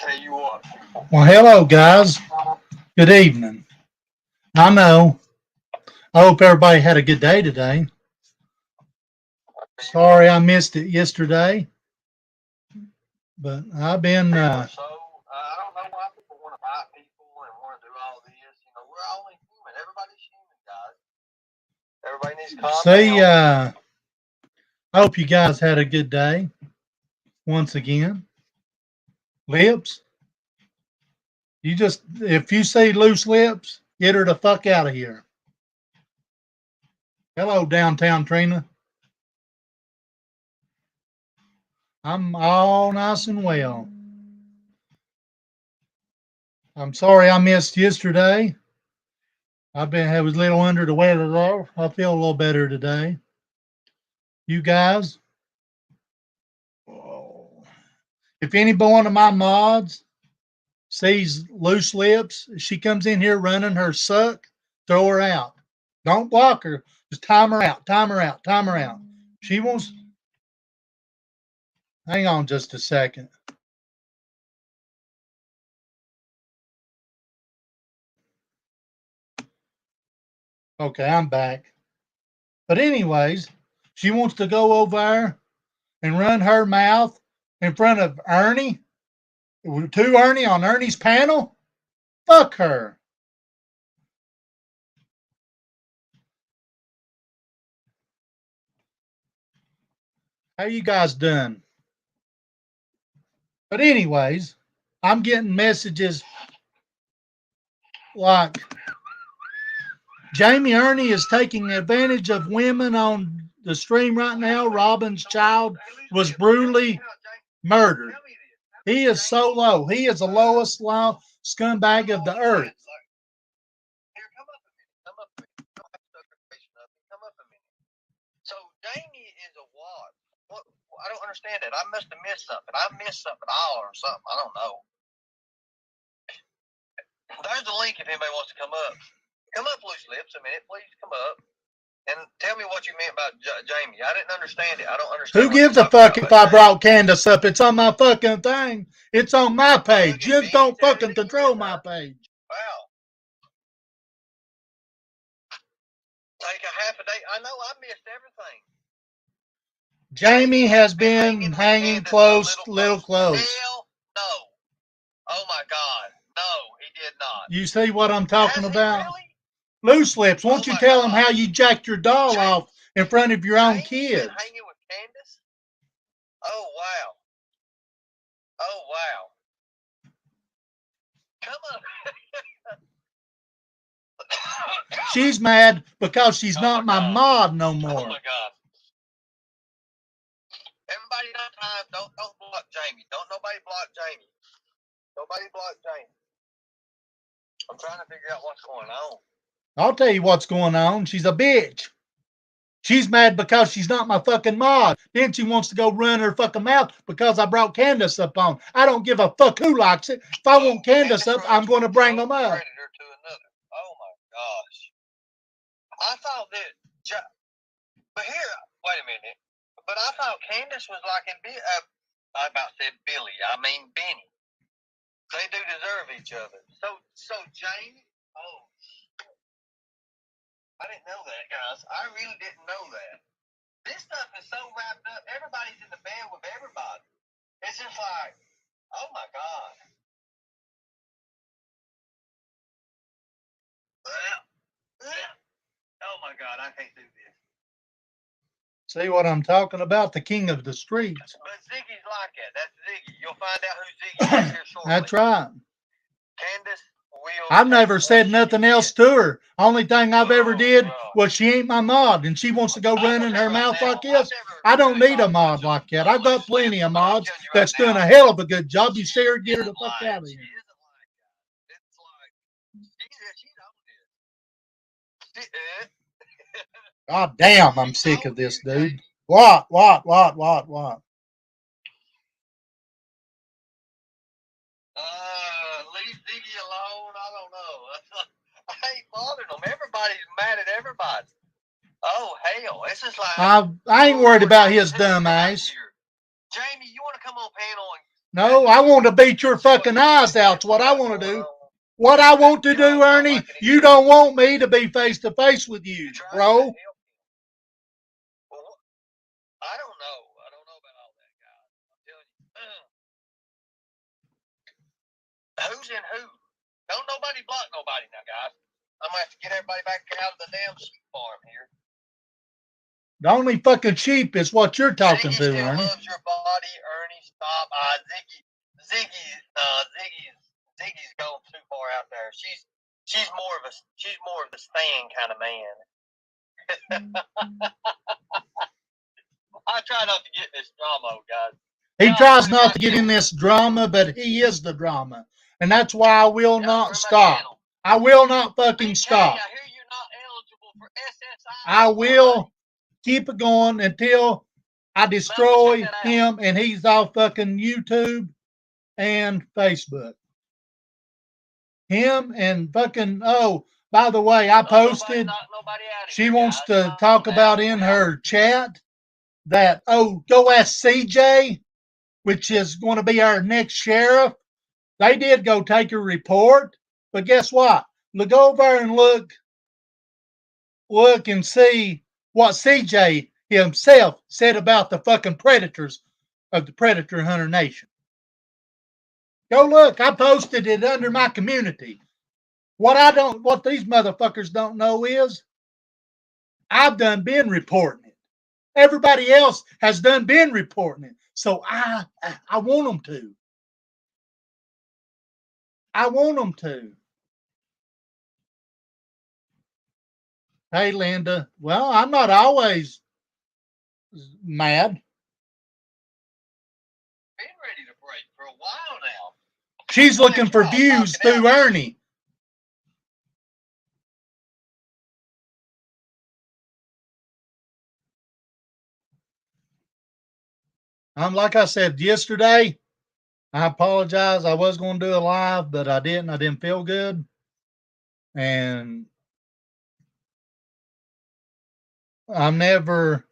tell you what. Well, hello, guys. Good evening. I know. I hope everybody had a good day today. Sorry I missed it yesterday, but I've been. I don't know why people want to bite people and want to do all this. You know, we're only human. Everybody's human, guys. Everybody needs to calm See, down. I hope you guys had a good day once again. Lips, if you see loose lips, get her the fuck out of here. Hello, downtown Trina. I'm all nice and well. I'm sorry I missed yesterday. I was a little under the weather though. I feel a little better today. You guys, if any one of my mods sees loose lips, she comes in here running her suck, throw her out. Don't block her. Just time her out, time her out, time her out. She wants. Hang on just a second. Okay, I'm back. But anyways, she wants to go over there and run her mouth in front of Ernie, to Ernie on Ernie's panel. Fuck her. How you guys doing? But anyways, I'm getting messages like Jamie Ernie is taking advantage of women on the stream right now. Robin's child was brutally murdered. He is so low. He is the lowest low scumbag of the earth. So Jamie is a what? I don't understand it. I must have missed something. I missed something all or something. I don't know. There's the link if anybody wants to come up. Come up, Loose Lips, a minute. Please come up. And tell me what you meant about Jamie. I didn't understand it. I don't understand. Who gives a fuck if I brought Candace up? It's on my fucking thing. It's on my page. You just don't fucking control my page. Wow. Take a half a day. I know I missed everything. Jamie has been hanging close, little close. Hell no. Oh my God. No, he did not. You see what I'm talking about? Really? Loose Lips, won't you tell him how you jacked your doll off in front of your own kids? Hanging with Candace? Oh, wow. Oh, wow. Come on. She's mad because she's not my mod no more. Oh, my God. Everybody not time. Don't block Jamie. Don't nobody block Jamie. Nobody block Jamie. I'm trying to figure out what's going on. I'll tell you what's going on. She's a bitch. She's mad because she's not my fucking mod. Then she wants to go run her fucking mouth because I brought Candace up on. I don't give a fuck who likes it. If I want Candace up, I'm going to bring them up. Oh my gosh. I thought that, but here, wait a minute. But I thought Candace was like I about said Billy. I mean Benny. They do deserve each other. So Jamie. Oh, I didn't know that, guys. I really didn't know that. This stuff is so wrapped up. Everybody's in the bed with everybody. It's just like, oh my God. Oh my God, I can't do this. See what I'm talking about? The king of the streets. But Ziggy's like that. That's Ziggy. You'll find out who Ziggy is here shortly. That's right. Candace will. I've never said nothing else to her. Only thing I've ever did was she ain't my mod and she wants to go running her mouth like this. I don't need a mod like that. I've got plenty of mods that's doing a hell of a good job. You see her, get her the fuck out of here. It's like, she's on this. God damn, I'm sick of this, dude. What? Leave Ziggy alone. I don't know. I ain't bothering them. Everybody's mad at everybody. Oh hell, it's just like I ain't worried about his dumb ass. Jamie, you want to come on panel? No, I want to beat your fucking eyes out. That's what I want to do. What I want to do, Ernie, you don't want me to be face to face with you, bro. Well, I don't know. I don't know about all that, guys. I'm telling you. Who's in who? Don't nobody block nobody now, guys. I'm gonna have to get everybody back out of the damn sheep farm here. The only fucking sheep is what you're talking Ziggy to, still Ernie. loves your body, Ernie. Stop. Ziggy's going too far out there. She's more of the Stan kind of man. I try not to get this drama, guys. He tries not to get in this drama, but he is the drama. And that's why I will not stop. I will not fucking stop. I hear you're not eligible for SSI. I will keep it going until I destroy him and he's off fucking YouTube and Facebook. Him and fucking, oh, by the way, I posted, she wants to talk about in her chat that, oh, go ask CJ, which is going to be our next sheriff. They did go take a report, but guess what? Look over and look and see what CJ himself said about the fucking predators of the Predator Hunter Nation. Go look. I posted it under my community. What these motherfuckers don't know is I've done been reporting it. Everybody else has done been reporting it. So I want them to. I want them to. Hey, Linda. Well, I'm not always mad. Been ready to break for a while now. She's looking for views through Ernie. Like I said yesterday, I apologize. I was going to do a live, but I didn't. I didn't feel good. And I'm never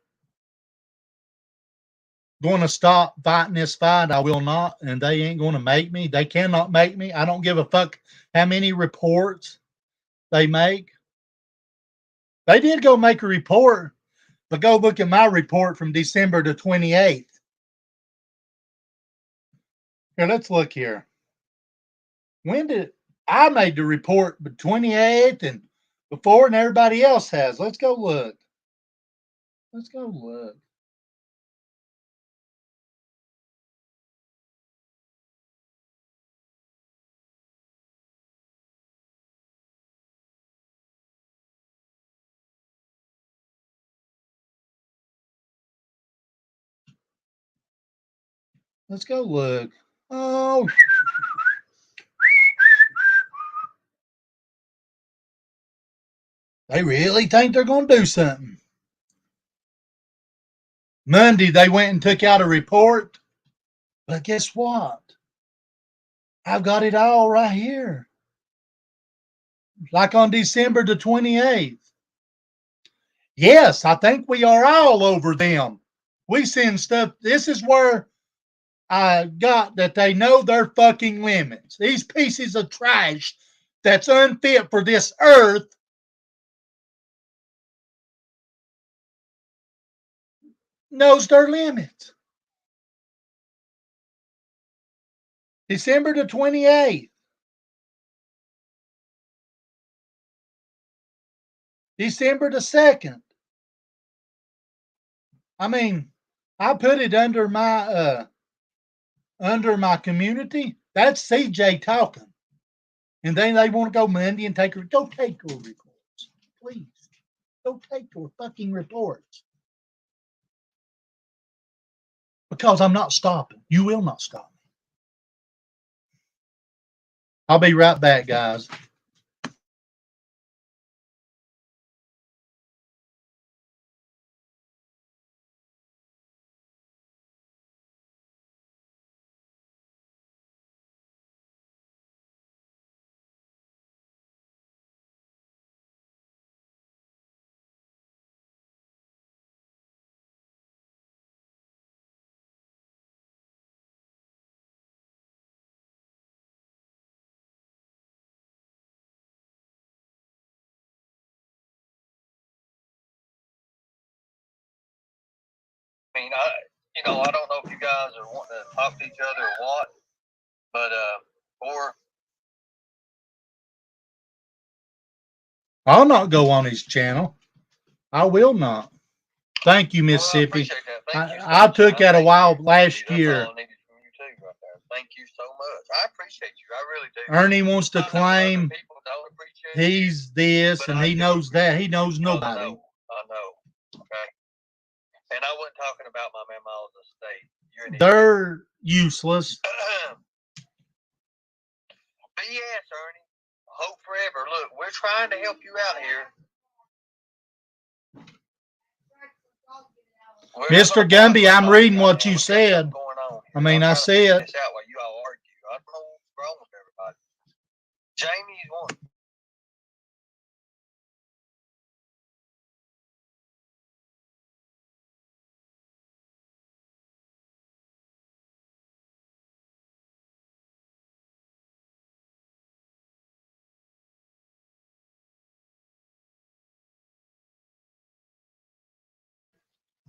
going to stop fighting this fight. I will not. And they ain't going to make me. They cannot make me. I don't give a fuck how many reports they make. They did go make a report, but go look at my report from December the 28th. Here, let's look here. When did I made the report the 28th and before, and everybody else has? Let's go look. Let's go look. Let's go look. Oh, they really think they're going to do something. Monday, they went and took out a report. But guess what? I've got it all right here. Like on December the 28th. Yes, I think we are all over them. We send stuff. This is where I got that they know their fucking limits. These pieces of trash that's unfit for this earth knows their limits. December the 28th. December the 2nd. I mean, I put it under my community. That's CJ talking. And then they want to go Monday and take your reports. Please. Go take your fucking reports. Because I'm not stopping. You will not stop me. I'll be right back, guys. mean, I don't know if you guys are wanting to talk to each other or what, but or I'll not go on his channel. I will not. Thank you, well, I Mississippi. appreciate that. Thank you so I much. took that a Thank while you. last That's year. all I needed from you too, right there. Thank you so much. I appreciate you. I really do. Ernie wants to I know other claim people don't appreciate you, he's this but and I he do knows that. He appreciate you. knows I nobody. know. I know. Okay. And I wasn't talking about my mama's estate. You're an idiot. They're useless. BS, Ernie. Hope forever. Look, we're trying to help you out here. We're not Mr. gonna Gumby, I'm apologize reading right what now. you We got something said. going on I here. mean, I'm I trying to figure said, this out while you all argue. I don't know what's wrong with everybody. Jamie's one.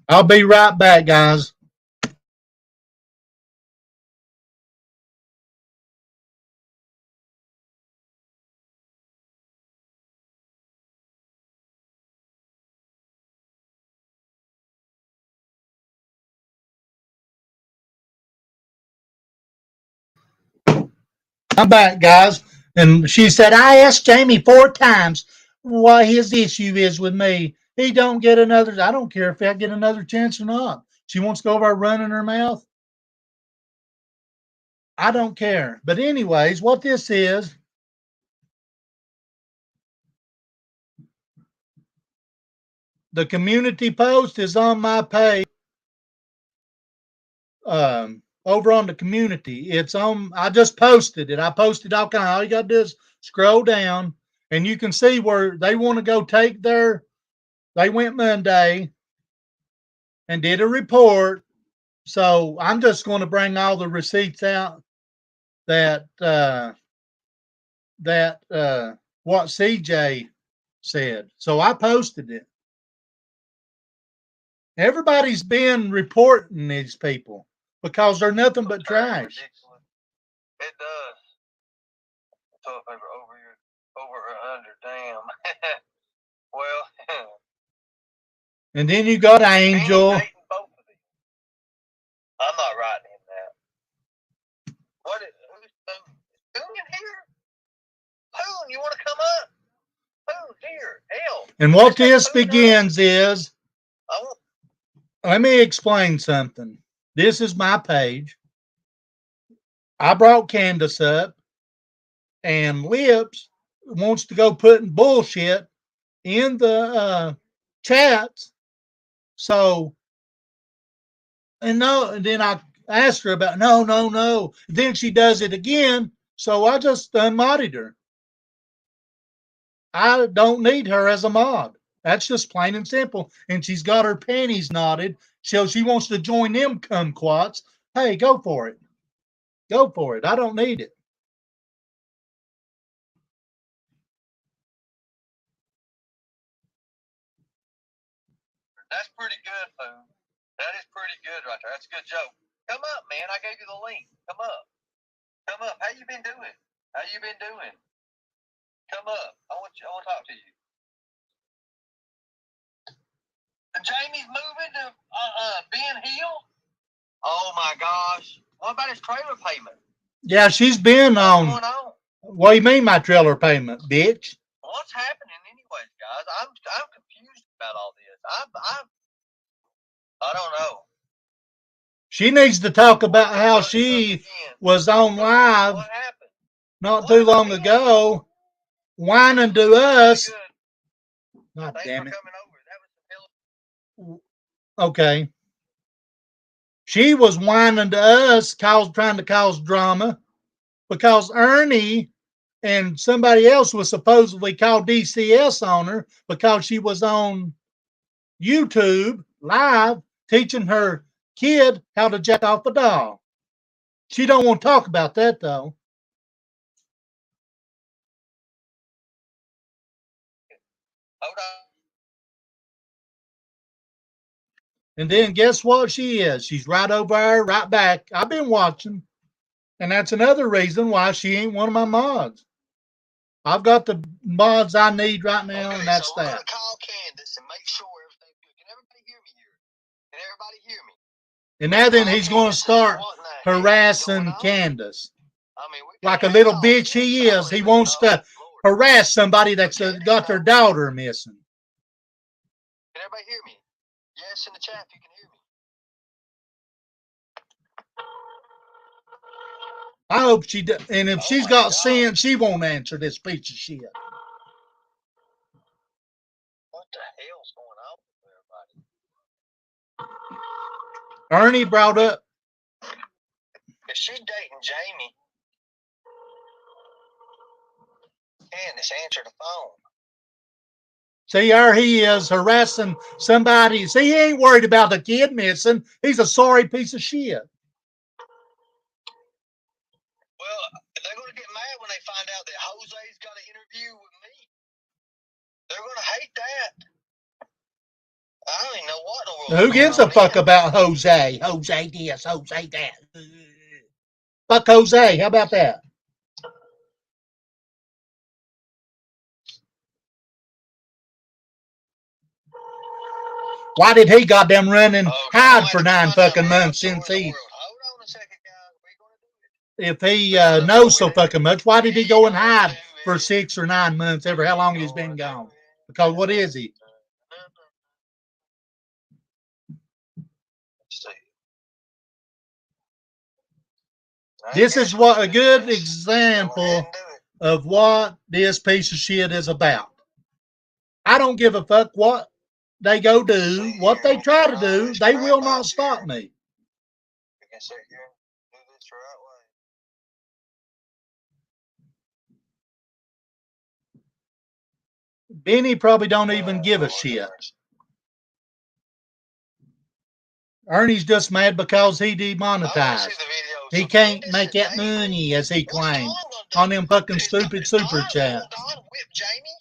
I'll be right back, guys. I'm back, guys. And she said, I asked Jamie 4 times what his issue is with me. He don't get another, I don't care if I get another chance or not. She wants to go over running her mouth. I don't care. But anyways, what this is, the community post is on my page. Over on the community. It's on, I just posted it. I posted all kind. All you gotta do is scroll down and you can see where they want to go take they went Monday and did a report. So I'm just going to bring all the receipts out that what CJ said. So I posted it. Everybody's been reporting these people because they're nothing but trash. Ridiculous. It does. So if over or under, damn. Well, And then you got Angel. dating both of these. I'm not writing him that. Who's Poon in here? Poon, you want to come up? Poon, here, hell. And what this begins is, let me explain something. This is my page. I brought Candace up, and Lips wants to go putting bullshit in the chats. So, and then I asked her about no. Then she does it again. So I just unmodded her. I don't need her as a mod. That's just plain and simple. And she's got her panties knotted. So she wants to join them kumquats. Hey, go for it. Go for it. I don't need it. That's pretty good, Poon. That is pretty good right there. That's a good joke. Come up, man. I gave you the link. Come up. Come up. How you been doing? How you been doing? Come up. I want to talk to you. Jamie's moving to Ben Hill. Oh my gosh. What about his trailer payment? Yeah, she's been on. What's going on? What do you mean my trailer payment, bitch? What's happening anyways, guys? I'm confused about all this. I don't know. She needs to talk about how she was on live not too long ago, whining to us. God damn it. Okay. She was whining to us, trying to cause drama because Ernie and somebody else was supposedly called DCS on her because she was on YouTube live teaching her kid how to jack off a doll. She don't want to talk about that though. Hold on. And then guess what she is? She's right over there, right back. I've been watching. And that's another reason why she ain't one of my mods. I've got the mods I need right now, Okay, and that's so we're that. gonna call Candace and make sure everything's good. Can everybody hear me here? Can everybody hear me? And now then Call he's going to Candace and say start what in the hell is going harassing on? Candace. I mean, we Like could a have little all bitch this. he I is. don't He even wants know. to Lord. harass somebody that's Candace got their knows. daughter missing. Can everybody hear me? Yes, in the chat, you can hear me. I hope she does. And if Oh she's my got God. sense, she won't answer this piece of shit. What the hell's going on with everybody? Ernie brought up. If she's dating Jamie, Candace, answer the phone. See, there he is harassing somebody. See, he ain't worried about the kid missing. He's a sorry piece of shit. Well, they're going to get mad when they find out that Jose's got an interview with me. They're going to hate that. I don't even know what in the world. Who gives a fuck about Jose? Jose this, Jose that. Fuck Jose. How about that? Why did he goddamn run and hide for 9 fucking months since he? Hold on a second, guys. We're going to do it. If he knows so fucking much, why did he go and hide for 6 or 9 months, ever how long he's been gone? Because what is he? This is what a good example of what this piece of shit is about. I don't give a fuck what they go do, what they try to do. They will not stop me. You can sit here and do this the right way. Benny probably don't even give a shit. Ernie's just mad because he demonetized. He can't make that money, as he claimed, on them fucking stupid super chats. God whip Jamie?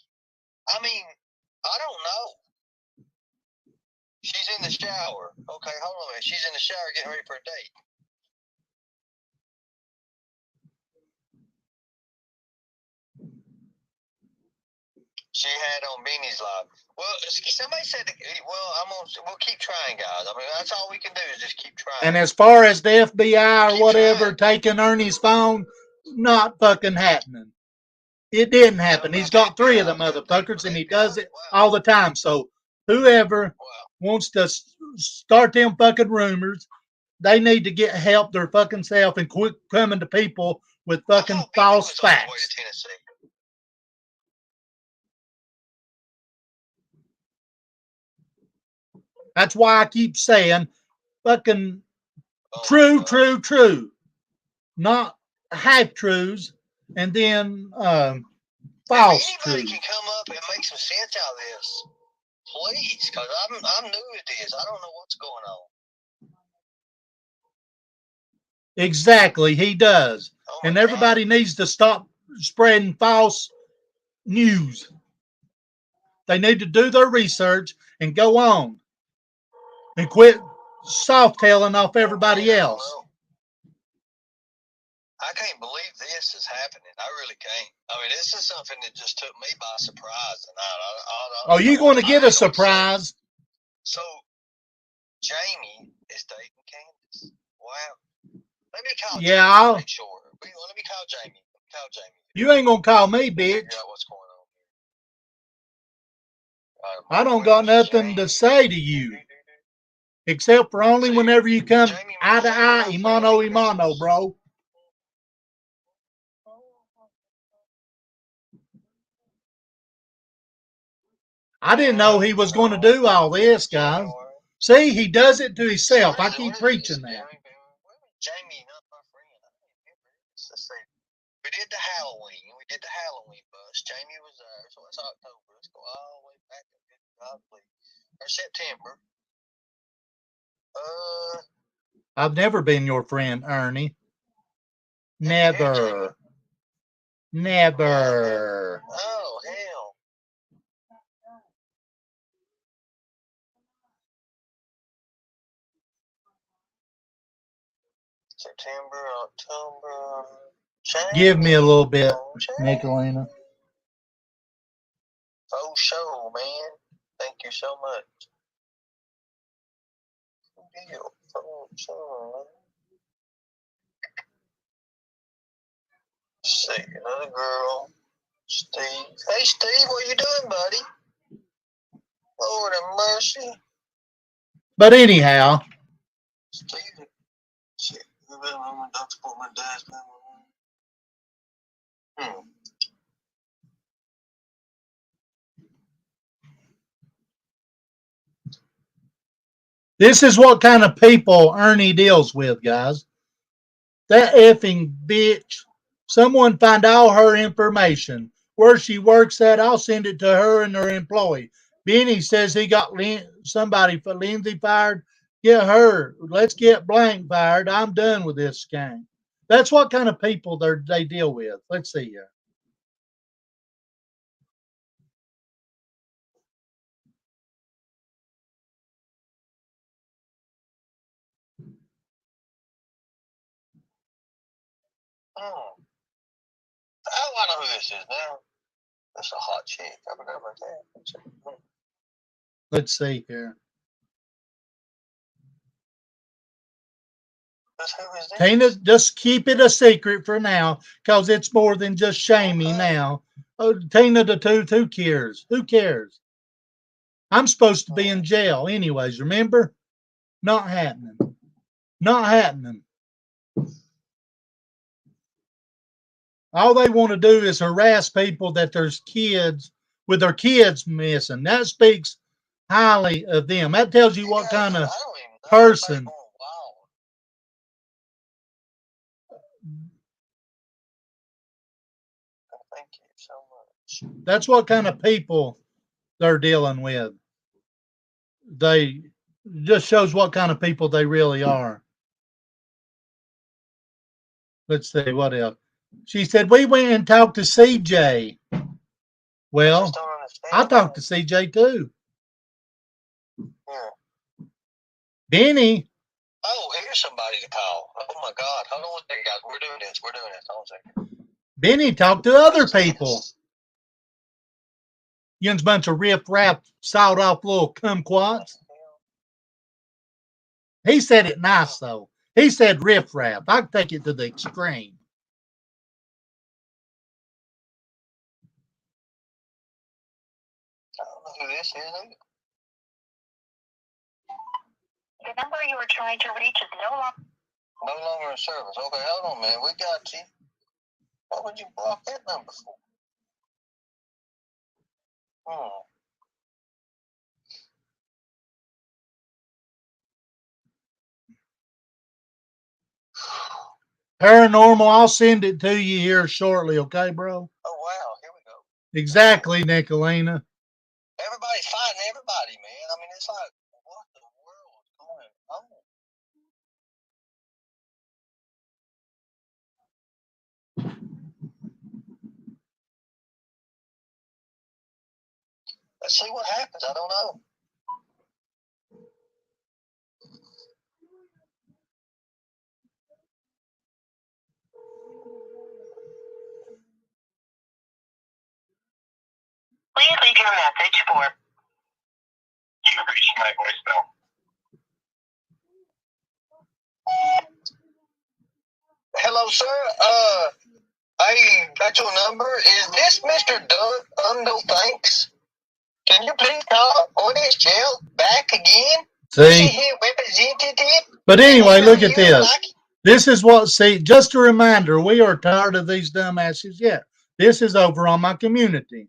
I mean, I don't know. She's in the shower. Okay, hold on a minute. She's in the shower getting ready for a date. She had on Beanie's live. Well, somebody said, we'll keep trying, guys. I mean, that's all we can do is just keep trying. And as far as the FBI or whatever taking Ernie's phone, not fucking happening. It didn't happen. He's got 3 of the motherfuckers, and he does it all the time. So whoever wants to start them fucking rumors, they need to get help their fucking self and quit coming to people with fucking false facts. That's why I keep saying fucking true. Not half truths and then false truths. Anybody can come up and make some sense out of this. Please, because I'm new at this. I don't know what's going on. Exactly, he does. And everybody needs to stop spreading false news. They need to do their research and go on. And quit soft-tailing off everybody else. I can't believe this is happening. I really can't. I mean, this is something that just took me by surprise tonight. Oh, you going to get a surprise? So, Jamie is dating Candace. Wow. Let me call Jamie. I'll make sure. Let me call Jamie. You ain't going to call me, bitch. Figure out what's going on. I don't got nothing to say to you. Except for only whenever you come eye to eye, imano, bro. I didn't know he was going to do all this, guys. See, he does it to himself. I keep preaching that. Jamie, not my friend. Let's see. We did the Halloween bus. Jamie was there, so it's October. Let's go all the way back to God, please. Or September. I've never been your friend, Ernie. Never. Oh, hell. September, October. Give me a little bit, Nicolina. Oh, show, man. Thank you so much. Deal. Oh, show. See, another girl. Steve. Hey, Steve, what you doing, buddy? Lord have mercy. But anyhow. Steve. Shit. I'm going to support my dad's family. This is what kind of people Ernie deals with, guys. That effing bitch. Someone find all her information. Where she works at, I'll send it to her and her employee. Benny says he got somebody for Lindsay fired. Get her. Let's get blank fired. I'm done with this gang. That's what kind of people they deal with. Let's see here. I know who this is now. That's a hot chick. I forgot about that. Let's see here. Tina, just keep it a secret for now, because it's more than just shaming now. Oh, Tina the Tooth, who cares? Who cares? I'm supposed to be in jail anyways, remember? Not happening. Not happening. All they want to do is harass people that there's kids with their kids missing. That speaks highly of them. That tells you what kind of person. Thank you so much. That's what kind of people they're dealing with. They just shows what kind of people they really are. Let's see what else. She said we went and talked to CJ. Well, I talked to CJ too. Yeah. Benny. Oh, here's somebody to call. Oh my God! Hold on one second, guys. We're doing this. Hold on a second. Benny talked to other people. Yin's bunch of riff-raff, sawed-off little kumquats. He said it nice, though. He said riff-raff. I can take it to the extreme. I don't know who this is either. The number you were trying to reach is no longer in service. Okay, hold on, man. We got you. Why would you block that number for? Paranormal, I'll send it to you here shortly, okay, bro? Oh, wow. Here we go. Exactly, Nicolina. Everybody's fighting everybody, man. I mean, it's like, what the world is going on? Let's see what happens. I don't know. Please leave your message for. You reached my voicemail. Hello, sir. I got your number. Is this Mr. Doug? No thanks. Can you please call Otis Jail back again? See? But anyway, look at this. This is what, see, just a reminder, we are tired of these dumbasses yet. This is over on my community.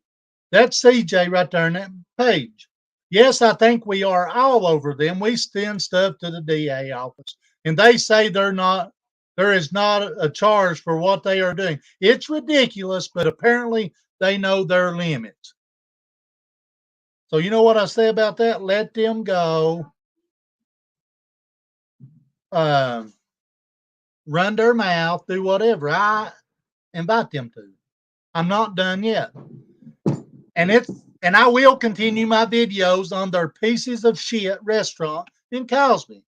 That's CJ right there in that page. Yes, I think we are all over them. We send stuff to the DA office, and they say there is not a charge for what they are doing. It's ridiculous, but apparently they know their limits. So you know what I say about that? Let them go. Run their mouth, do whatever I invite them to. I'm not done yet. And I will continue my videos on their pieces of shit restaurant in Cosby.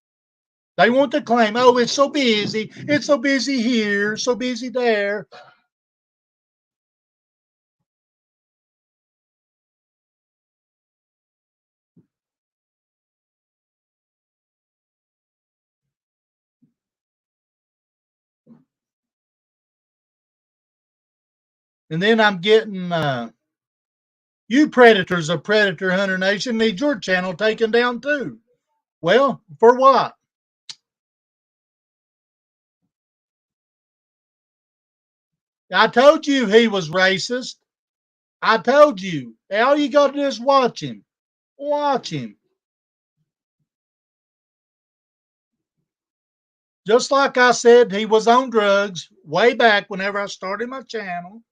They want to claim, oh, it's so busy. It's so busy here, so busy there. And then I'm getting you predators of Predator Hunter Nation need your channel taken down too. Well, for what? I told you he was racist. I told you. All you got to do is watch him. Watch him. Just like I said, he was on drugs way back whenever I started my channel.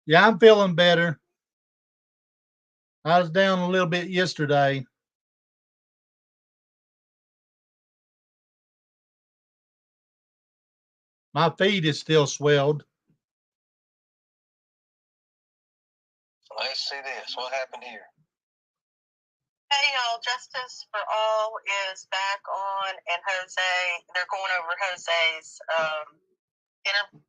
Yeah, I'm feeling better. I was down a little bit yesterday. My feet is still swelled. Let's see this. What happened here? Hey y'all, Justice for All is back on, and Jose, they're going over Jose's interview.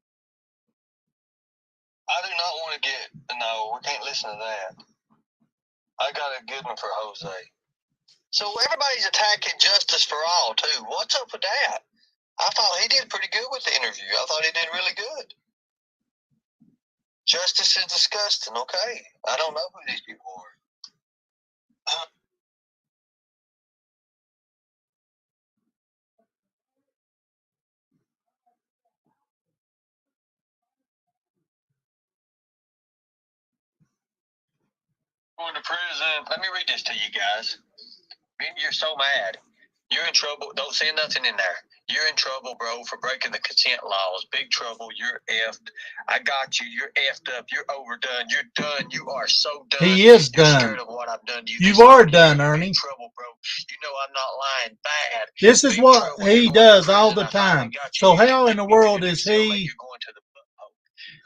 I do not want to get, no, we can't listen to that. I got a good one for Jose. So everybody's attacking Justice for All, too. What's up with that? I thought he did pretty good with the interview. I thought he did really good. Justice is disgusting, okay? I don't know who these people are. Going to prison. Let me read this to you guys. You're so mad. You're in trouble. Don't say nothing in there. You're in trouble, bro, for breaking the consent laws. Big trouble. You're effed. I got you. You're effed up. You're overdone. You're done. You are so done. He is You're done. scared of what I've done to you. You are done, You're Ernie. in trouble, bro. You know I'm not lying. Bad. This is Big what trouble. he You're going to does all prison. the I finally time. got you. So You how didn't in the do anything world in is cellmate. he? You're going to the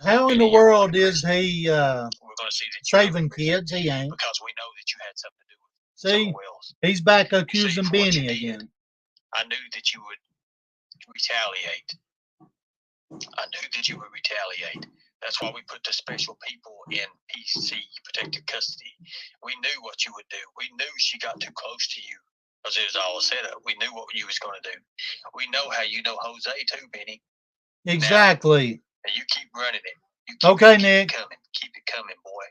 How in the world is he We're going to see that saving kids? He ain't. because we know that you had something to do with See, someone else. he's back accusing See, for what you Benny did. again. I knew that you would retaliate. I knew that you would retaliate. That's why we put the special people in PC, protected custody. We knew what you would do. We knew she got too close to you because it was all set up. We knew what you was going to do. We know how you know Jose too, Benny. Exactly. Now you keep running it. Okay, keep Nick. It coming. Keep it coming, boy.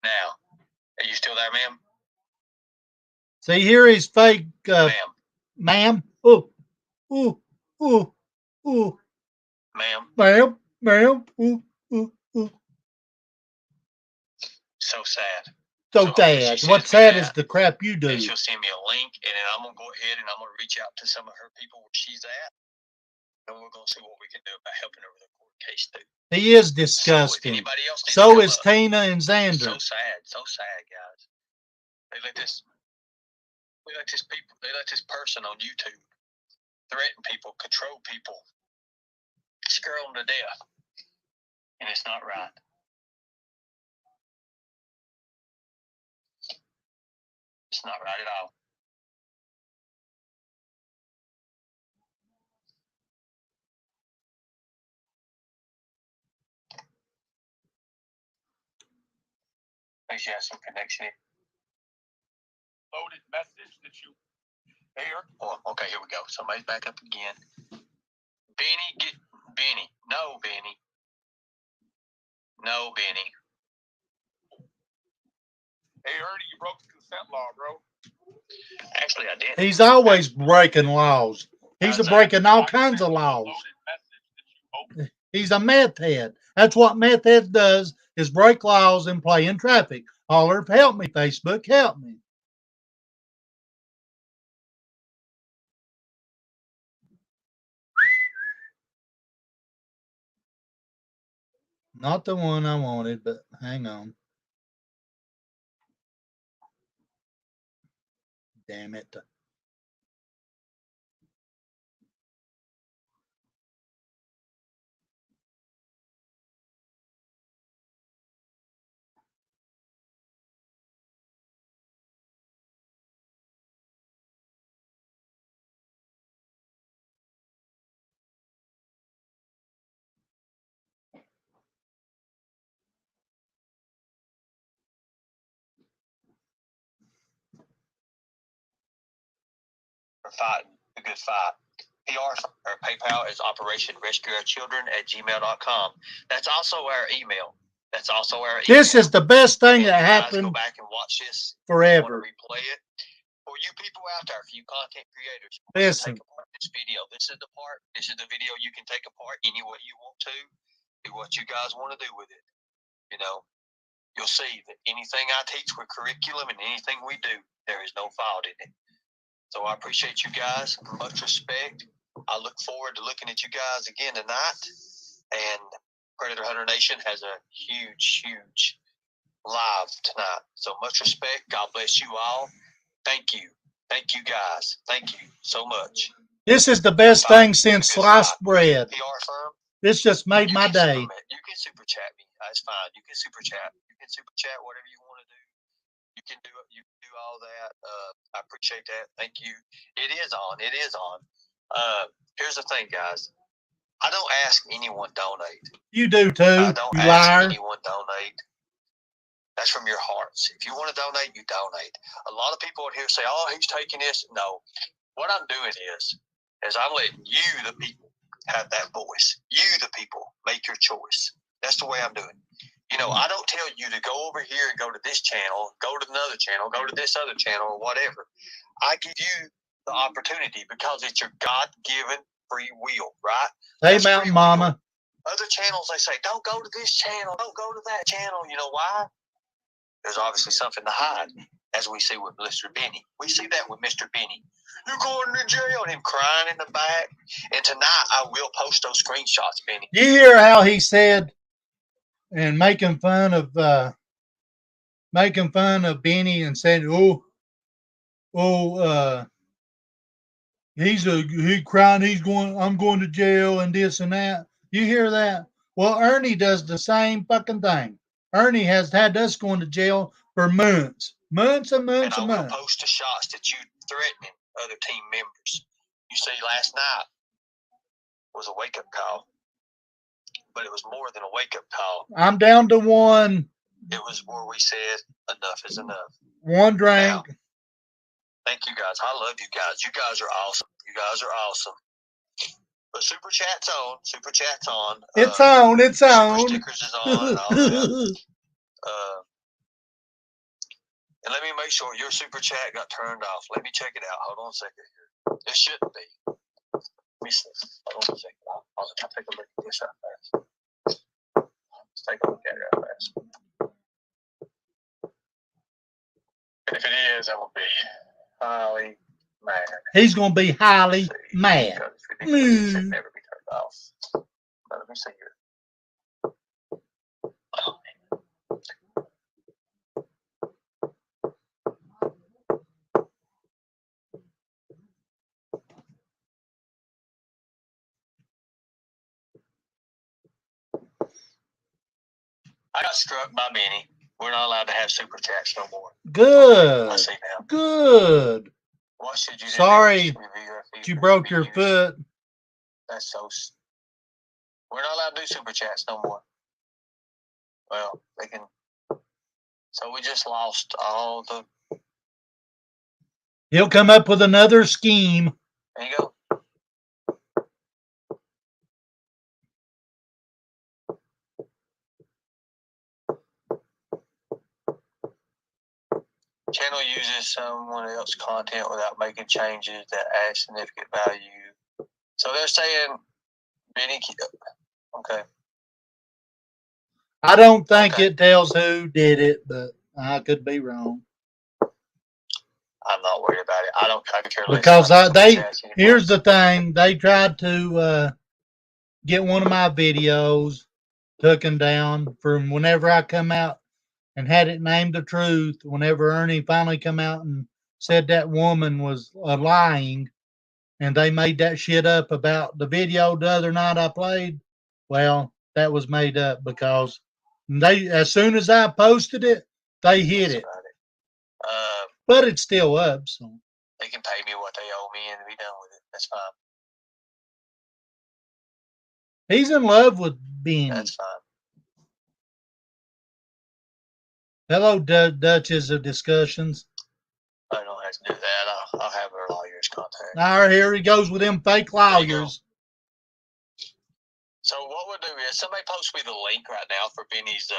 Now, are you still there, ma'am? See, here he's fake, Ma'am. ma'am. Ooh, ooh, ooh, ooh. Ma'am. Ma'am, ma'am. Ooh, ooh, ooh. So sad. So sad. What's sad is the crap you do. And she'll send me a link, and then I'm going to go ahead and I'm going to reach out to some of her people where she's at, and we're going to see what we can do about helping her with her court case, too. He is disgusting. So is Tina and Xander. So sad, guys. They let this person on YouTube threaten people, control people, scare them to death, and it's not right. It's not right at all. Think she has some connection here. Loaded message that you hear. Oh, okay, here we go. Somebody's back up again. Benny. No, Benny. No, Benny. Hey, Ernie, you broke the consent law, bro. Actually, I did. He's always breaking laws. He's breaking all kinds of laws. He's a meth head. That's what meth head does, is break laws and play in traffic. Holler, help me, Facebook, help me. Not the one I wanted, but hang on. Damn it. fighting a good fight. PR or PayPal is operationrescueourchildren@gmail.com. That's also our email. That's also our email. This is the best thing that Go happened back and watch this forever. Replay it. For you people out there, for you content creators, Listen. take apart this video. This is the part. This is the video you can take apart any way you want to. Do what you guys want to do with it. You know, you'll see that anything I teach with curriculum and anything we do, there is no fault in it. So I appreciate you guys. Much respect. I look forward to looking at you guys again tonight. And Predator Hunter Nation has a huge live tonight. So much respect. God bless you all. Thank you. Thank you, guys. Thank you so much. This is the best thing since sliced bread. PR firm. This just made my day. You can super chat me. That's fine. You can super chat. You can super chat whatever you want to do. You can do it. You can do all that. I appreciate that. Thank you. It is on. It is on. Here's the thing, guys. I don't ask anyone donate. You do too. I don't you ask liar. anyone donate. That's from your hearts. If you want to donate, you donate. A lot of people in here say, "Oh, he's taking this." No. What I'm doing is I'm letting you, the people, have that voice. You, the people, make your choice. That's the way I'm doing. You know, I don't tell you to go over here and go to this channel, go to another channel, go to this other channel, or whatever. I give you the opportunity because it's your God-given free will, right? Hey, Mountain Mama. Other channels, they say, don't go to this channel, don't go to that channel. You know why? There's obviously something to hide, as we see with Mr. Benny. We see that with Mr. Benny. You're going to jail, and him crying in the back. And tonight, I will post those screenshots, Benny. You hear how he said, and making fun of Benny and saying, he crying, I'm going to jail and this and that. You hear that? Well, Ernie does the same fucking thing. Ernie has had us going to jail for months and months and months. And I will post the shots that you threatening other team members. You see, last night was a wake-up call. But it was more than a wake-up call. I'm down to one. It was where we said, enough is enough. One drink. Now, thank you guys. I love you guys. You guys are awesome. You guys are awesome. But Super Chat's on. Super Chat's on. It's on. It's on. Super Stickers is on and all that. And let me make sure your Super Chat got turned off. Let me check it out. Hold on a second here. It shouldn't be. Let me see. Hold on a second. I'll take a look at this right fast. Let's take a look at it right fast. If it is, I will be highly mad. He's going to be highly mad. It should never be turned off. Let me see here. Oh, I got struck by Benny. We're not allowed to have super chats no more. Good. I see now. Good. What should you do? Sorry you broke your foot. That's so. We're not allowed to do super chats no more. Well, they can. So we just lost all the. He'll come up with another scheme. There you go. Channel uses someone else's content without making changes that add significant value. So they're saying, Benny, okay. I don't think it tells who did it, but I could be wrong. I'm not worried about it. I don't care less. Because here's the thing, they tried to get one of my videos taken down from whenever I come out and had it named the truth. Whenever Ernie finally come out and said that woman was lying, and they made that shit up about the video the other night I played. Well, that was made up because they, as soon as I posted it, they hit it. But it's still up, so they can pay me what they owe me and be done with it. That's fine. He's in love with Benny. That's fine. Hello, Duchess of Discussions. I don't have to do that. I'll have her lawyer's contact. Now here he goes with them fake lawyers. So what we'll do is somebody post me the link right now for Benny's.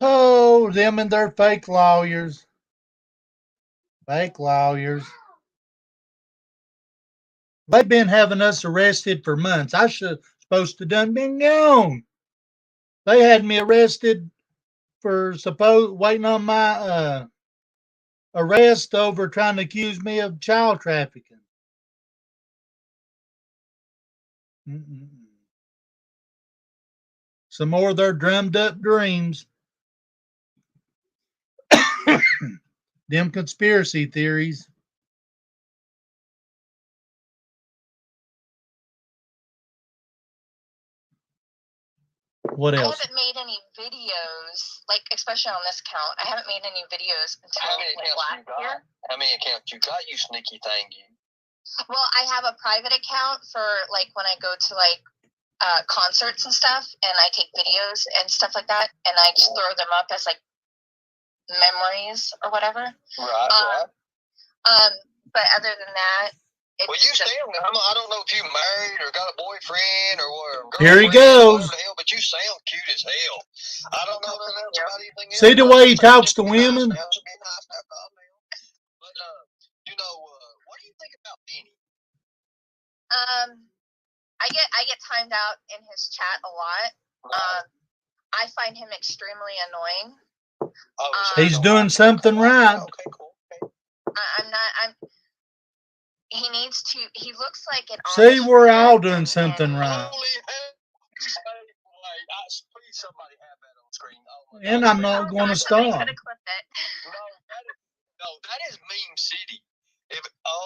Oh, them and their fake lawyers. Fake lawyers. They've been having us arrested for months. I should supposed to done been gone. They had me arrested for waiting on my arrest over trying to accuse me of child trafficking. Mm-mm. Some more of their drummed up dreams. Them conspiracy theories. What I else? haven't made any videos, like especially on this account. I haven't made any videos until last year. How many accounts you got, you sneaky thing, you? Well, I have a private account for like when I go to like concerts and stuff, and I take videos and stuff like that, and I just throw them up as like memories or whatever. Right. But other than that, well, you sound. I don't know if you married or got a boyfriend or what. Here he goes. Hell, but you sound cute as hell. I don't know nothing else about anything else. See the way he talks to women? But what do you think about Benny? I get timed out in his chat a lot. I find him extremely annoying. He's doing something right. Okay, cool. He needs to. He looks like an. See, we're all doing something right. Please, somebody have that on screen. And I'm not going to stop. No, that is Meme City.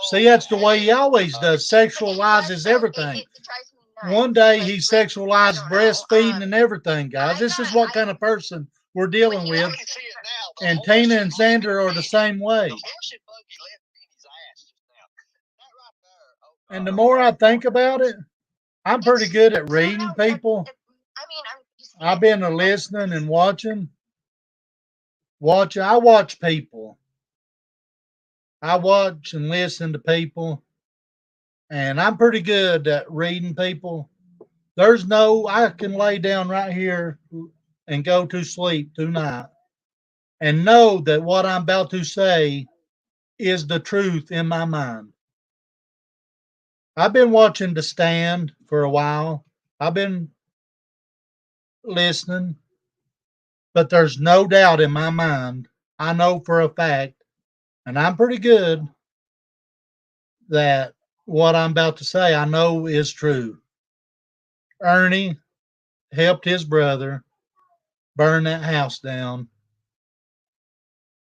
See, that's the way he always does. Sexualizes everything. One day he sexualized breastfeeding and everything, guys. This is what kind of person we're dealing with. And Tina and Xander are the same way. And the more I think about it, I'm pretty good at reading people. I've been listening and watching. I watch people. I watch and listen to people. And I'm pretty good at reading people. I can lay down right here and go to sleep tonight and know that what I'm about to say is the truth in my mind. I've been watching The Stand for a while. I've been listening, but there's no doubt in my mind. I know for a fact, and I'm pretty good, that what I'm about to say I know is true. Ernie helped his brother burn that house down.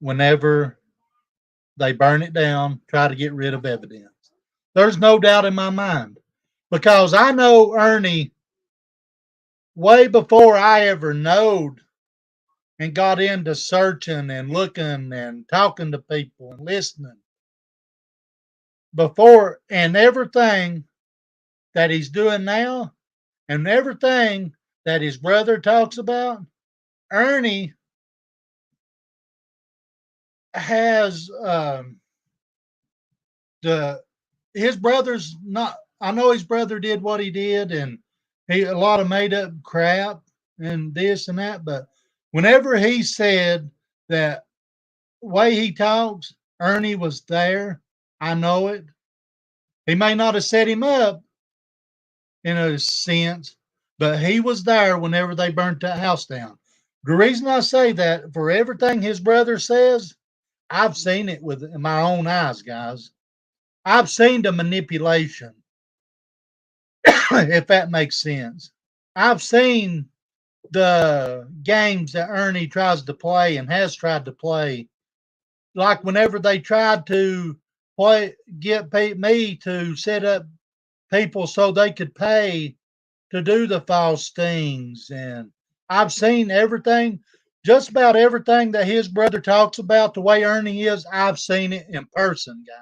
Whenever they burn it down, try to get rid of evidence. There's no doubt in my mind, because I know Ernie way before I ever knowed and got into searching and looking and talking to people and listening. Before, and everything that he's doing now and everything that his brother talks about, Ernie has his brother's not. I know his brother did what he did, and a lot of made up crap and this and that. But whenever he said that way he talks, Ernie was there. I know it. He may not have set him up in a sense, but he was there whenever they burnt that house down. The reason I say that, for everything his brother says, I've seen it with my own eyes, guys. I've seen the manipulation, if that makes sense. I've seen the games that Ernie tries to play and has tried to play. Like whenever they tried to get me to set up people so they could pay to do the false things. And I've seen everything, just about everything that his brother talks about, the way Ernie is, I've seen it in person, guys.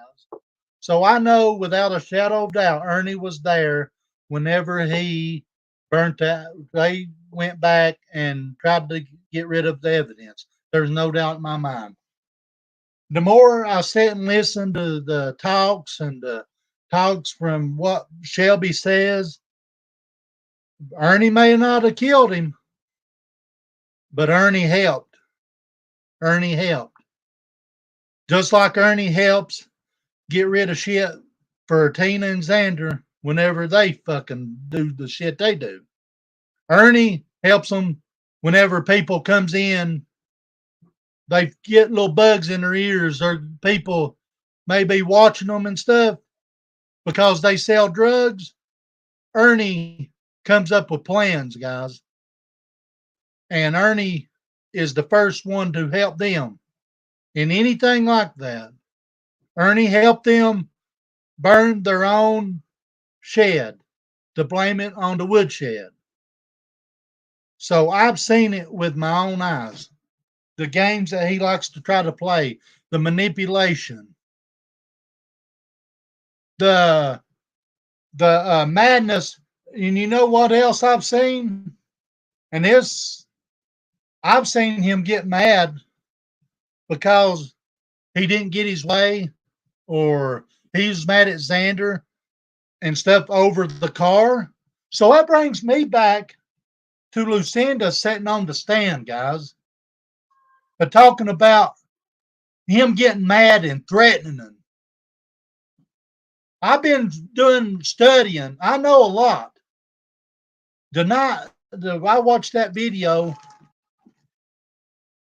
So I know without a shadow of doubt, Ernie was there whenever he burnt that. They went back and tried to get rid of the evidence. There's no doubt in my mind. the more I sit and listen to the talks and the talks from what Shelby says, Ernie may not have killed him, but Ernie helped. Ernie helped. Just like Ernie helps get rid of shit for Tina and Xander whenever they fucking do the shit they do. Ernie helps them whenever people comes in, they get little bugs in their ears or people may be watching them and stuff because they sell drugs. Ernie comes up with plans, guys. And Ernie is the first one to help them in anything like that. Ernie helped them burn their own shed to blame it on the woodshed. So I've seen it with my own eyes. The games that he likes to try to play, the manipulation, the madness. And you know what else I've seen? And this, I've seen him get mad because he didn't get his way or he's mad at Xander and stuff over the car. So that brings me back to Lucinda sitting on the stand, guys, but talking about him getting mad and threatening. I've been doing studying. I know a lot. I watched that video.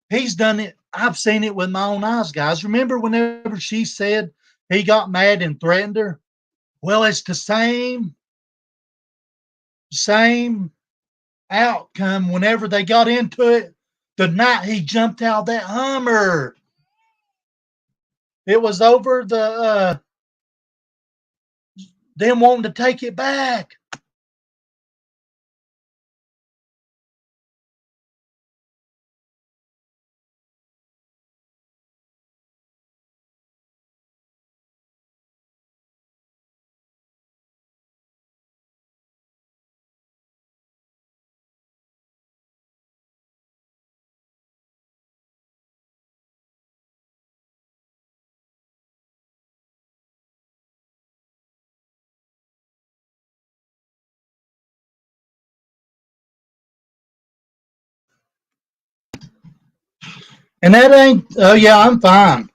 He's done it. I've seen it with my own eyes, guys. Remember whenever she said he got mad and threatened her? Well, it's the same outcome whenever they got into it the night he jumped out of that Hummer. It was over them wanting to take it back. And that ain't, oh yeah, I'm fine.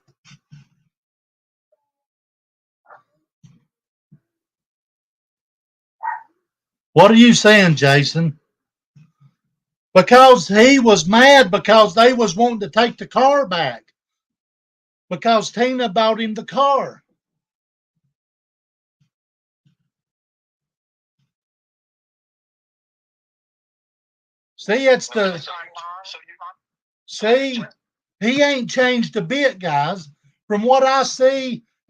What are you saying, Jason? Because he was mad because they was wanting to take the car back. Because Tina bought him the car. See, it's the see, he ain't changed a bit, guys. From what I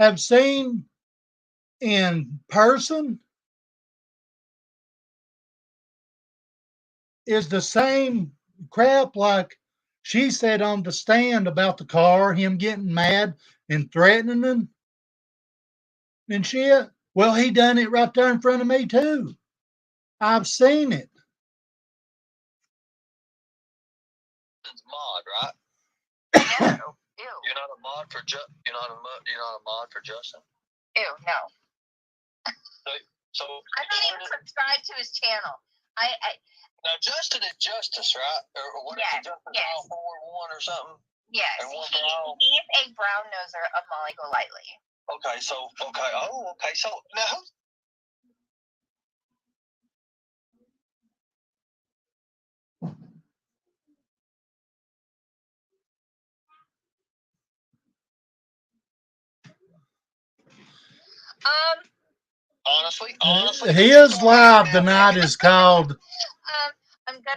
have seen in person, is the same crap like she said on the stand about the car, him getting mad and threatening them and shit. Well, he done it right there in front of me too. I've seen it. Mod, right? No. Ew. You're not a mod for you're not a mod for Justin. Ew, no. So I'm not even subscribed to his channel. I now Justin is Justice, right? Or what yes, is it, Justice yes. all 4-1 or something? Yes. He's a brown noser of Molly Golightly. Okay, so so now who's honestly, his live tonight is called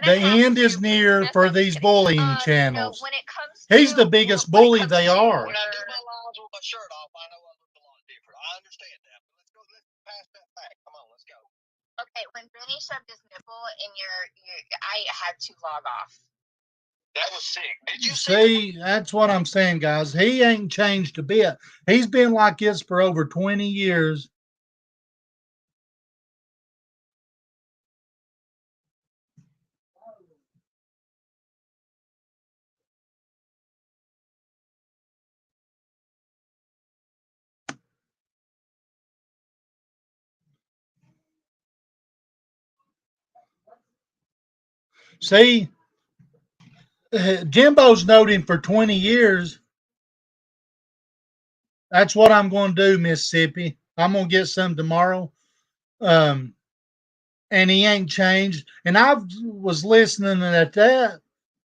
The End is Near for these bullying channels. When it comes He's the biggest bully they are. when I do my lives with my shirt off, I know I look a lot different. I understand that. But let's pass that fact. Come on, let's go. Okay, when Benny shoved his nipple in I had to log off. That was sick. Did you see? That's what I'm saying, guys. He ain't changed a bit. He's been like this for over 20 years. See, Jimbo's known him for 20 years. That's what I'm going to do, Mississippi. I'm going to get some tomorrow. Um, and he ain't changed. And I was listening at that,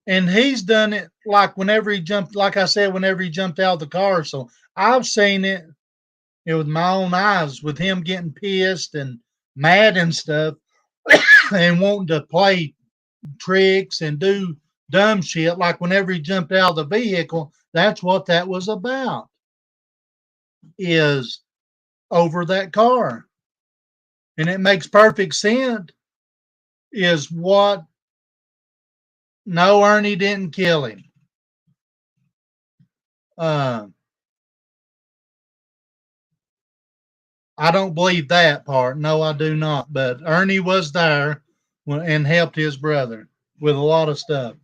and he's done it like whenever he jumped, like I said, whenever he jumped out of the car. So I've seen it, with my own eyes with him getting pissed and mad and stuff and wanting to play tricks and do dumb shit. Like whenever he jumped out of the vehicle, that's what that was about, is over that car. And it makes perfect sense. Is what? No, Ernie didn't kill him. Uh, I don't believe that part. No, I do not. But Ernie was there and helped his brother with a lot of stuff.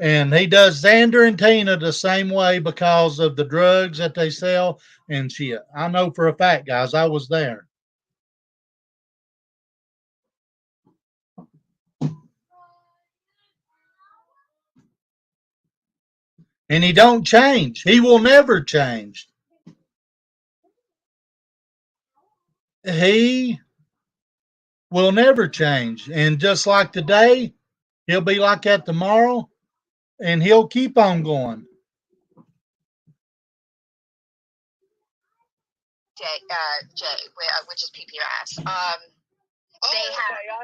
And he does Xander and Tina the same way because of the drugs that they sell and shit. I know for a fact, guys. I was there. And he don't change. He will never change. He will never change. And just like today, he'll be like that tomorrow, and he'll keep on going. Which is PPRS. They I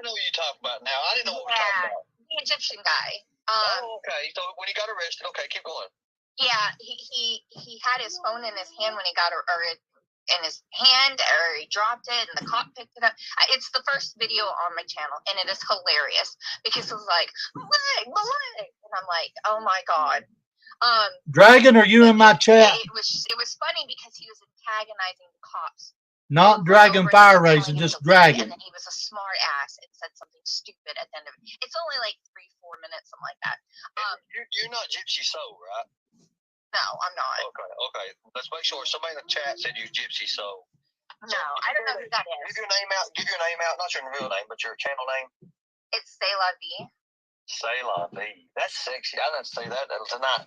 know who you talk about now. I didn't know what we're talking about. The Egyptian guy. Okay. So when he got arrested, okay, keep going. Yeah, he had his phone in his hand when he got, or in his hand, or he dropped it, and the cop picked it up. It's the first video on my channel, and it is hilarious because it was like, Malay, and I'm like, oh my god. Dragon, are you in my chat? It was funny because he was antagonizing the cops. Not Dragon Fire Racing, just Dragon. And then he was a smart ass and said something stupid at the end of it. It's only like 3-4 minutes, something like that. You're not Gypsy Soul, right? No, I'm not. Okay. Let's make sure. Somebody in the chat said you Gypsy Soul. No, I don't know who that is. Give your name out. Not your real name, but your channel name. It's C'est La Vie. C'est La Vie. That's sexy. I didn't say that tonight.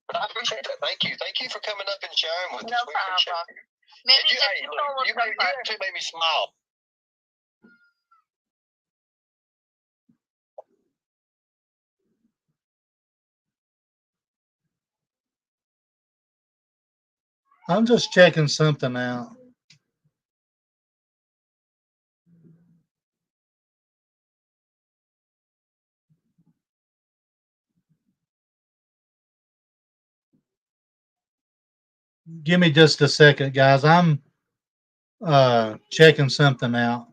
But I appreciate that. Thank you for coming up and sharing with us. No problem. Maybe you actually made me smile. I'm just checking something out. Give me just a second, guys. I'm checking something out.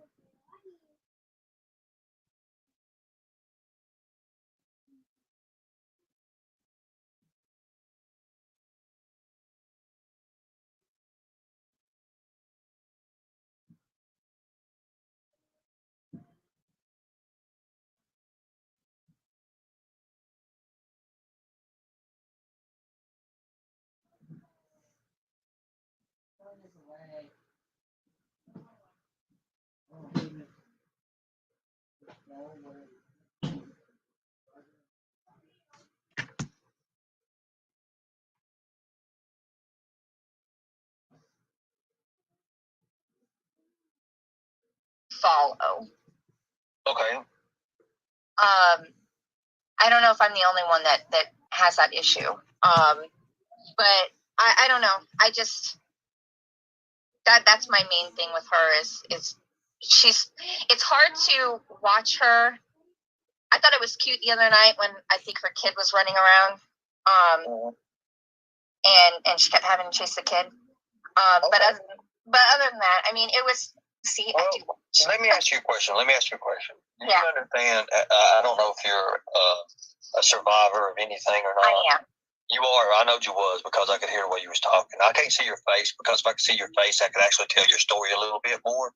Follow. Okay. I don't know if I'm the only one that has that issue. But I don't know. I just that's my main thing with her is it's hard to watch her. I thought it was cute the other night when I think her kid was running around. And she kept having to chase the kid. But other than that, I mean, it was. See, well, let me ask you a question. Yeah. You understand? I don't know if you're a survivor of anything or not. I am. You are. I know you was because I could hear the way you was talking. I can't see your face because if I could see your face, I could actually tell your story a little bit more.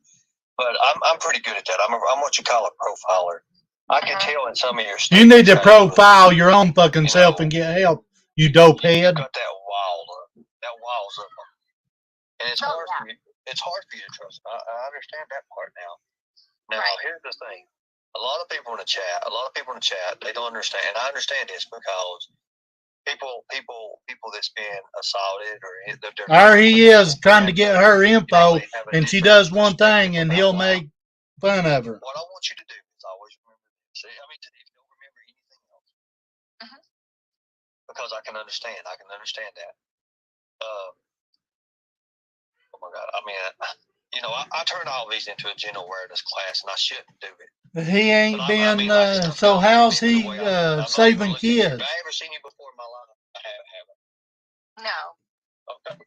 But I'm pretty good at that. I'm what you call a profiler. I can tell in some of your You need to profile your own fucking self and get help, you dope head. You got that wall's up. And it's hard for you. It's hard for you to trust. I understand that part now. Now, Here's the thing. A lot of people in the chat, they don't understand. And I understand this because people that's been assaulted or he is trying to get her info, and she does one thing, and he'll make fun of her. What I want you to do is always remember this. See, I mean, if you don't remember anything else, because I can understand that. Oh my God, I mean, I turn all these into a general awareness class, and I shouldn't do it. He ain't been. So how's he saving kids? Have I ever seen you before in my life? I haven't. No. Okay.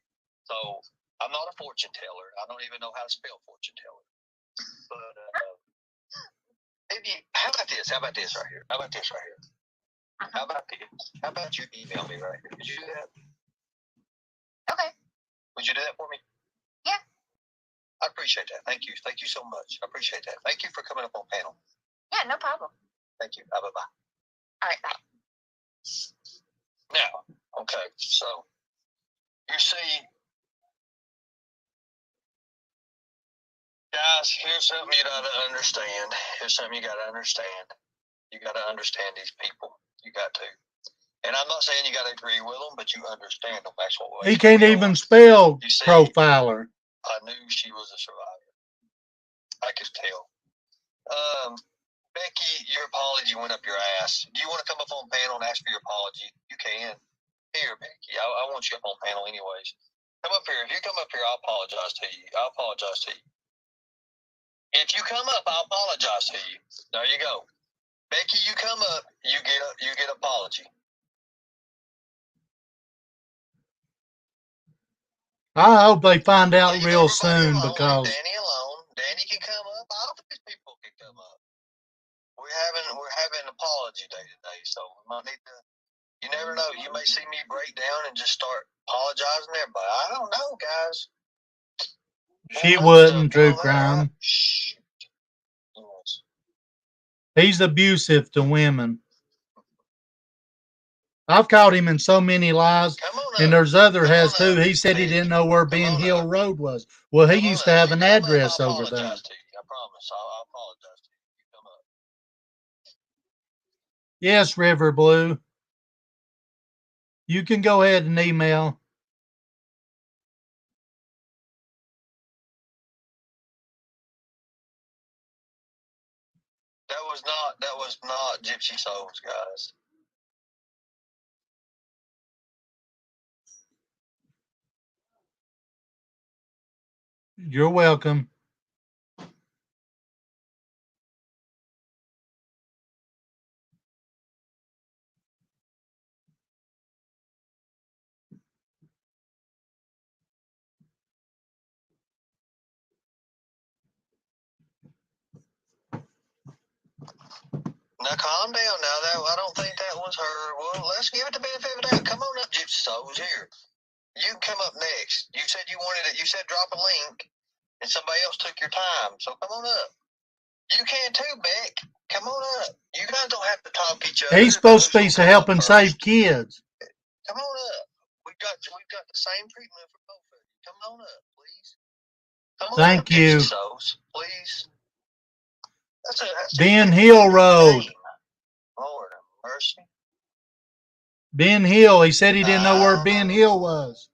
So I'm not a fortune teller. I don't even know how to spell fortune teller. But maybe how about this right here? How about this? How about you email me right here? Could you do that? Okay. Would you do that for me? Yeah. I appreciate that. Thank you so much. I appreciate that. Thank you for coming up on panel. Yeah, no problem. Thank you. Bye. All right, bye. Now, okay, so you see, guys, here's something you gotta understand. You gotta understand these people. You got to. And I'm not saying you gotta agree with them, but you understand them. That's what He can't even spell you see, profiler. I knew she was a survivor. I could tell. Becky, your apology went up your ass. Do you want to come up on panel and ask for your apology? You can. Here, Becky, I want you up on panel anyways. Come up here. If you come up here, I'll apologize to you. If you come up, I'll apologize to you. There you go. Becky, you come up, you get apology. I hope they find out real soon because Danny alone. Danny can come up. All these people can come up. We're having apology day today, so we might need to. You never know. You may see me break down and just start apologizing to everybody. I don't know, guys. She wouldn't, true crime. He's abusive to women. I've caught him in so many lies, and there's other has too. He said he didn't know where Ben Hill Road was. Well, he used to have an address over there. I promise. I'll apologize to you. Come up. Yes, River Blue. You can go ahead and email. That was not Gypsy Souls, guys. You're welcome. Now calm down. Now I don't think that was her. Well, let's give it the benefit of the doubt. Come on up, Gypsy Souls. Here, you can come up next. You said you wanted it. You said drop a link, and somebody else took your time. So come on up. You can too, Beck. Come on up. You guys don't have to talk each other. He's supposed to be helping save kids. Come on up. We've got the same treatment for both of you. Come on up, please. Come on Thank up, you. Souls, please. That's Ben Hill Road. Lord have mercy. Ben Hill. He said he didn't know where Ben Hill was.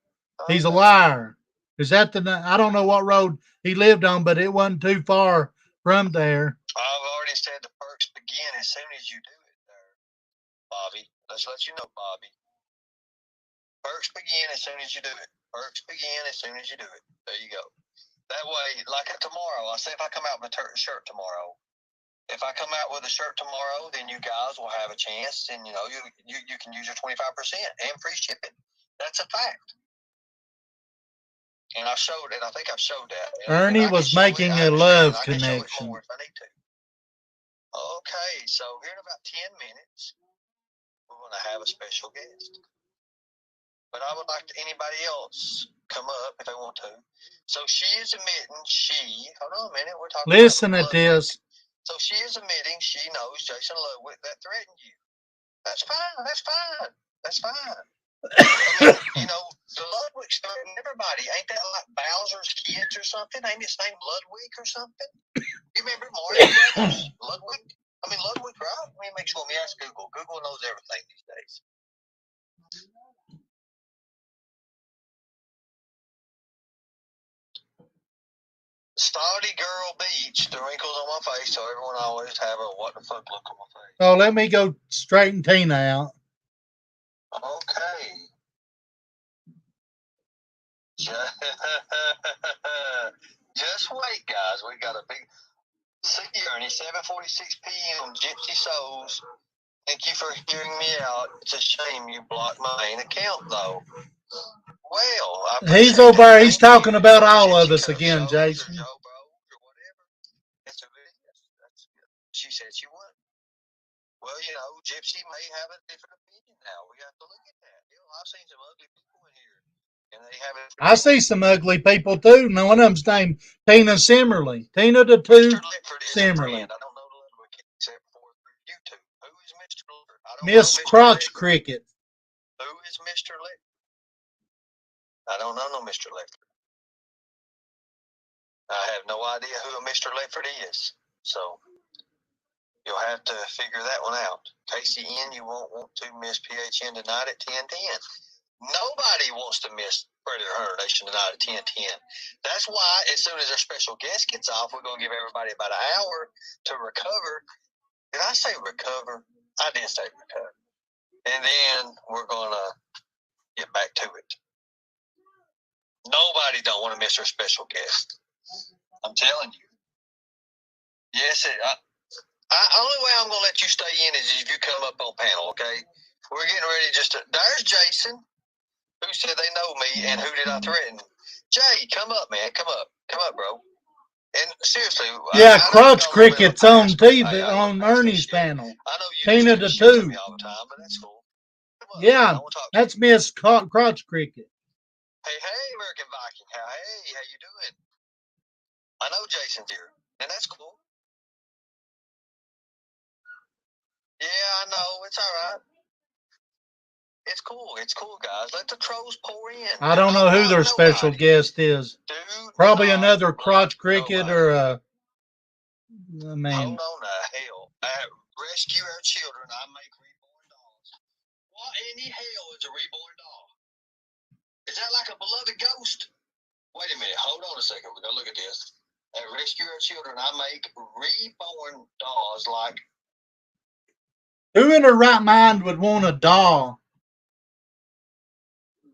He's a liar. Is that I don't know what road he lived on, but it wasn't too far from there. I've already said the perks begin as soon as you do it there, Bobby. Let's let you know, Bobby. Perks begin as soon as you do it. Perks begin as soon as you do it. There you go. That way, like tomorrow, I say if I come out with a shirt tomorrow, if I come out with a shirt tomorrow, then you guys will have a chance, and you can use your 25% and free shipping. That's a fact. And I showed it. I think I've showed that. Ernie was making a love connection. If I need to. Okay, so here in about 10 minutes, we're going to have a special guest. But I would like anybody else come up if they want to. So she is admitting hold on a minute, we're talking Listen about at this. So she is admitting she knows Jason Ludwig that threatened you. That's fine. I mean, the Ludwigs threaten everybody. Ain't that like Bowser's kids or something? Ain't his name Ludwig or something? You remember Mario Brothers? Ludwig? I mean, Ludwig, right? Let me make sure. Let me ask Google. Google knows everything these days. Stoddy Girl Beach, the wrinkles on my face, so everyone always have a what the fuck look on my face. Oh, let me go straighten Tina out. Okay. Just wait, guys. We got a big. See you, Ernie. 7:46 p.m. Gypsy Souls. Thank you for hearing me out. It's a shame you blocked my main account, though. Well, I He's over that. there. He's talking about all of us again, Jason. She said she would. Well, you know, Gypsy may have a different opinion now. We have to look at that. You know, I've seen some ugly people in here, and they have it. I see some ugly people too. Now, one of them's named Tina Simmerly. Tina the Two Simmerly. I don't know the little kid except for YouTube. Who is Mr. Lifford? I don't Miss know Mr. Crotch Lifford. Cricket. Who is Mr. Lifford? I don't know no Mr. Lifford. I have no idea who a Mr. Lifford is. So you'll have to figure that one out. KCN, you won't want to miss PHN tonight at 10:10. Nobody wants to miss Predator Hunter Nation tonight at 10:10. That's why as soon as our special guest gets off, we're going to give everybody about an hour to recover. Did I say recover? I did say recover. And then we're going to get back to it. Nobody don't want to miss our special guest. I'm telling you. Yes, only way I'm going to let you stay in is if you come up on panel, okay? We're getting ready there's Jason, who said they know me, and who did I threaten? Jay, come up, man. Come up. Come up, bro. And seriously. Yeah, Crotch Cricket's on TV, on Ernie's panel. I know you Tina the Two. me all the time, but that's cool. Yeah, that's Miss Crotch Cricket. Hey, American Viking. How you doing? I know Jason's here, and that's cool. Yeah, I know. It's all right. It's cool. It's cool, guys. Let the trolls pour in. I don't know who their special guest is. Probably another Crotch Cricket or a. I mean. Hold on to hell. Rescue our children. I make reborn dolls. What in the hell is a reborn doll? Is that like a beloved ghost? Wait a minute. Hold on a second. We're going to look at this. At Rescue Our Children, I make reborn dolls like. Who in their right mind would want a doll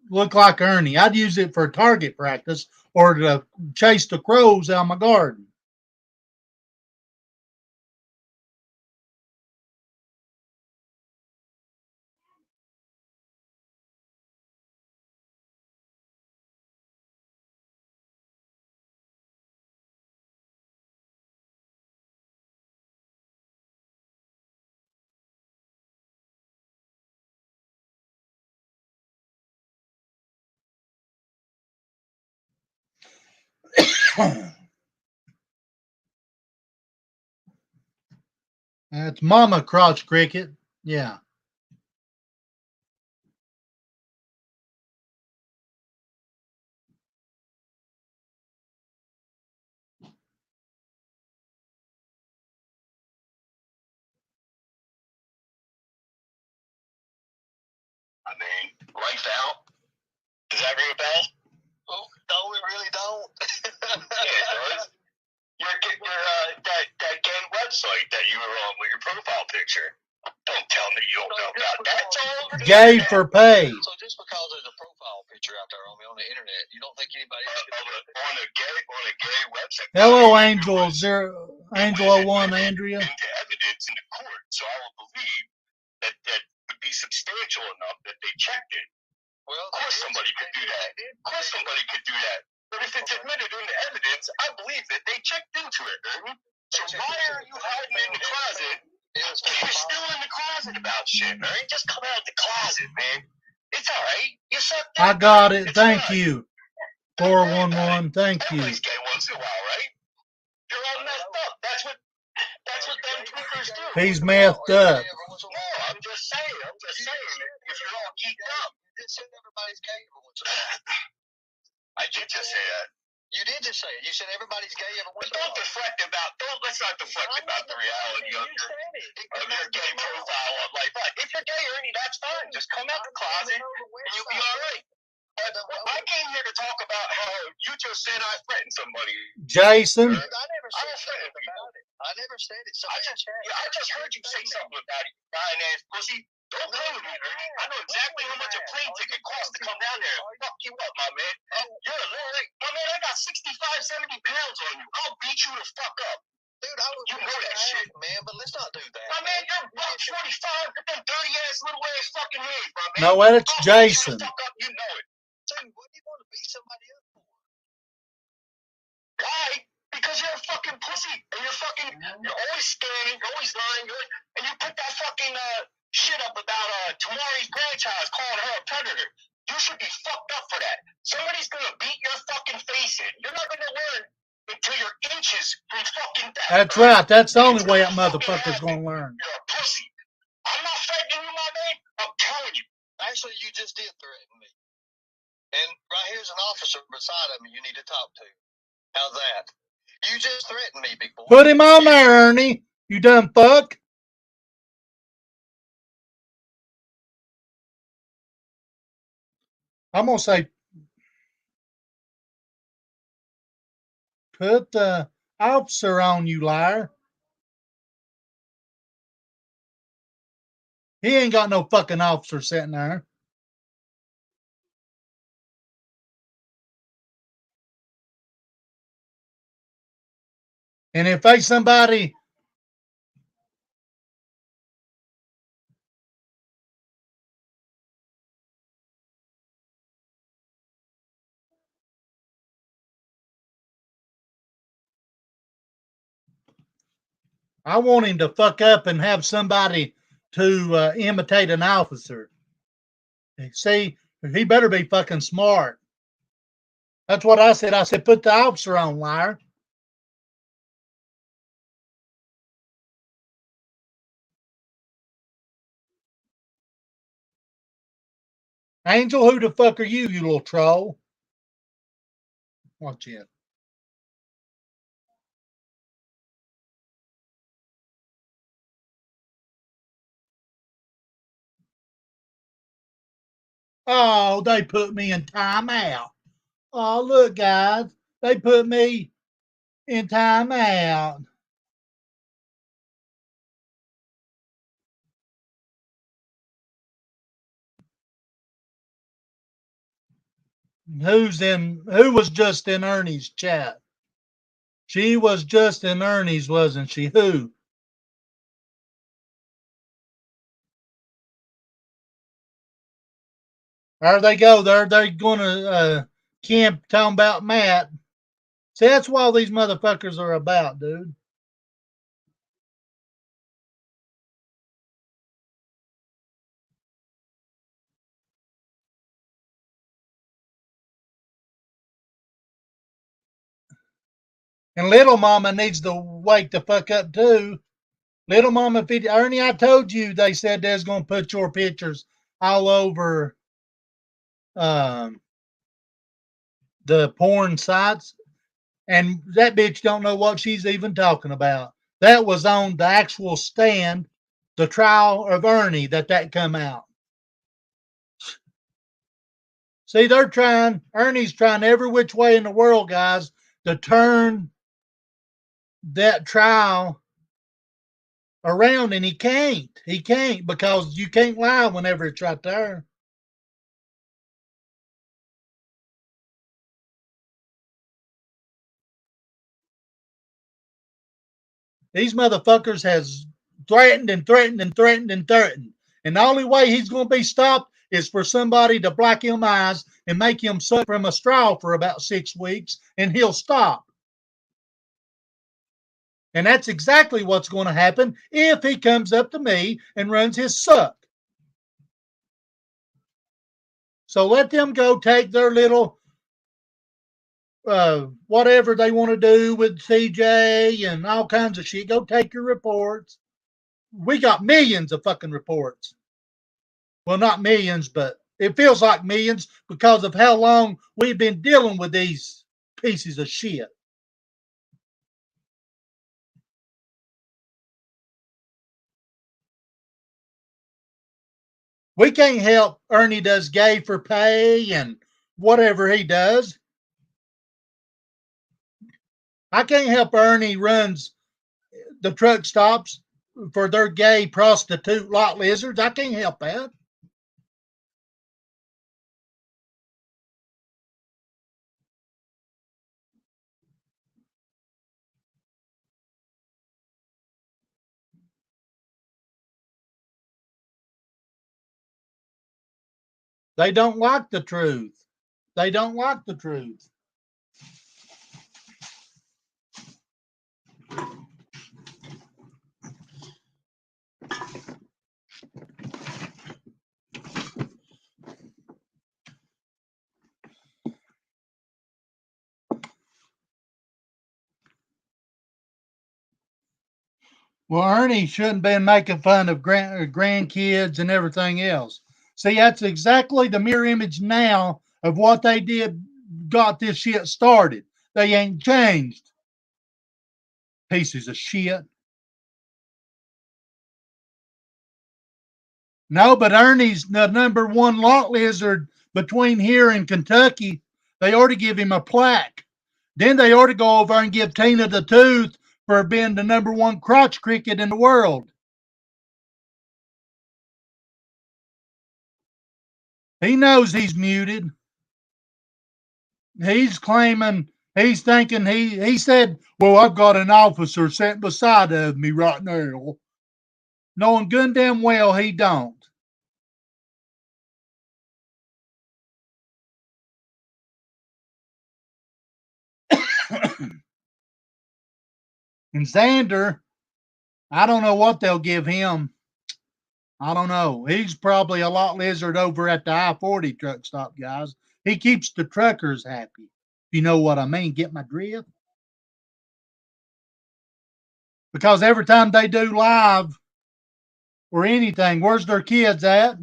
look like Ernie? I'd use it for target practice or to chase the crows out of my garden. That's Mama Crotch Cricket. Yeah. I mean, life out. Does that ring a bell? Oh, no, it really don't. Yeah, it does. That gay website that you were on with your profile picture. Don't tell me you don't know about that. It's all over the Gay internet. for pay. So just because there's a profile picture out there on me on the internet, you don't think anybody on a gay website? Hello, Angel 01, Andrea. Into evidence in the court, so I will believe that would be substantial enough that they checked it. Well, of course somebody could do that. Of course somebody could do that. But if it's admitted into evidence, I believe that they checked into it, Ernie. So why are you hiding in the closet? You're still in the closet about shit, Ernie. Just come out of the closet, man. It's all right. You sucked I got it. Thank you. 411. Thank you. Everybody's gay once in a while, right? You're all messed up. That's what them tweakers do. He's methed up. No, I'm just saying. If you're all geeked up, everybody's gay every once in a while. I did just say that. You did just say it. You said everybody's gay every once in a Don't while. deflect about. Let's not deflect about the reality of your gay profile on life. But if you're gay, Ernie, that's fine. Just come out the closet and you'll be all right. But I came here to talk about how you just said I threatened somebody. Jason. I never said anything about it. I never said it. I just heard you say something about it, lying ass pussy. Don't play with me, Ernie. I know exactly how much a plane ticket costs to come down there and fuck you up, my man. You're a little, my man, I got 65, 70 pounds on you. I'll beat you the fuck up. Dude, I would You know that shit, man, but let's not do that. My man, you're buck 45 with them dirty ass little ass fucking heads, my man. No, that's I'll Jason. beat you the fuck up, you know it. Dude, what do you want to beat somebody up for? Why? Because you're a fucking pussy, and you're always scamming, you're always lying, and you put that fucking shit up about Tamari's grandchild, calling her a predator. You should be fucked up for that. Somebody's gonna beat your fucking face in. You're not gonna learn until you're inches from fucking death. That's right. That's the only way that motherfucker's gonna learn. You're a pussy. I'm not threatening you, my man. I'm telling you. Actually, you just did threaten me. And right here's an officer beside him you need to talk to. How's that? You just threatened me, big boy. Put him on there, Ernie. You dumb fuck. I'm gonna say, put the officer on, you liar. He ain't got no fucking officer sitting there. And if they somebody, I want him to fuck up and have somebody to imitate an officer. See, he better be fucking smart. That's what I said. I said, put the officer on, liar. Angel, who the fuck are you, you little troll? Watch it. Oh, they put me in timeout. Oh, look, guys. They put me in timeout. Who was just in Ernie's chat? She was just in Ernie's, wasn't she? Who? There they go. They're going to camp talking about Matt. See, that's what all these motherfuckers are about, dude. And little mama needs to wake the fuck up too. Little mama, Ernie, I told you they said they was going to put your pictures all over the porn sites. And that bitch don't know what she's even talking about. That was on the actual stand, the trial of Ernie, that come out. See, Ernie's trying every which way in the world, guys, to turn that trial around, and he can't. He can't, because you can't lie whenever it's right there. These motherfuckers has threatened and threatened and threatened and threatened. And the only way he's going to be stopped is for somebody to black him eyes and make him suck from a straw for about 6 weeks, and he'll stop. And that's exactly what's going to happen if he comes up to me and runs his suck. So let them go take their little whatever they want to do with CJ and all kinds of shit. Go take your reports. We got millions of fucking reports. Well, not millions, but it feels like millions because of how long we've been dealing with these Pieces of shit. We can't help Ernie does gay for pay and whatever he does. I can't help Ernie runs the truck stops for their gay prostitute lot lizards. I can't help that. They don't like the truth. They don't like the truth. Well, Ernie shouldn't be making fun of grandkids and everything else. See, that's exactly the mirror image now of what they did, got this shit started. They ain't changed. Pieces of shit. No, but Ernie's the number one lot lizard between here and Kentucky. They ought to give him a plaque. Then they ought to go over and give Tina the tooth for being the number one crotch cricket in the world. He knows he's muted. He's claiming, he's thinking, he said, well, I've got an officer sitting beside of me right now. Knowing good and damn well he don't. And Xander, I don't know what they'll give him. I don't know. He's probably a lot lizard over at the I-40 truck stop, guys. He keeps the truckers happy. If you know what I mean, get my drift? Because every time they do live or anything, where's their kids at?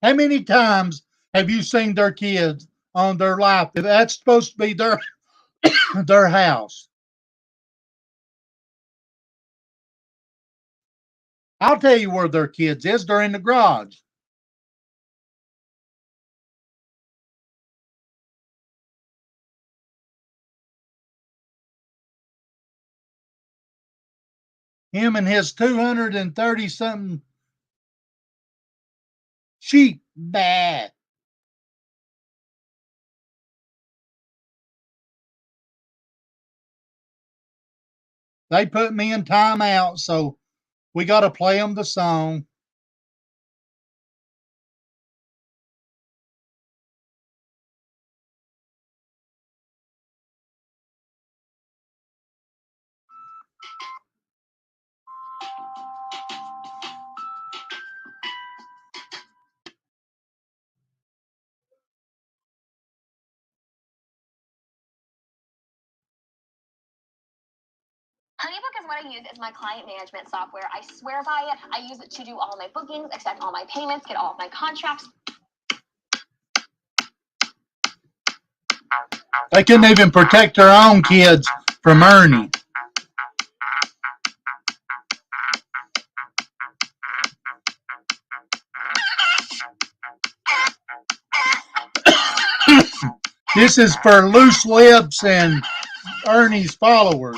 How many times have you seen their kids on their life? That's supposed to be their their house. I'll tell you where their kids is. They're in the garage. Him and his 230 something sheep. Bad. They put me in timeout, so we got to play them the song. HoneyBook is what I use as my client management software. I swear by it. I use it to do all my bookings, accept all my payments, get all of my contracts. They couldn't even protect their own kids from Ernie. This is for loose lips and Ernie's followers.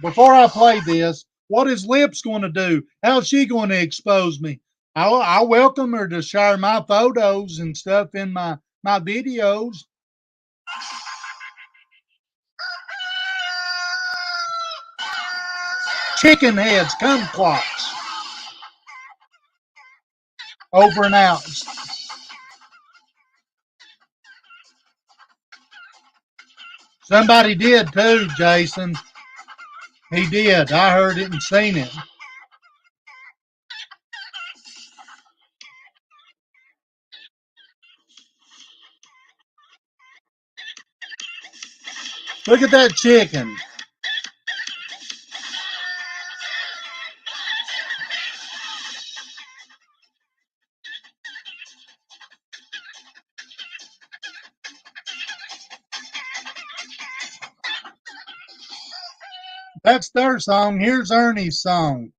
Before I play this, what is Lips going to do? How's she going to expose me? I welcome her to share my photos and stuff in my videos. Chicken heads, kumquats. Over and out. Somebody did too, Jason. He did. I heard it and seen it. Look at that chicken. That's their song. Here's Ernie's song.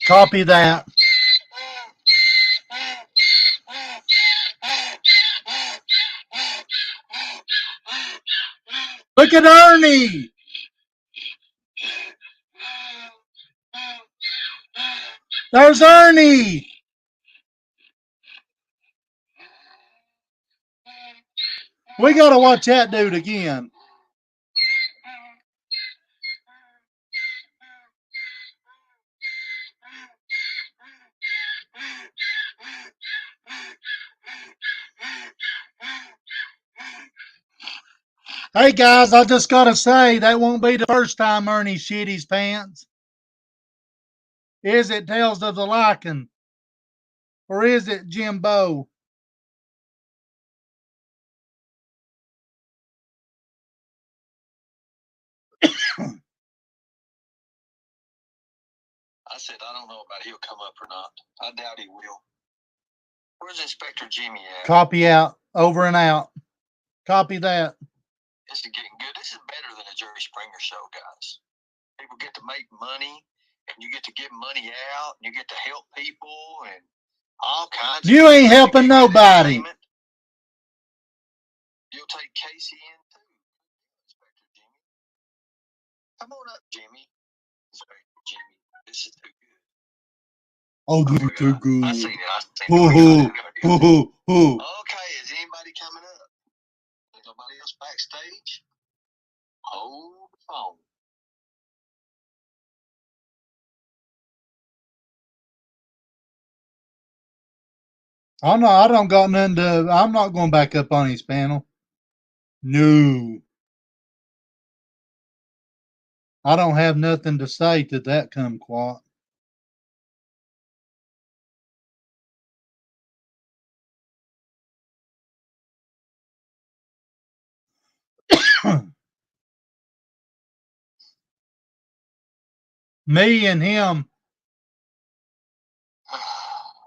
Copy that. Look at Ernie. There's Ernie. We got to watch that dude again. Hey guys, I just got to say, that won't be the first time Ernie shit his pants. Is it Tales of the Lycan? Or is it Jimbo? I said, I don't know about he'll come up or not. I doubt he will. Where's Inspector Jimmy at? Copy out. Over and out. Copy that. This is getting good. This is better than a Jerry Springer show, guys. People get to make money, and you get to give money out, and you get to help people, and all kinds of You stuff. ain't helping nobody. You'll take Casey in, too, Inspector Jimmy. Come on up, Jimmy. Inspector Jimmy. This is too good. Oh, this is too good. I seen it. Okay, is anybody coming up? Is nobody else backstage? Hold the phone. Oh no, I don't got nothing to. I'm not going back up on his panel. No. I don't have nothing to say to that kumquat. Me and him.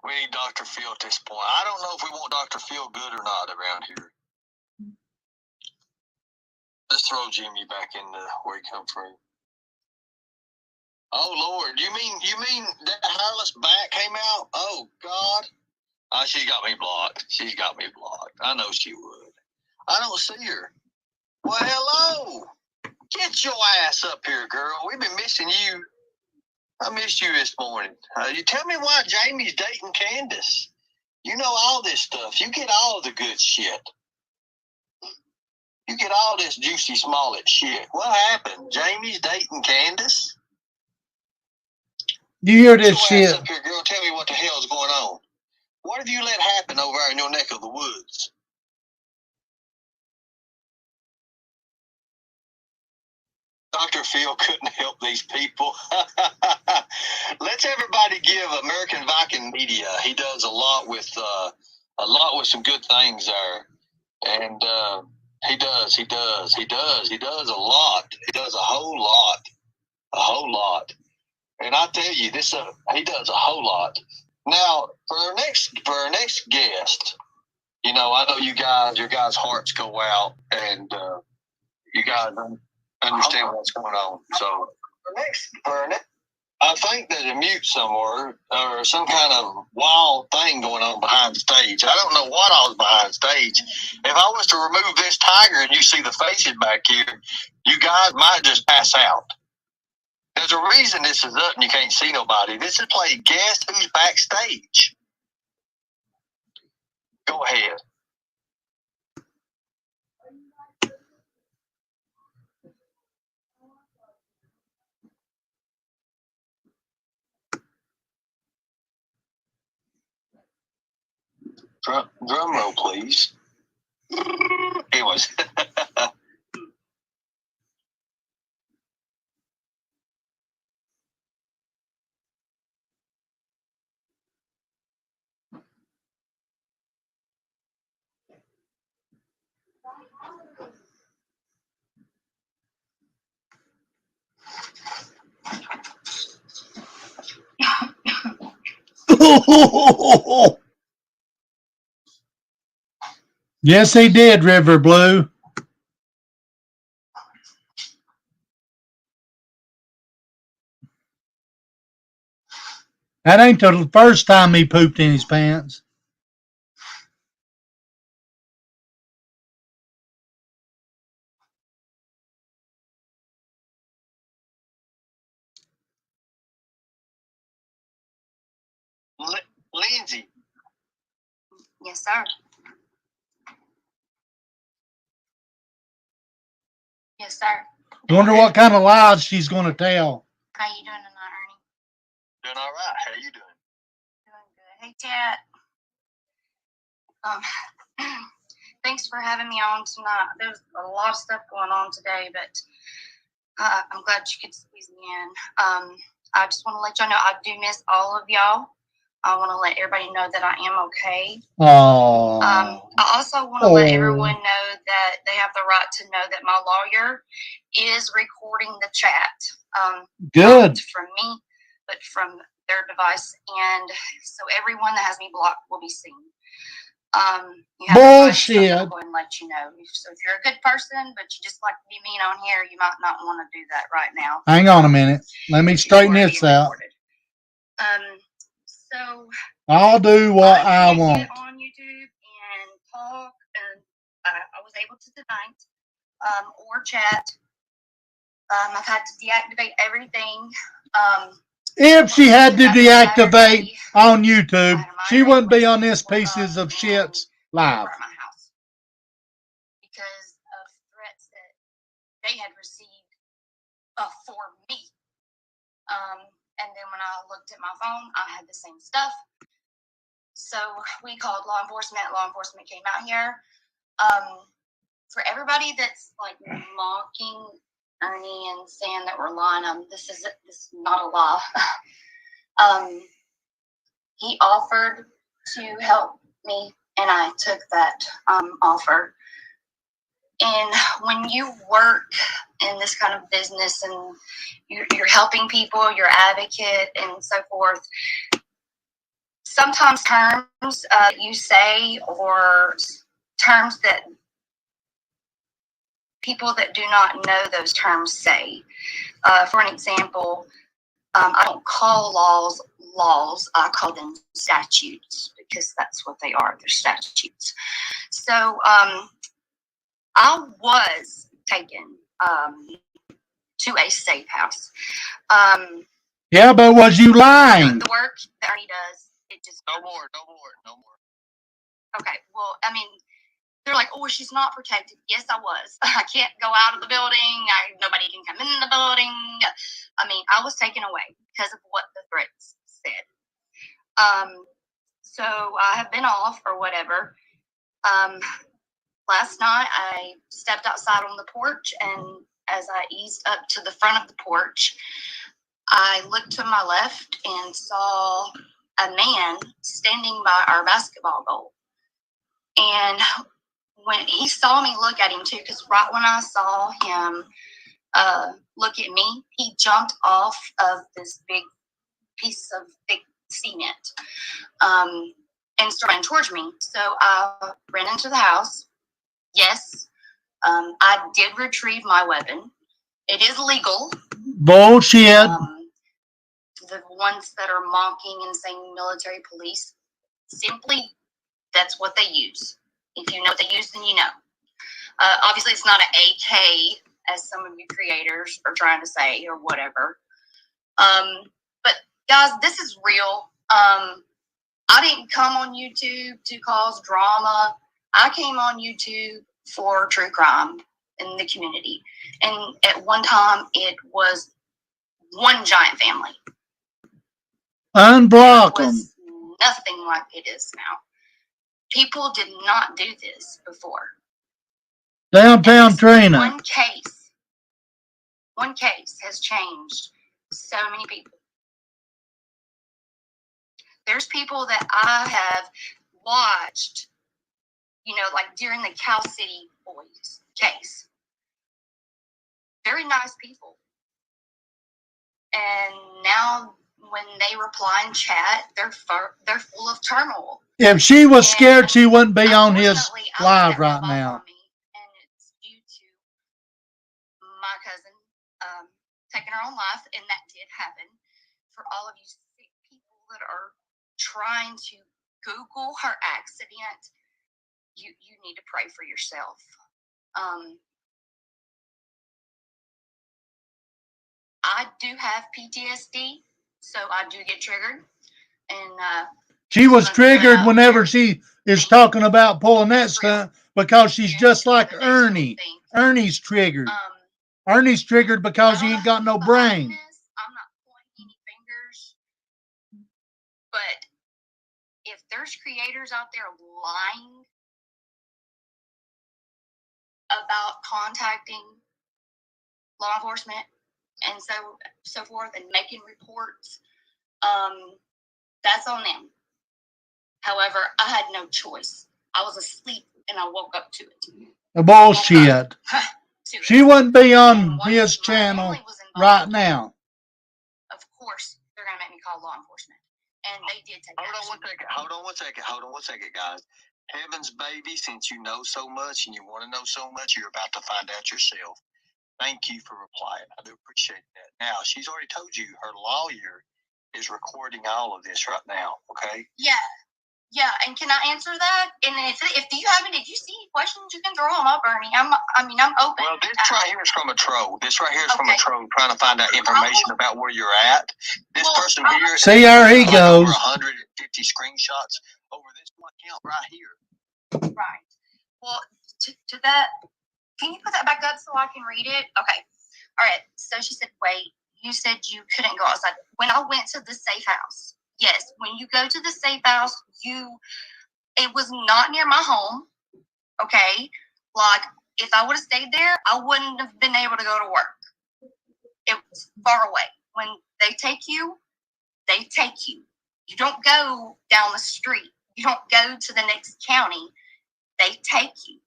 We need Dr. Phil at this point. I don't know if we want Dr. Phil good or not around here. Let's throw Jimmy back in where he come from. Oh Lord, you mean that hairless back came out? Oh God. Oh, she got me blocked. She's got me blocked. I know she would. I don't see her. Well, hello. Get your ass up here, girl. We've been missing you. I missed you this morning. You tell me why Jamie's dating Candace. You know all this stuff. You get all the good shit. You get all this Juicy Smollett shit. What happened? Jamie's dating Candace? You hear this Get your ass shit? up here, girl. Tell me what the hell's going on. What have you let happen over there in your neck of the woods? Dr. Phil couldn't help these people. Let's everybody give American Viking Media. He does a lot with some good things there, and he does a lot. He does a whole lot. And I tell you, he does a whole lot. Now for our next guest, I know your guys' hearts go out, and you guys understand what's going on. So I think there's a mute somewhere or some kind of wild thing going on behind stage. I don't know what all is behind stage. If I was to remove this tiger and you see the faces back here, you guys might just pass out. There's a reason this is up and you can't see nobody. This is played Guess Who's Backstage. Go ahead. Drum roll, please. Anyways. Yes, he did, River Blue. That ain't the first time he pooped in his pants. Lindsay. Yes, sir. Yes, sir. Wonder what kind of lies she's going to tell. How you doing tonight, Ernie? Doing all right. How you doing? Doing good. Hey, Kat. Thanks for having me on tonight. There's a lot of stuff going on today, but I'm glad you could squeeze me in. I just want to let y'all know I do miss all of y'all. I want to let everybody know that I am okay. Oh. I also want to let everyone know that they have the right to know that my lawyer is recording the chat. Good. Not from me, but from their device. And so everyone that has me blocked will be seen. You have Bullshit. I'll go ahead and let you know. So if you're a good person, but you just like to be mean on here, you might not want to do that right now. Hang on a minute. Let me straighten this out. So I'll do what I want. Get on YouTube and talk, and I was able to tonight, or chat. I've had to deactivate everything. If she had to deactivate on YouTube, she wouldn't be on this pieces of shit's live. My house because of threats that they had received for me. And then when I looked at my phone, I had the same stuff. So we called law enforcement. Law enforcement came out here. For everybody that's like mocking Ernie and saying that we're lying, this is not a lie. He offered to help me, and I took that offer. And when you work in this kind of business and you're helping people, you're advocate and so forth, sometimes terms you say or terms that people that do not know those terms say. For an example, I don't call laws, I call them statutes because that's what they are, they're statutes. So I was taken to a safe house. Yeah, but was you lying? The work that Ernie does, it just... No more. Okay, well, I mean, they're like, oh, she's not protected. Yes, I was. I can't go out of the building. Nobody can come in the building. I mean, I was taken away because of what the threats said. So I have been off or whatever. Last night, I stepped outside on the porch, and as I eased up to the front of the porch, I looked to my left and saw a man standing by our basketball goal. And when he saw me look at him too, because right when I saw him look at me, he jumped off of this big piece of thick cement and started towards me. So I ran into the house. Yes, I did retrieve my weapon. It is legal. Bullshit. The ones that are mocking and saying military police, simply that's what they use. If you know what they use, then you know. Obviously, it's not an AK, as some of you creators are trying to say, or whatever. But guys, this is real. I didn't come on YouTube to cause drama. I came on YouTube for true crime in the community. And at one time, it was one giant family. Unblock them. It was nothing like it is now. People did not do this before. Downtown Trina. One case has changed so many people. There's people that I have watched, like during the Cal City Boys case. Very nice people. And now when they reply in chat, they're full of turmoil. If she was scared, she wouldn't be on his live right now. And it's due to my cousin taking her own life, and that did happen. For all of you sick people that are trying to Google her accident, you need to pray for yourself. I do have PTSD, so I do get triggered. And she was triggered whenever she is talking about pulling that stunt because she's just like Ernie. Ernie's triggered. Ernie's triggered because he ain't got no brain. I'm not pointing any fingers, but if there's creators out there lying about contacting law enforcement and so forth and making reports, that's on them. However, I had no choice. I was asleep and I woke up to it. Bullshit. She wouldn't be on his channel right now. Of course, they're going to make me call law enforcement. And they did take action. Hold on one second, guys. Heaven's baby, since you know so much and you want to know so much, you're about to find out yourself. Thank you for replying. I do appreciate that. Now, she's already told you her lawyer is recording all of this right now, okay? Yeah, and can I answer that? And if you have any, if you see any questions, you can throw them up, Bernie. I'm open. Well, this right here is from a troll. From a troll trying to find out information about where you're at. This person here. See how he goes. Over 150 screenshots over this one account right here. Right. Well, to that, can you put that back up so I can read it? Okay. All right. So she said, wait, you said you couldn't go outside. When I went to the safe house, yes, when you go to the safe house, it was not near my home. Okay. Like, if I would have stayed there, I wouldn't have been able to go to work. It was far away. When they take you, they take you. You don't go down the street. You don't go to the next county. They take you.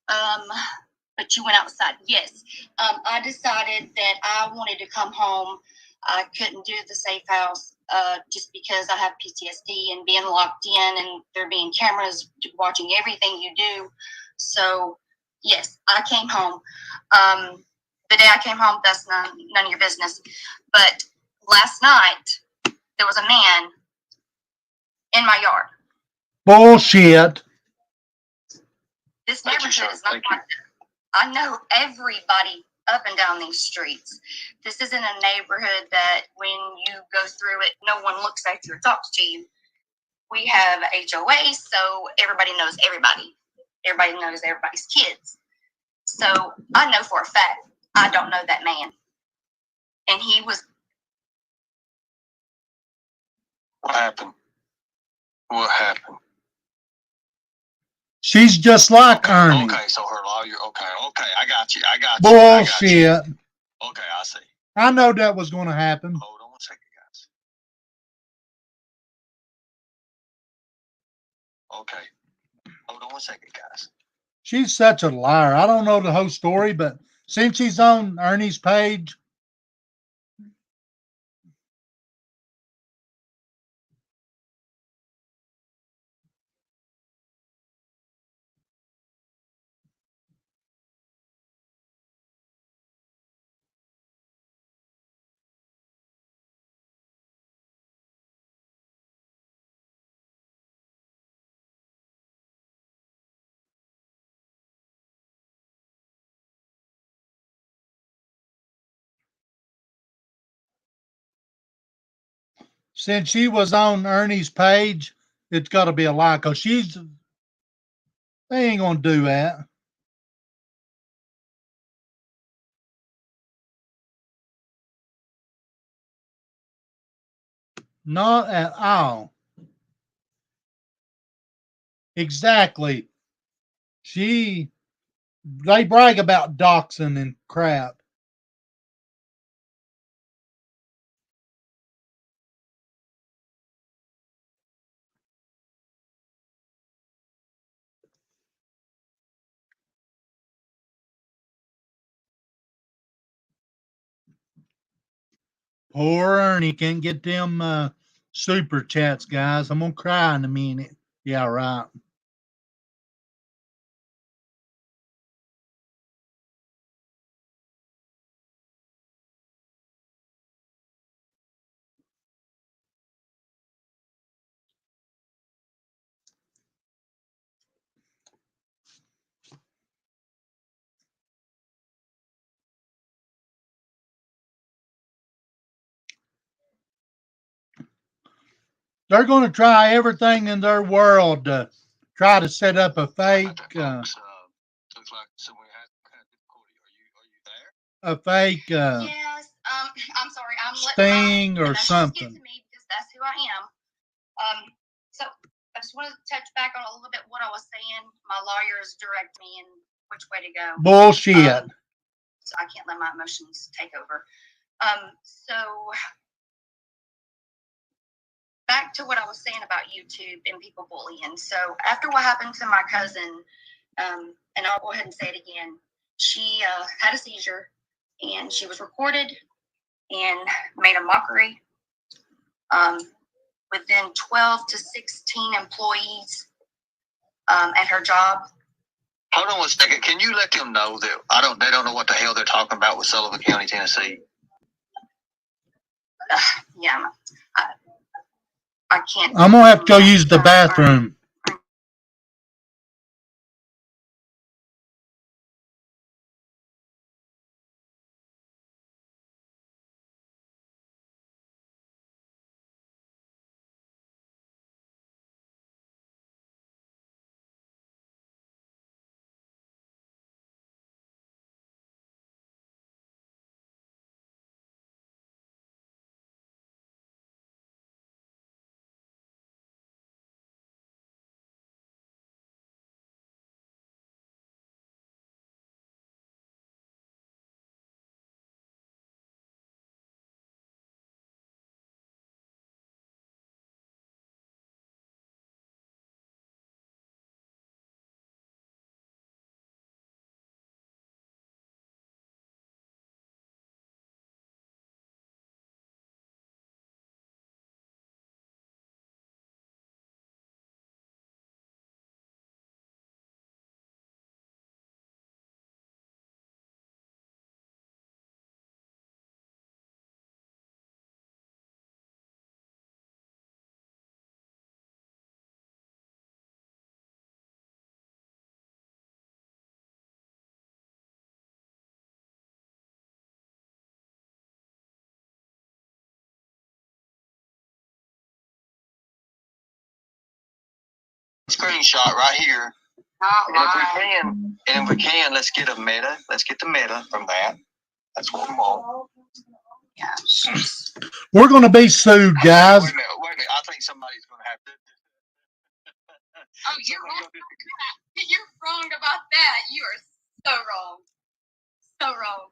But you went outside. Yes. I decided that I wanted to come home. I couldn't do the safe house just because I have PTSD and being locked in and there being cameras watching everything you do. So, yes, I came home. The day I came home, that's none of your business. But last night, there was a man in my yard. Bullshit. This neighborhood is not like that. I know everybody up and down these streets. This isn't a neighborhood that when you go through it, no one looks at you or talks to you. We have HOA, so everybody knows everybody. Everybody knows everybody's kids. So I know for a fact I don't know that man. And he was... What happened? She's just like Ernie. Okay, so her lawyer. Okay, I got you. Bullshit. Okay, I see. I know that was going to happen. Hold on one second, guys. Okay. Hold on one second, guys. She's such a liar. I don't know the whole story, but since she's on Ernie's page, since she was on Ernie's page, it's got to be a lie because they ain't going to do that. Not at all. Exactly. They brag about doxing and crap. Poor Ernie can't get them super chats, guys. I'm gonna cry in a minute. Yeah, right. They're going to try everything in their world to try to set up a fake, looks like someone had difficulty. Are you there? a fake Yes. I'm sorry. I'm sting or something. to me because that's who I am. So I just want to touch back on a little bit what I was saying. My lawyers direct me in which way to go. Bullshit. So I can't let my emotions take over. So back to what I was saying about YouTube and people bullying. So after what happened to my cousin, and I'll go ahead and say it again, she had a seizure and she was recorded and made a mockery. Within 12 to 16 employees at her job. Hold on one second. Can you let them know that they don't know what the hell they're talking about with Sullivan County, Tennessee? Yeah, I can't. I'm gonna have to go use the bathroom. Screenshot right here. Not And if we can, let's get a meta. Let's get the meta from that. That's what we want. Yeah. We're gonna be sued, guys. Wait a minute. I think somebody's gonna have to. Oh, you're wrong. You're wrong about that. You are so wrong. So wrong.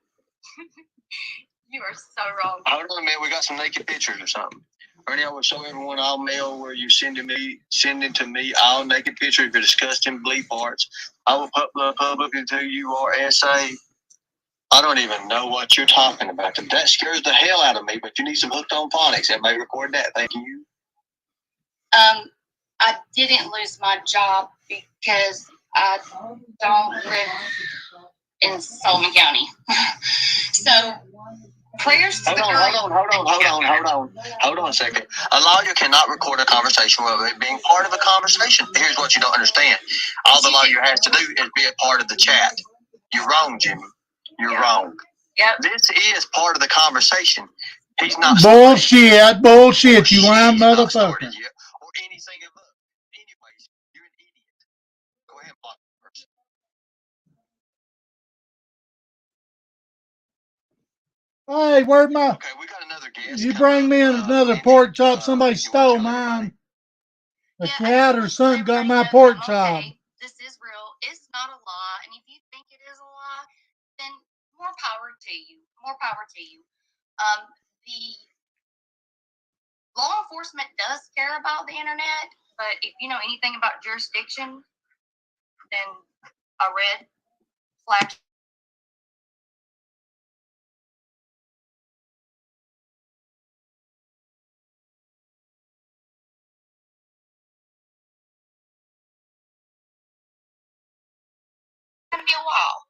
You are so wrong. Hold on a minute. We got some naked pictures or something. Ernie, I will show everyone all mail where you send to me all naked pictures of your disgusting bleep parts. I will publish it to you or SA. I don't even know what you're talking about. That scares the hell out of me, but you need some hooked on phonics. Everybody record that. Thank you. I didn't lose my job because I don't live in Sullivan County. So prayers to Hold on a second. A lawyer cannot record a conversation without it being part of a conversation. Here's what you don't understand. All the lawyer has to do is be a part of the chat. You're wrong, Jimmy. You're wrong. Yep. This is part of the conversation. He's not Bullshit, you lying motherfucker. Or anything above. Anyways, you're an idiot. Go ahead, block first. Hey, where'd my... Okay, we got another guest. You bring me in another pork chop, somebody stole mine. A cat or something got my pork chop. This is real. It's not a lie. And if you think it is a lie, then more power to you. More power to you. The law enforcement does care about the internet, but if you know anything about jurisdiction, then a red flag gonna be a while.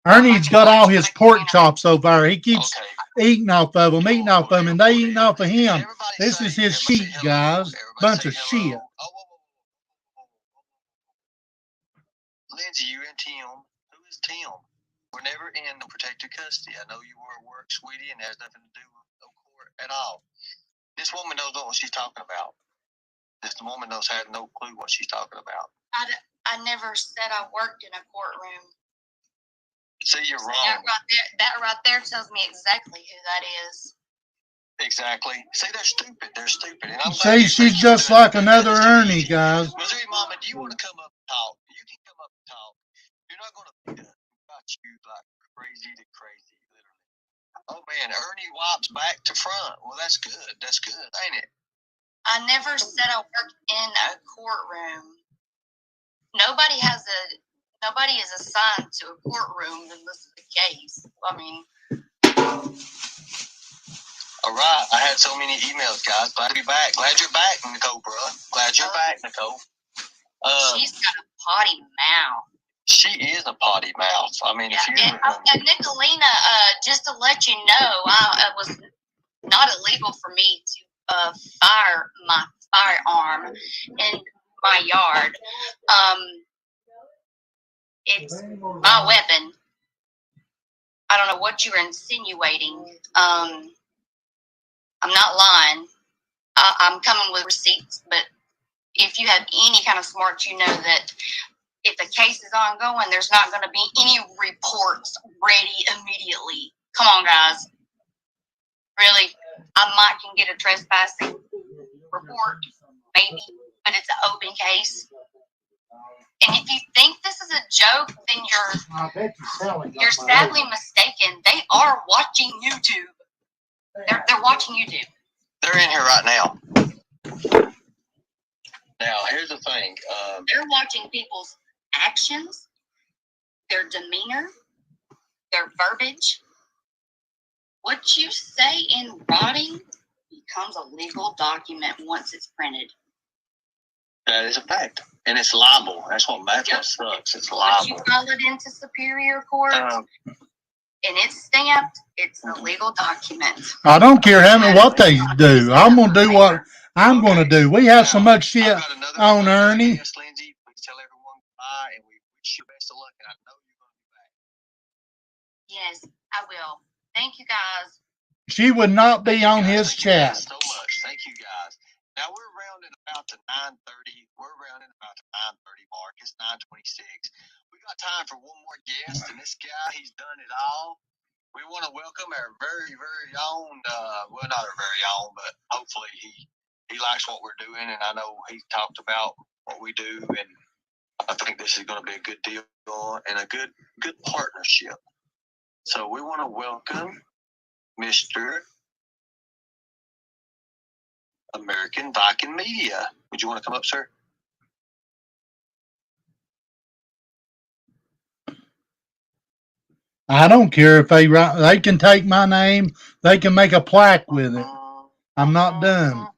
Ernie's got all his pork chops over there. He keeps eating off of them, and they eating off of him. This is his sheep, guys. Bunch of shit. Lindsay, you and Tim. Who is Tim? We're never in protective custody. I know you were at work, sweetie, and there's nothing to do with no court at all. This woman knows what she's talking about. This woman has no clue what she's talking about. I never said I worked in a courtroom. See, you're wrong. That right there tells me exactly who that is. Exactly. See, they're stupid. They're stupid. And I'm See, she's just like another Ernie, guys. Missouri Mama, do you want to come up and talk? You can come up and talk. You're not going to about you like crazy to crazy, literally. Oh, man, Ernie wipes back to front. Well, that's good. That's good, ain't it? I never said I worked in a courtroom. Nobody is assigned to a courtroom to listen to the case. I mean, all right. I had so many emails, guys. Glad to be back. Glad you're back, Nicole, bro. Glad you're back, Nicole. She's got a potty mouth. She is a potty mouth. I mean, if you and Nicolina, just to let you know, it was not illegal for me to fire my firearm in my yard. It's my weapon. I don't know what you're insinuating. I'm not lying. I'm coming with receipts, but if you have any kind of smarts, you know that if the case is ongoing, there's not going to be any reports ready immediately. Come on, guys. Really, I might can get a trespassing report, maybe, but it's an open case. And if you think this is a joke, then you're sadly mistaken. They are watching YouTube. They're watching YouTube. They're in here right now. Now, here's the thing. They're watching people's actions, their demeanor, their verbiage. What you say in writing becomes a legal document once it's printed. That is a fact. And it's libel. That's what sucks. It's libel. Once you file it into Superior Court and it's stamped, it's a legal document. I don't care what they do. I'm going to do what I'm going to do. We have so much shit on Ernie. Yes, Lindsay, please tell everyone goodbye, and we wish you best of luck, and I know you're going to be back. Yes, I will. Thank you, guys. She would not be on his chat. Thank you so much. Thank you, guys. Now, we're rounding about to 9:30. We're rounding about the 9:30 mark. It's 9:26. We got time for one more guest, and this guy, he's done it all. We want to welcome our very, very own, well, not our very own, but hopefully he likes what we're doing, and I know he talked about what we do, and I think this is going to be a good deal and a good partnership. So we want to welcome Mr. American Viking Media. Would you want to come up, sir? I don't care if they can take my name. They can make a plaque with it. I'm not done.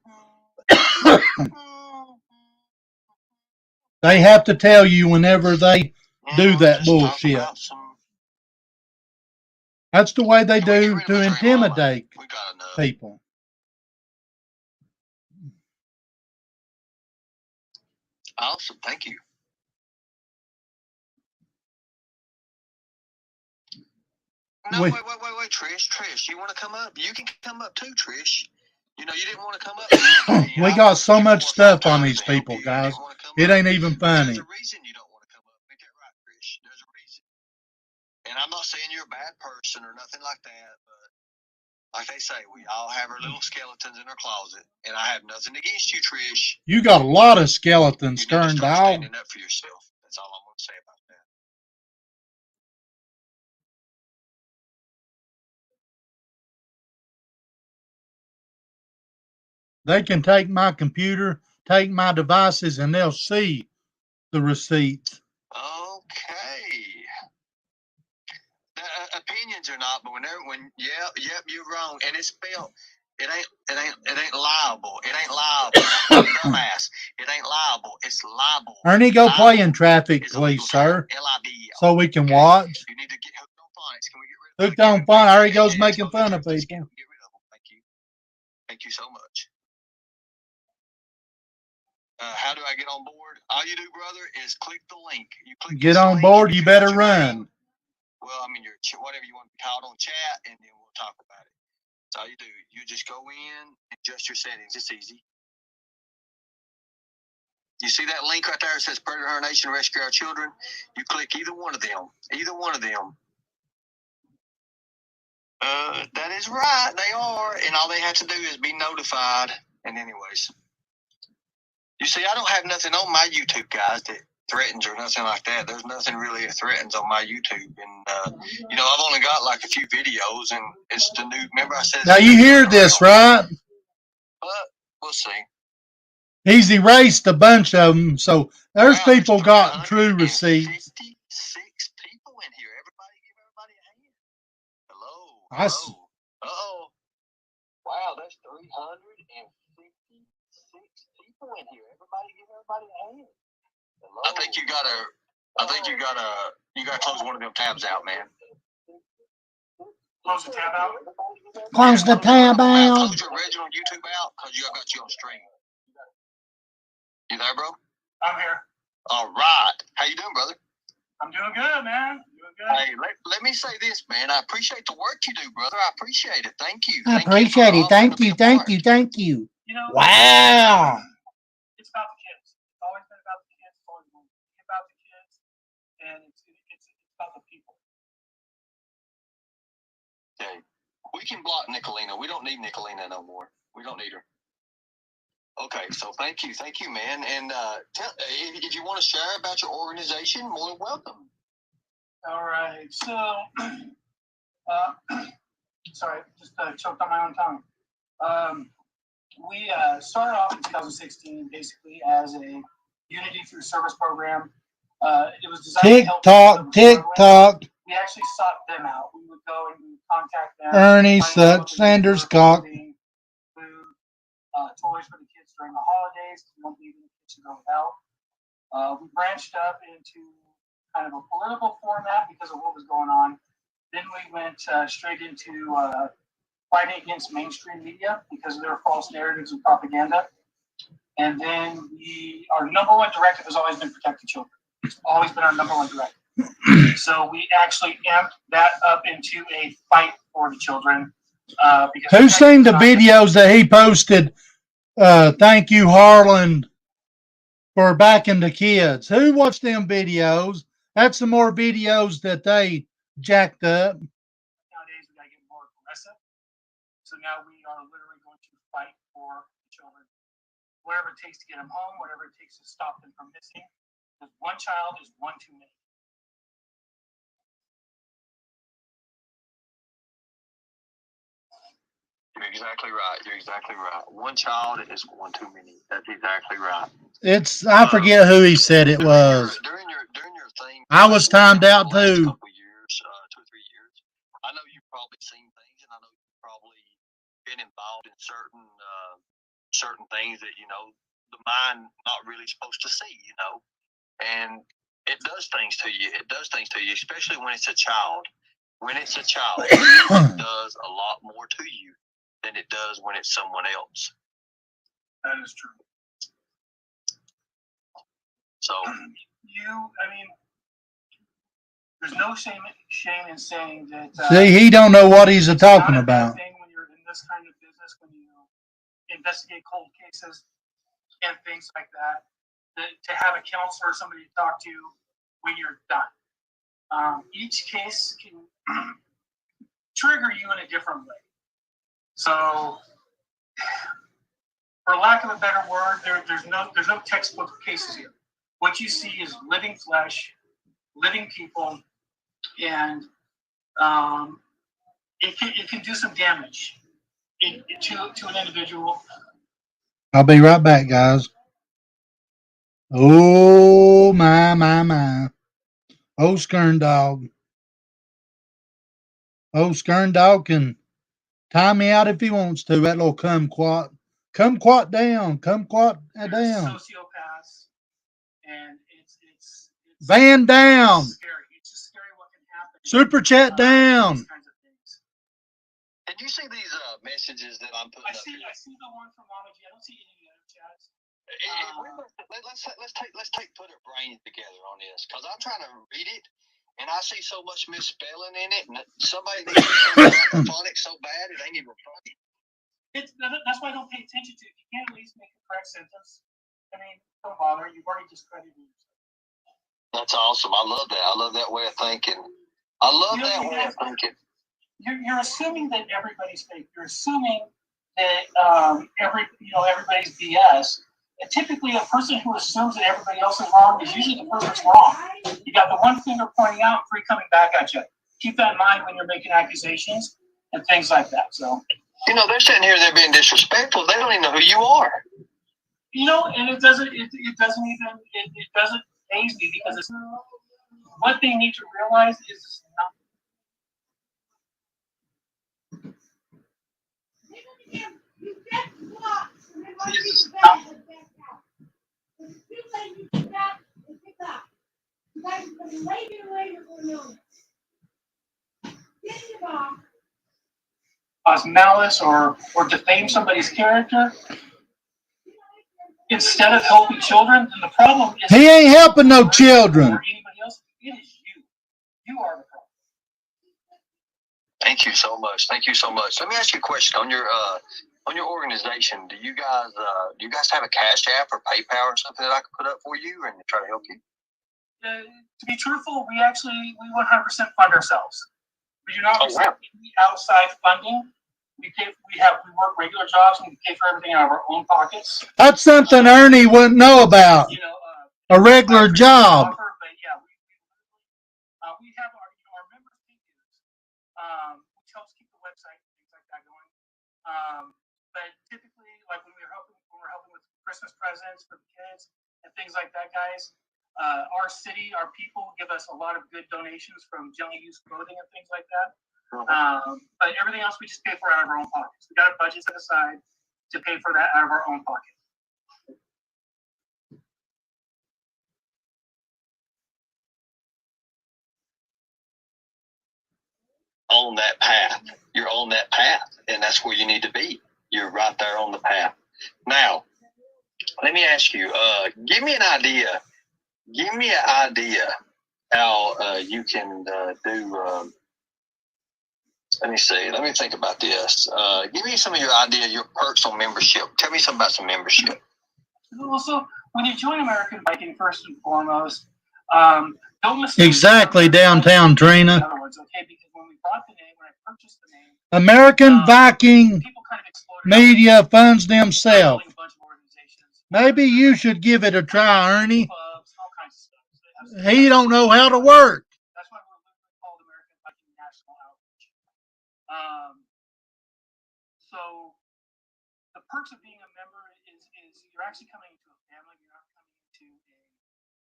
They have to tell you whenever they do that bullshit. That's the way they do to intimidate people. Awesome. Thank you. No, wait, Trish. You want to come up? You can come up too, Trish. You know, you didn't want to come up. We got so much stuff on these people, guys. It ain't even funny. There's a reason you don't want to come up. Ain't that right, Trish? There's a reason. And I'm not saying you're a bad person or nothing like that, but like they say, we all have our little skeletons in our closet, and I have nothing against you, Trish. You got a lot of skeletons, Stern Dog. Standing up for yourself. That's all I'm going to say about that. They can take my computer, take my devices, and they'll see the receipts. Okay. Opinions or not, but you're wrong, and it's spelled. It ain't liable. It ain't liable. Dumbass. It ain't liable. It's libel. Ernie, go play in traffic, please, sir. Libel. so we can watch. You need to get hooked on phonics. Can we get rid of Hooked on fun. There he goes making fun of Let's people. get rid of them. Thank you. Thank you so much. How do I get on board? All you do, brother, is click the link. You click Get this on link, board. You fill better out your run. name. Well, I mean, your whatever you want to be called on chat, and then we'll talk about it. That's all you do. You just go in, adjust your settings. It's easy. You see that link right there? It says Predator Hunter Nation, Rescue Our Children. You click either one of them. Either one of them. That is right. They are. And all they have to do is be notified. And anyways. You see, I don't have nothing on my YouTube, guys, that threatens or nothing like that. There's nothing really that threatens on my YouTube. And, you know, I've only got like a few videos, and it's the new, remember I said... Now you hear this, right? But we'll see. He's erased a bunch of them, so there's people got true receipts. 56 people in here. Everybody give everybody a hand. Hello. Uh-oh. Wow, that's 356 people in here. Everybody give everybody a hand. Hello. I think you gotta close one of them tabs out, man. Close the tab out. Close the tab out. Close your original YouTube out, because I got you on stream. You there, bro? I'm here. All right. How you doing, brother? I'm doing good, man. Doing good. Hey, let me say this, man. I appreciate the work you do, brother. I appreciate it. Thank you. I appreciate it. Thank you. You know, Wow. it's about the kids. It's always been about the kids. It's always been about the kids, and it's about the people. Okay. We can block Nicolina. We don't need Nicolina no more. We don't need her. Okay, so thank you, man. And if you want to share about your organization, more than welcome. All right, so sorry, just choked on my own tongue. We started off in 2016 basically as a Unity through Service program. It was designed to help TikTok. We actually sought them out. We would go and we would contact them. Ernie Xander's cock. Food, toys for the kids during the holidays. We don't leave the kids to go without. We branched up into kind of a political format because of what was going on. Then we went straight into fighting against mainstream media because of their false narratives and propaganda. And then our number one directive has always been protect the children. It's always been our number one directive. So we actually amped that up into a fight for the children. Who's seen the videos that he posted? Thank you, Harlan, for backing the kids. Who watched them videos? That's some more videos that they jacked up. Nowadays, we got to get more aggressive. So now we are literally going to fight for the children. Whatever it takes to get them home, whatever it takes to stop them from missing. Because one child is one too many. You're exactly right. One child is one too many. That's exactly right. I forget who he said it was. During your thing, I was timed out too. Couple years, 2 or 3 years. I know you've probably seen things, and I know you've probably been involved in certain things that the mind not really supposed to see. And it does things to you. Especially when it's a child. When it's a child, it does a lot more to you than it does when it's someone else. That is true. So there's no shame in saying that. See, he don't know what he's talking about. Thing when you're in this kind of business, when you investigate cold cases and things like that, to have a counselor or somebody to talk to when you're done. Each case can trigger you in a different way. So, for lack of a better word, there's no textbook cases here. What you see is living flesh, living people, and it can do some damage to an individual. I'll be right back, guys. Oh, my. Oh, Skern Dog. Oh, Skern Dog can tie me out if he wants to. That little kumquat. Kumquat down. Kumquat down. Sociopaths, and it's Van down. scary. It's Super chat down. These kinds of things. Did you see these messages that I'm putting I up see here? the one from Mama G. I don't see any other chats. Let's put our brains together on this, because I'm trying to read it and I see so much misspelling in it, and somebody needs to do phonics so bad it ain't even funny. That's why I don't pay attention to it. If you can't at least make a correct sentence, I mean, don't bother. You've already discredited yourself. That's awesome. I love that. I love that way of thinking. I love that way of thinking. You're assuming that everybody's fake. You're assuming that everybody's BS. And typically, a person who assumes that everybody else is wrong is usually the person that's wrong. You got the one finger pointing out, and three coming back at you. Keep that in mind when you're making accusations and things like that. So, they're sitting here, they're being disrespectful. They don't even know who you are. And it doesn't faze me, because it's what they need to realize is not. Cause malice or defame somebody's character instead of helping children, then the problem is He ain't helping no children. Or anybody else. It is you. You are the problem. Thank you so much. Thank you so much. Let me ask you a question on your organization. Do you guys have a Cash App or PayPal or something that I can put up for you and try to help you? To be truthful, we 100% fund ourselves. We do not receive any outside funding. We work regular jobs and we pay for everything out of our own pockets. That's something Ernie wouldn't know about. A regular job. Offer, but yeah, we have our members pay dues, which helps keep the website and things like that going. But typically, like when we're helping with Christmas presents for the kids and things like that, guys. Our city, our people give us a lot of good donations from general use clothing and things like that. But everything else we just pay for out of our own pockets. We got a budget set aside to pay for that out of our own pocket. On that path. You're on that path, and that's where you need to be. You're right there on the path. Now, let me ask you, give me an idea. Give me an idea how you can do. Let me see. Let me think about this. Give me some of your idea, your perks on membership. Tell me something about some membership. Well, so when you join American Biking, first and foremost, don't mistake exactly downtown, Trina. The other ones, okay? Because when we bought the name, when I purchased the name, American Viking people kind of Media funds themselves. Maybe you should give it a try, Ernie. He don't know how to work. That's why we're called American Biking National Outreach. So the perks of being a member is you're actually coming into a family. You're not coming into an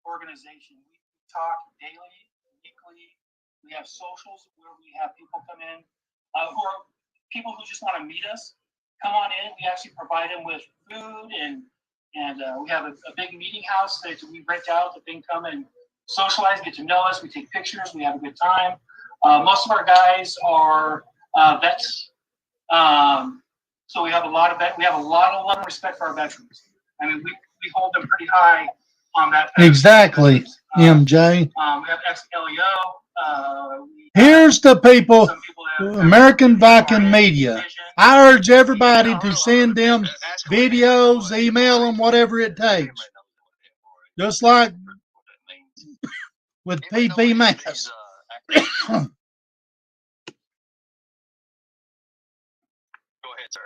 organization. We talk daily, weekly. We have socials where we have people come in who are people who just want to meet us. Come on in. We actually provide them with food and we have a big meeting house that we rent out that they can come and socialize, get to know us. We take pictures. We have a good time. Most of our guys are vets. So we have a lot of love and respect for our veterans. I mean, we hold them pretty high on that. Exactly, MJ. We have ex-LEO. Here's the people, American Viking Media. I urge everybody to send them videos, email them, whatever it takes. Just like with PP Mass. Go ahead, sir.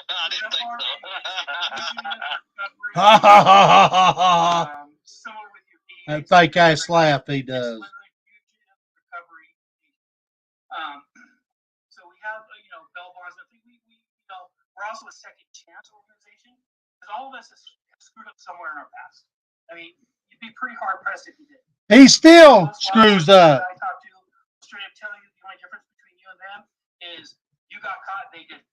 I didn't think so. That fake ass laugh he does. So we have, bell bars. I think we're also a second chance organization because all of us have screwed up somewhere in our past. I mean, you'd be pretty hard pressed if you did. He still screws up. I talk to straight up tell you the only difference between you and them is you got caught, they didn't.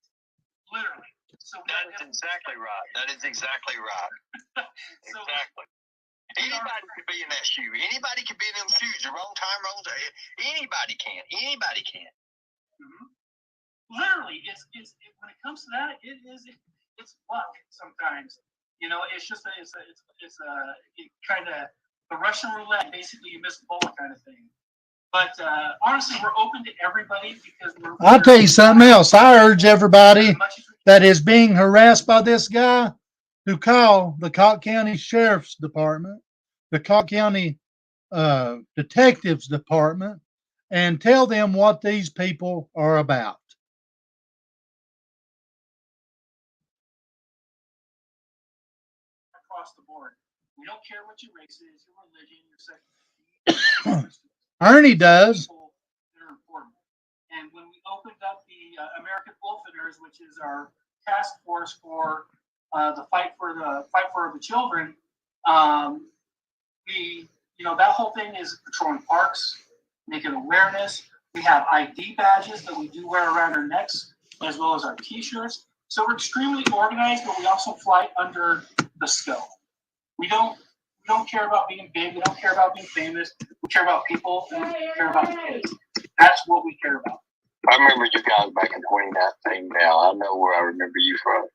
Literally. So that is exactly right. That is exactly right. Exactly. He Anybody could be in that shoe. Anybody could be in them shoes. The wrong time, wrong day. Anybody can. Anybody can. Mm-hmm. Literally, it's when it comes to that, it's luck sometimes. You know, it's just it's kind of the Russian roulette. Basically, you miss the bullet kind of thing. But honestly, we're open to everybody because I'll tell you something else. I urge everybody that is being harassed by this guy to call the Cocke County Sheriff's Department, the Cocke County Detectives Department, and tell them what these people are about. Across the board, we don't care what your race is, your religion, your sex. Ernie does. They're important. And when we opened up the American Wolfeners, which is our task force for the fight for the children, that whole thing is patrolling parks, making awareness. We have ID badges that we do wear around our necks, as well as our T-shirts. So we're extremely organized, but we also fly under the scope. We don't care about being big. We don't care about being famous. We care about people, and we care about the kids. That's what we care about. I remember you guys back in 2019 now. I know where I remember you from.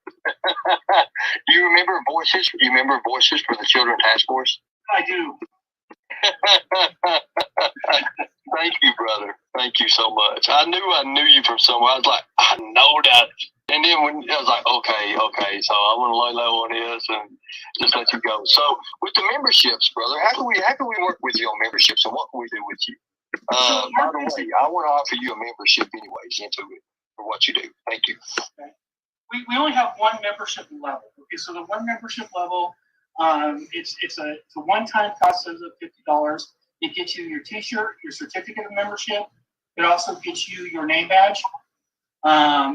You remember Voices? You remember Voices for the Children Task Force? I do. Thank you, brother. Thank you so much. I knew you from somewhere. I was like, I know that. And then when I was like, okay, so I want to lay low on this and just let you go. So with the memberships, brother, how can we work with you on memberships, and what can we do with you? By the way, I want to offer you a membership anyways into it for what you do. Thank you. Okay. We only have one membership level. Okay, so the one membership level, it's a one-time cost of $50. It gets you your T-shirt, your certificate of membership. It also gets you your name badge,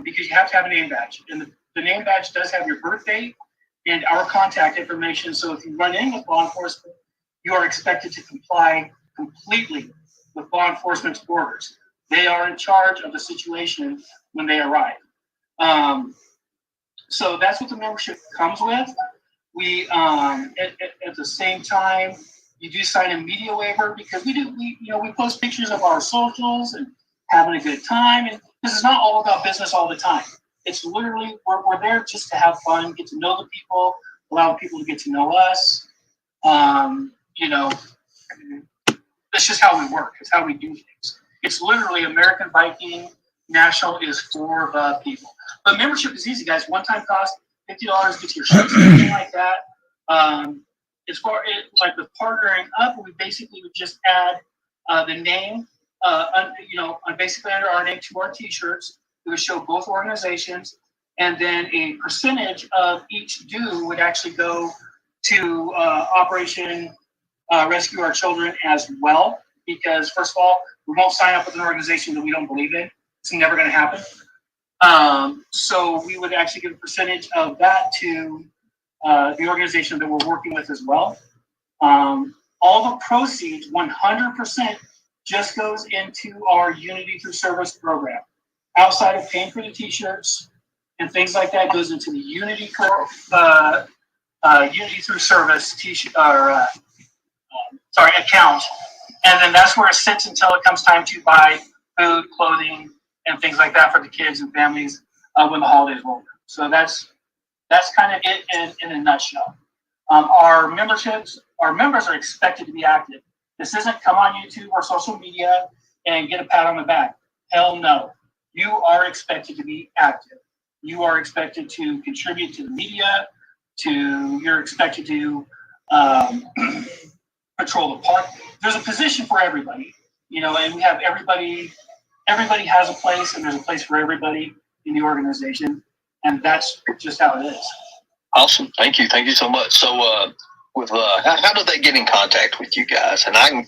because you have to have a name badge, and the name badge does have your birth date and our contact information. So if you run in with law enforcement, you are expected to comply completely with law enforcement's orders. They are in charge of the situation when they arrive. So that's what the membership comes with. We at the same time, you do sign a media waiver, because we post pictures of our socials and having a good time. And this is not all about business all the time. It's literally we're there just to have fun, get to know the people, allow people to get to know us. That's just how we work. It's how we do things. It's literally American Viking National is for the people. But membership is easy, guys. One-time cost, $50 gets your shirts, something like that. As far as like with partnering up, we basically would just add the name, basically under our name to our T-shirts. It would show both organizations, and then a percentage of each due would actually go to Operation Rescue Our Children as well. Because first of all, we won't sign up with an organization that we don't believe in. It's never going to happen. So we would actually give a percentage of that to the organization that we're working with as well. All the proceeds, 100%, just goes into our Unity Through Service program. Outside of paying for the T-shirts and things like that, goes into the Unity Through Service account, and then that's where it sits until it comes time to buy food, clothing, and things like that for the kids and families when the holidays roll. So that's kind of it in a nutshell. Our members are expected to be active. This isn't come on YouTube or social media and get a pat on the back. Hell no. You are expected to be active. You are expected to contribute to the media. You're expected to patrol the park. There's a position for everybody, and we have everybody. Everybody has a place, and there's a place for everybody in the organization, and that's just how it is. Awesome. Thank you so much. So, how do they get in contact with you guys? And I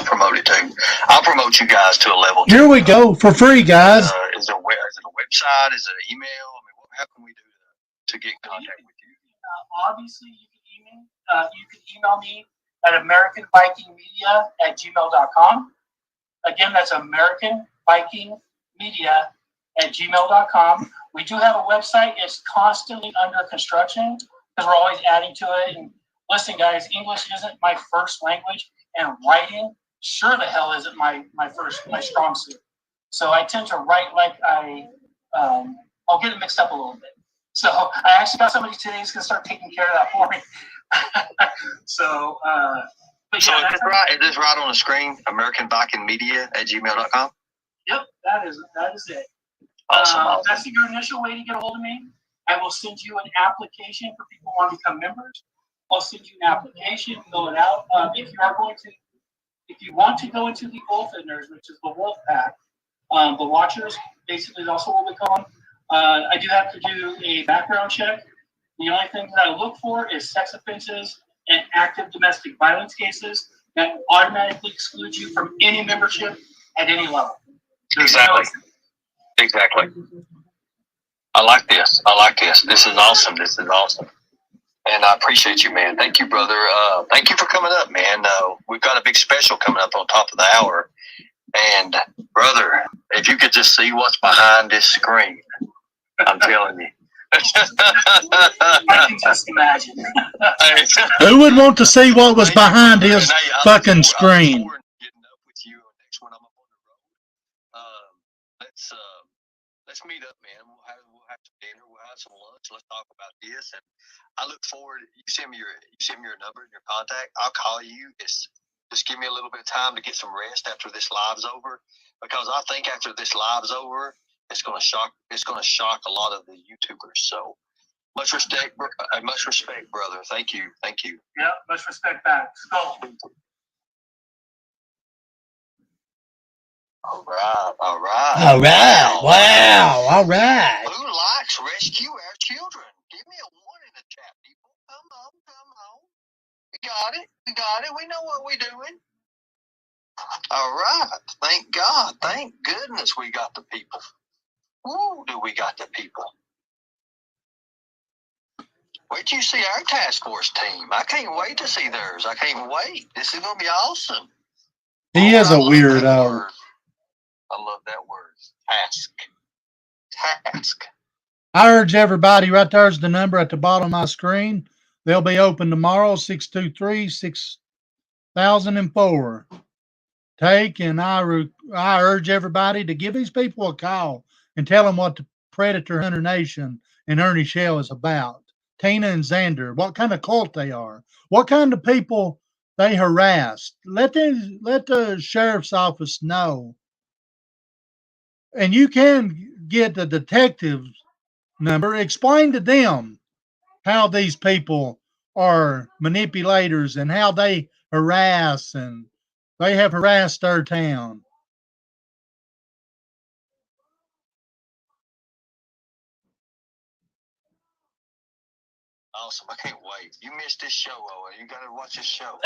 promote it too. I'll promote you guys to a level. Here we go for free, guys. Is it a website? Is it an email? I mean, how can we do to get in contact with you? Obviously, you can email me at AmericanVikingMedia@gmail.com. Again, that's AmericanVikingMedia@gmail.com. We do have a website. It's constantly under construction because we're always adding to it and listen, guys, English isn't my first language, and writing sure the hell isn't my strong suit. So I tend to write like I'll get it mixed up a little bit. So I actually got somebody today who's gonna start taking care of that for me. So, but So yeah, is this right on the screen? AmericanVikingMedia@gmail.com. Yep, that is it. Awesome. That's your initial way to get a hold of me. I will send you an application for people who want to become members. I'll send you an application, fill it out. If you want to go into the Wolfenders, which is the Wolf Pack, the Watchers, basically also what we call them. I do have to do a background check. The only thing that I look for is sex offenses and active domestic violence cases that automatically exclude you from any membership at any level. Exactly. I like this. This is awesome. And I appreciate you, man. Thank you, brother. Thank you for coming up, man. We've got a big special coming up on top of the hour. And, brother, if you could just see what's behind this screen, I'm telling you. I can just imagine. Who would want to see what was behind his fucking screen? Let's meet up, man. We'll have some dinner. We'll have some lunch. Let's talk about this. And I look forward. You send me your number and your contact. I'll call you. Just give me a little bit of time to get some rest after this live's over, because I think after this live's over, it's gonna shock a lot of the YouTubers. So much respect, brother. Thank you. Yeah, much respect back. Skull. All right. Wow. All right. Who likes rescue our children? Give me a 1 in the chat, people. Come on. We got it. We know what we're doing. All right. Thank God. Thank goodness we got the people. Woo, do we got the people. Wait till you see our task force team. I can't wait to see theirs. I can't wait. This is going to be awesome. He is a weirdo. I love that word. Task. I urge everybody, right there's the number at the bottom of my screen. They'll be open tomorrow, 623-6004. I urge everybody to give these people a call and tell them what the Predator Hunter Nation and Ernie Shell is about. Tina and Xander, what kind of cult they are, what kind of people they harass. Let the sheriff's office know. And you can get the detective's number. Explain to them how these people are manipulators and how they harass, and they have harassed our town. Awesome. I can't wait. You missed this show, Owen. You got to watch this show.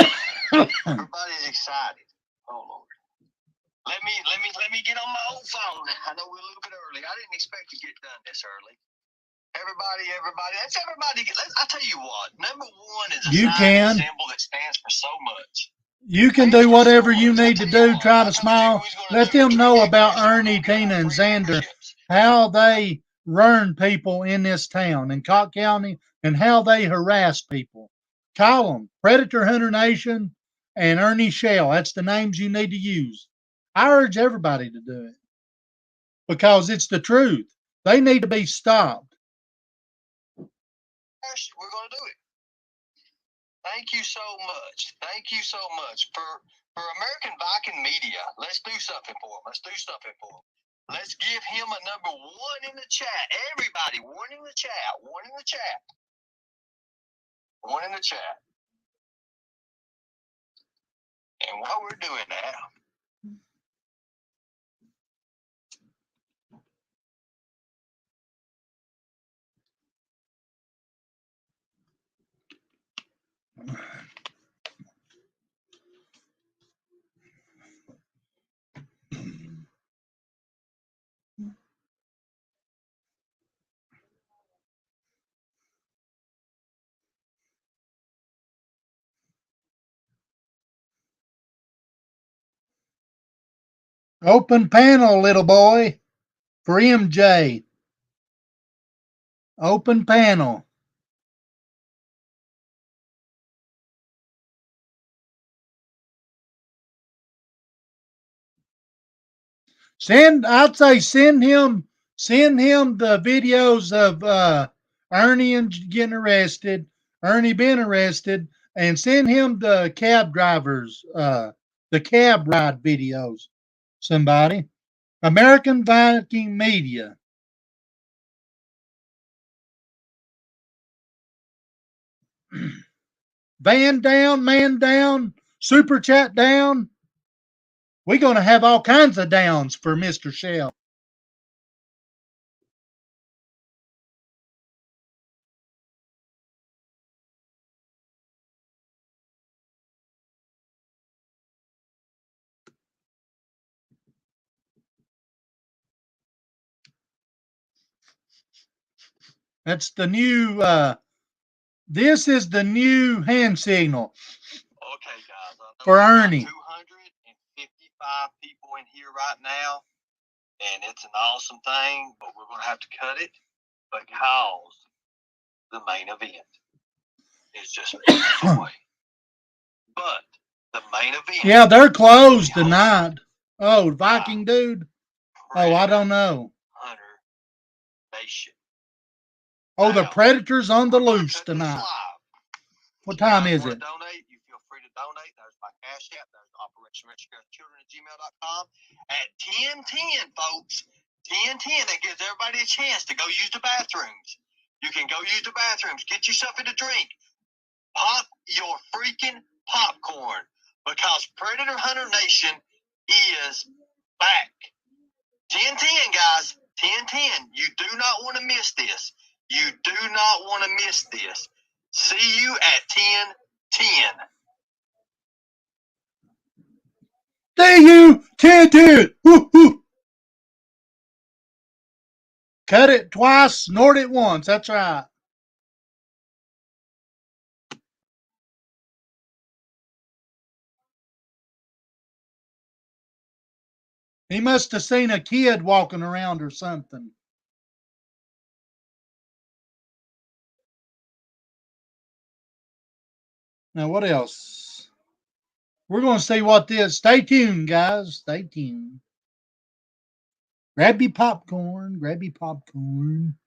Everybody's excited. Oh, Lord. Let me get on my old phone. I know we're a little bit early. I didn't expect to get done this early. Everybody. Let's everybody get. I tell you what. Number 1 is a symbol that stands for so much. You can do whatever you need to do. Try to smile. Let them know about Ernie, Tina, and Xander, how they run people in this town, in Cott County, and how they harass people. Call them Predator Hunter Nation and Ernie Shell. That's the names you need to use. I urge everybody to do it because it's the truth. They need to be stopped. We're going to do it. Thank you so much. For American Viking Media. Let's do something for him. Let's give him a number 1 in the chat. Everybody, 1 in the chat. 1 in the chat. 1 in the chat. And while we're doing that, Open panel, little boy, for MJ. Open panel. I'd say send him the videos of Ernie and getting arrested, Ernie being arrested, and send him the cab drivers, the cab ride videos. Somebody. American Viking Media. Van down, man down, super chat down. We're going to have all kinds of downs for Mr. Shell. That's the new, this is the new hand signal. Okay, guys. For Ernie. 255 people in here right now, and it's an awesome thing, but we're going to have to cut it because the main event is just away. But the main event. Yeah, they're closed tonight. Oh, Viking dude. Oh, I don't know. Hunter Nation. Oh, the Predator's on the loose tonight. What time is it? Donate, you feel free to donate. There's my Cash App. There's OperationRescueChildren@gmail.com at 10:10, folks. 10:10. That gives everybody a chance to go use the bathrooms. You can go use the bathrooms. Get yourself a drink. Pop your freaking popcorn because Predator Hunter Nation is back. 10:10, guys. 10:10. You do not want to miss this. You do not want to miss this. See you at 10:10. See you 10:10. Woo, woo. Cut it twice, snort it once. That's right. He must have seen a kid walking around or something. Now, what else? We're going to see what this. Stay tuned, guys. Stay tuned. Grab your popcorn. Grab your popcorn.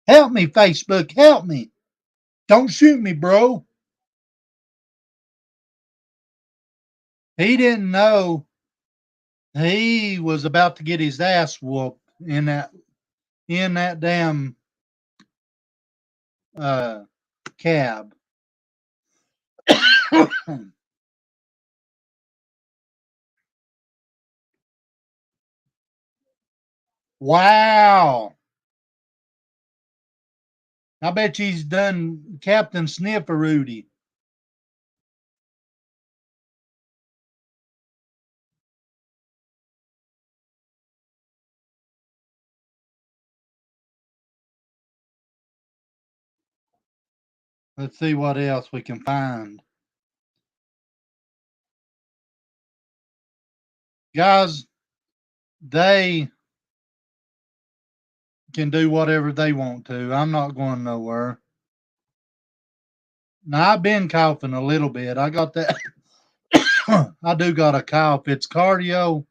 Help me, Facebook. Help me. Don't shoot me, bro. He didn't know he was about to get his ass whooped in that damn cab. Wow. I bet he's done Captain Snifferooty. Let's see what else we can find. Guys, they can do whatever they want to. I'm not going nowhere. Now, I've been coughing a little bit. I got that. I do got a cough. It's cardiovascular.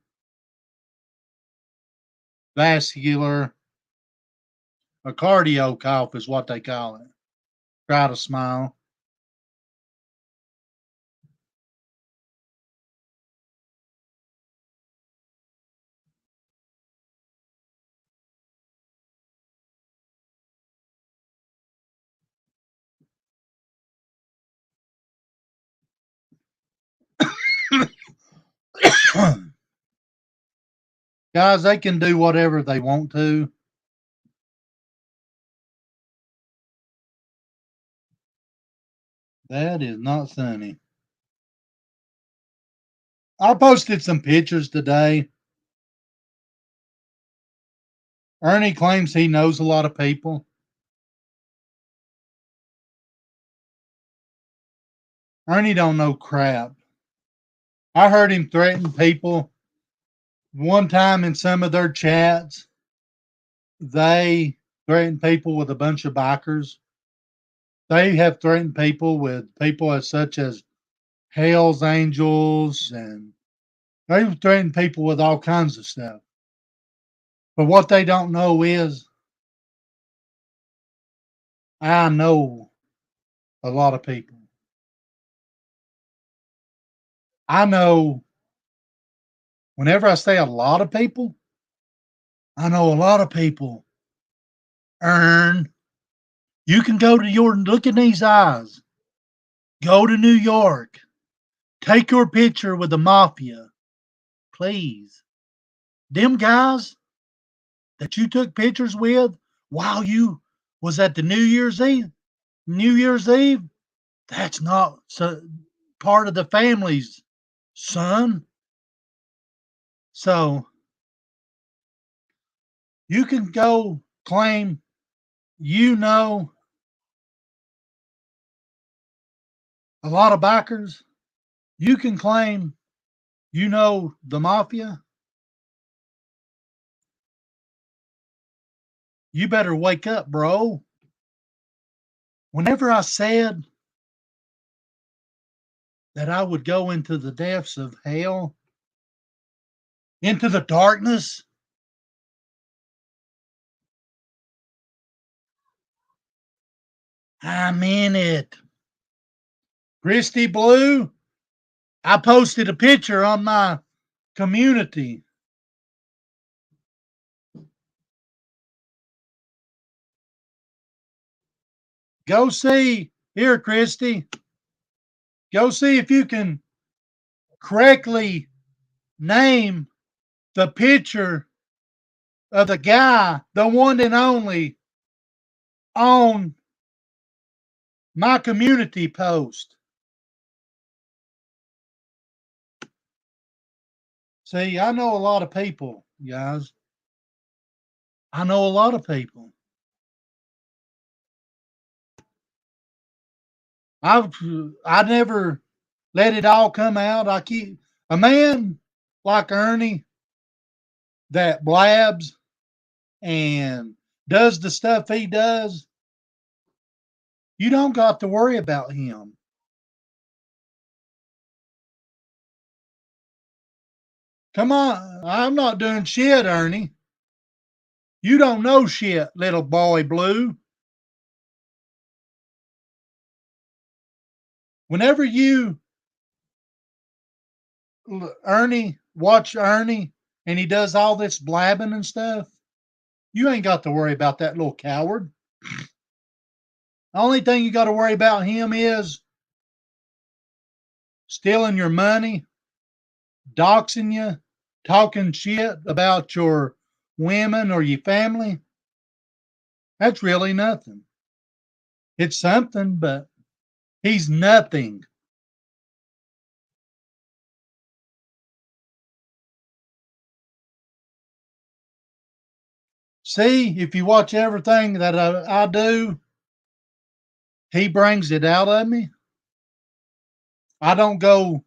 A cardio cough is what they call it. Try to smile. Guys, they can do whatever they want to. That is not sunny. I posted some pictures today. Ernie claims he knows a lot of people. Ernie don't know crap. I heard him threaten people. One time in some of their chats, they threatened people with a bunch of bikers. They have threatened people with people as such as Hell's Angels, and they've threatened people with all kinds of stuff. But what they don't know is I know a lot of people. I know whenever I say a lot of people, I know a lot of people earn. You can go to look in these eyes, go to New York, take your picture with the mafia, please. Them guys that you took pictures with while you was at the New Year's Eve, that's not part of the family's son. So you can go claim you know a lot of bikers. You can claim you know the mafia. You better wake up, bro. Whenever I said that I would go into the depths of hell, into the darkness, I'm in it. Christy Blue, I posted a picture on my community. Go see, here, Christy, go see if you can correctly name the picture of the guy, the one and only, on my community post. See, I know a lot of people, guys. I know a lot of people. I never let it all come out. I keep a man like Ernie that blabs and does the stuff he does. You don't got to worry about him. Come on, I'm not doing shit, Ernie. You don't know shit, little boy blue. Whenever you watch Ernie, and he does all this blabbing and stuff, you ain't got to worry about that little coward. The only thing you got to worry about him is stealing your money, doxing you, talking shit about your women or your family. That's really nothing. It's something, but he's nothing. See, if you watch everything that I do, he brings it out of me. I don't go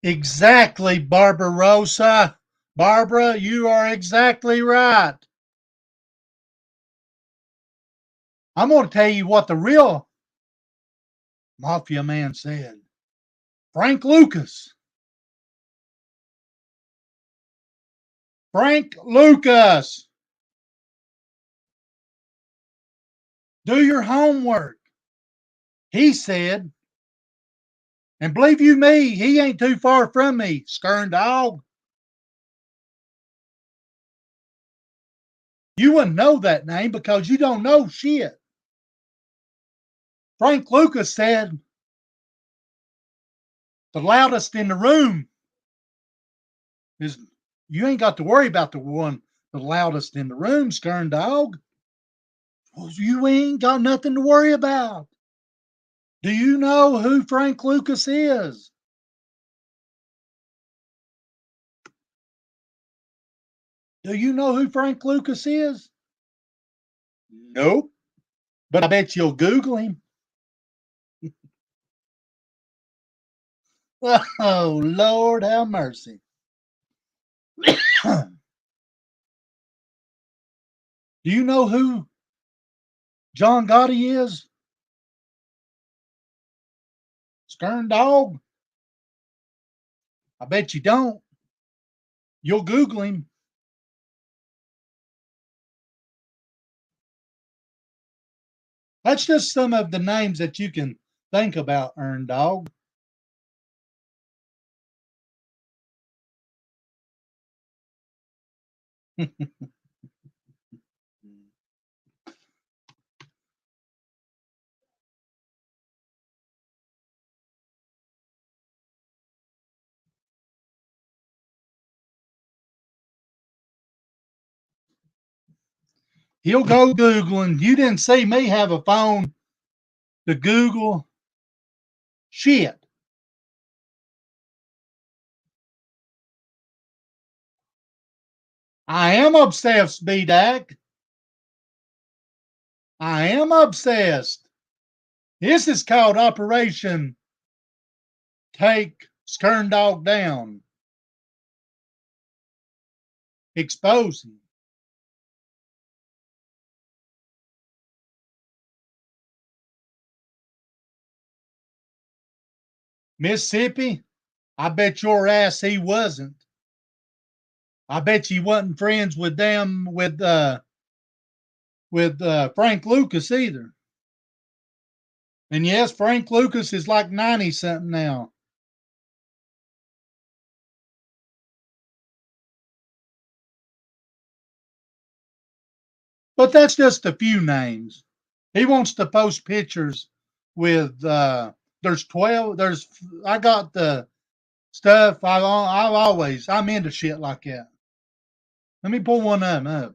exactly, Barbarossa. Barbara, you are exactly right. I'm going to tell you what the real mafia man said. Frank Lucas. Frank Lucas. Do your homework. He said, and believe you me, he ain't too far from me, skern dog. You wouldn't know that name because you don't know shit. Frank Lucas said, the loudest in the room is, you ain't got to worry about the one the loudest in the room, Skern Dog. Well, you ain't got nothing to worry about. Do you know who Frank Lucas is? Do you know who Frank Lucas is? Nope. But I bet you'll Google him. Oh, Lord have mercy. Do you know who John Gotti is? Skern Dog? I bet you don't. You'll Google him. That's just some of the names that you can think about, Earn Dog. He'll go Googling. You didn't see me have a phone to Google shit. I am obsessed, B-Dac. I am obsessed. This is called Operation Take Skern Dog Down. Expose him. Mississippi, I bet your ass he wasn't. I bet you wasn't friends with them with Frank Lucas either. And yes, Frank Lucas is like 90 something now. But that's just a few names. He wants to post pictures with there's 12. I got the stuff. I'm into shit like that. Let me pull one of them up.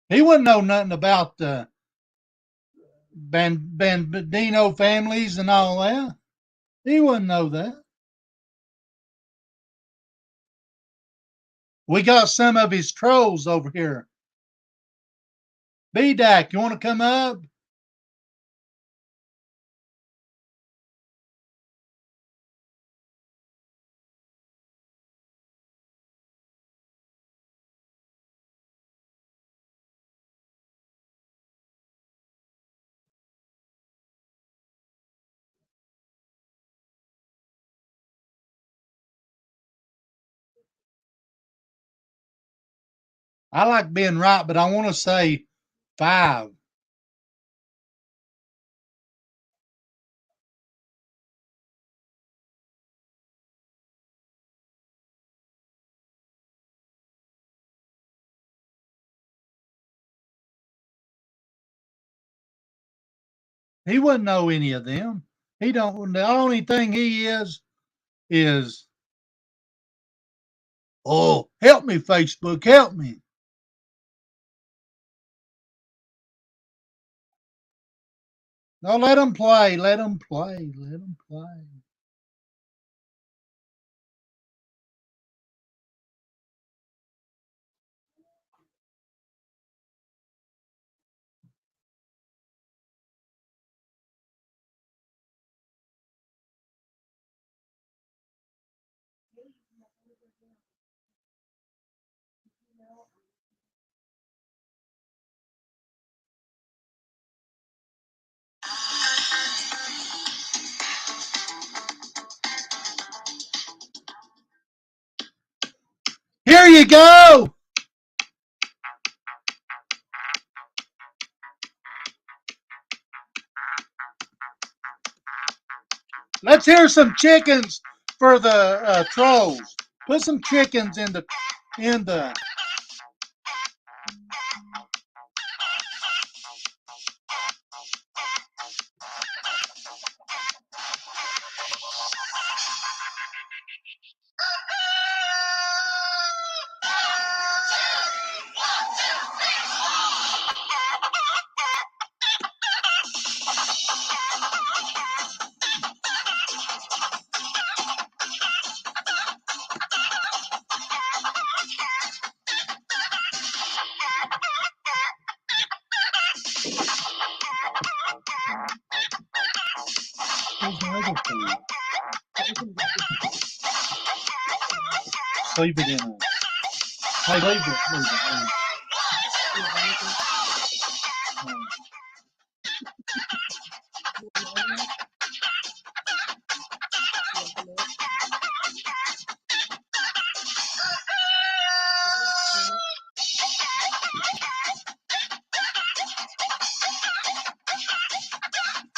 He wouldn't know nothing about the Bandino families and all that. He wouldn't know that. We got some of his trolls over here. B-Dac, you want to come up? I like being right, but I want to say 5. He wouldn't know any of them. He don't. The only thing he is, oh, help me, Facebook, help me. No, let him play. Let him play. Let him play. Here you go. Let's hear some chickens for the trolls. Put some chickens in the in the leave it in a. Hey, leave it.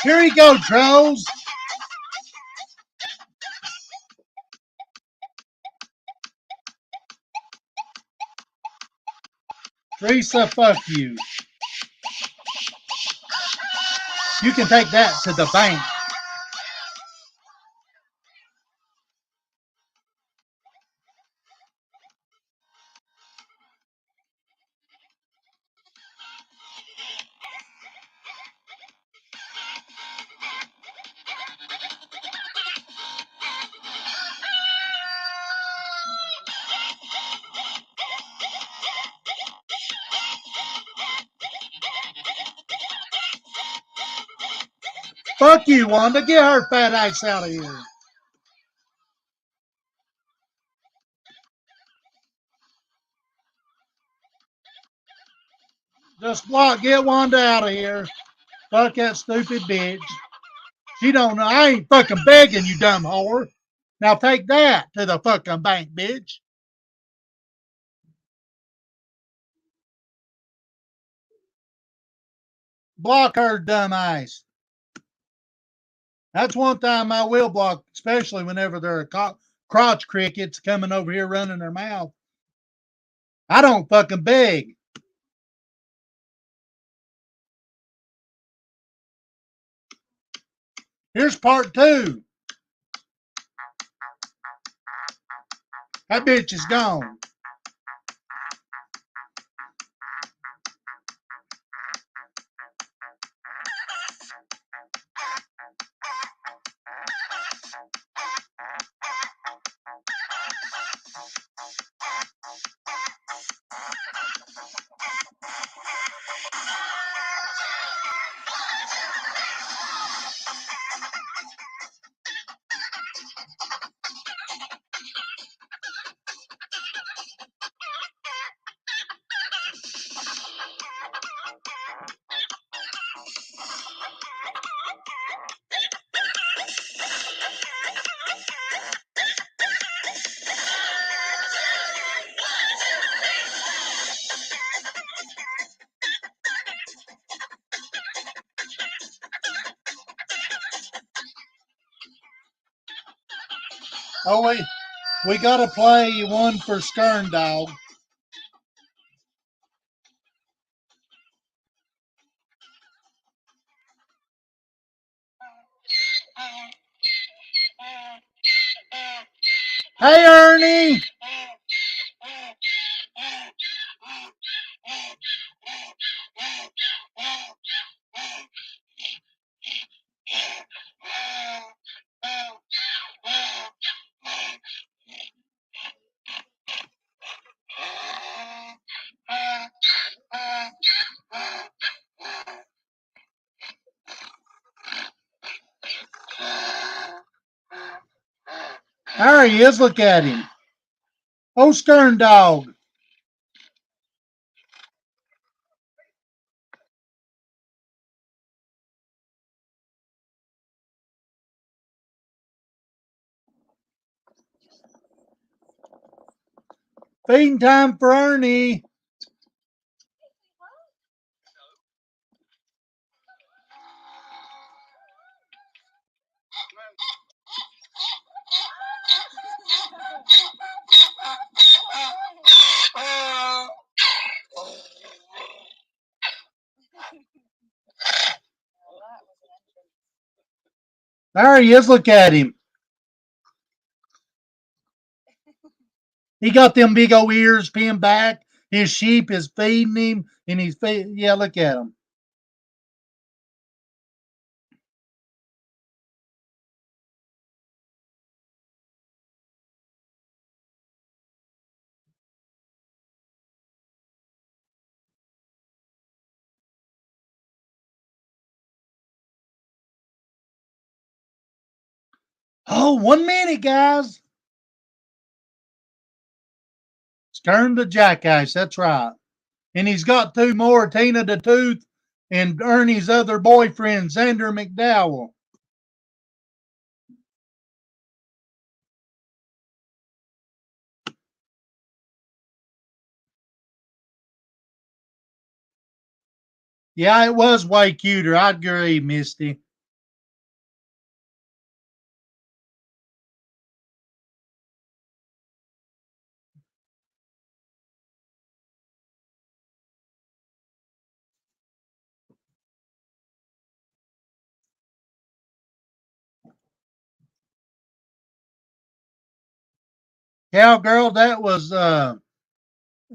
Here you go, trolls. Teresa, fuck you. You can take that to the bank. Fuck you, Wanda. Get her fat ass out of here. Just block. Get Wanda out of here. Fuck that stupid bitch. She don't know. I ain't fucking begging you, dumb whore. Now take that to the fucking bank, bitch. Block her dumb ass. That's one time I will block, especially whenever there are crotch crickets coming over here running their mouth. I don't fucking beg. Here's part 2. That bitch is gone. Oh, wait. We got to play one for Skern Dog. Hey, Ernie. There he is. Look at him. Oh, Skern Dog. Feeding time for Ernie. There he is. Look at him. He got them big old ears pinned back. His sheep is feeding him, and he's feeding. Yeah, look at him. Oh, 1 minute, guys. It's turned to jackass. That's right. And he's got two more, Tina the Tooth and Ernie's other boyfriend, Xander McDowell. Yeah, it was way cuter. I agree, Misty. Cowgirl, that was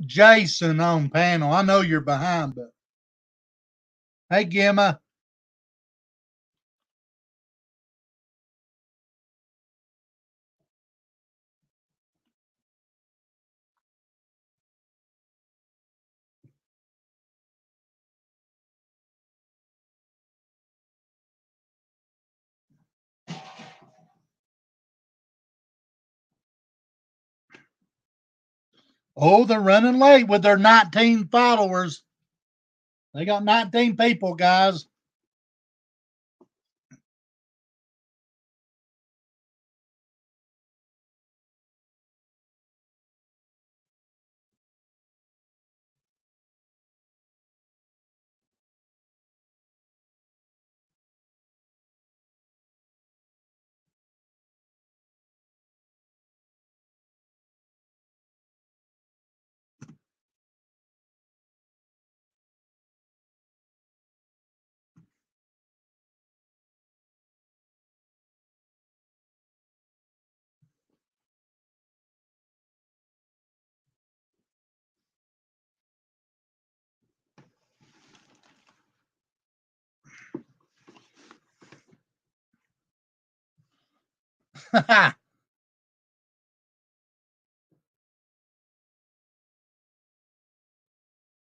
Jason on panel. I know you're behind, but hey, Gemma. Oh, they're running late with their 19 followers. They got 19 people, guys.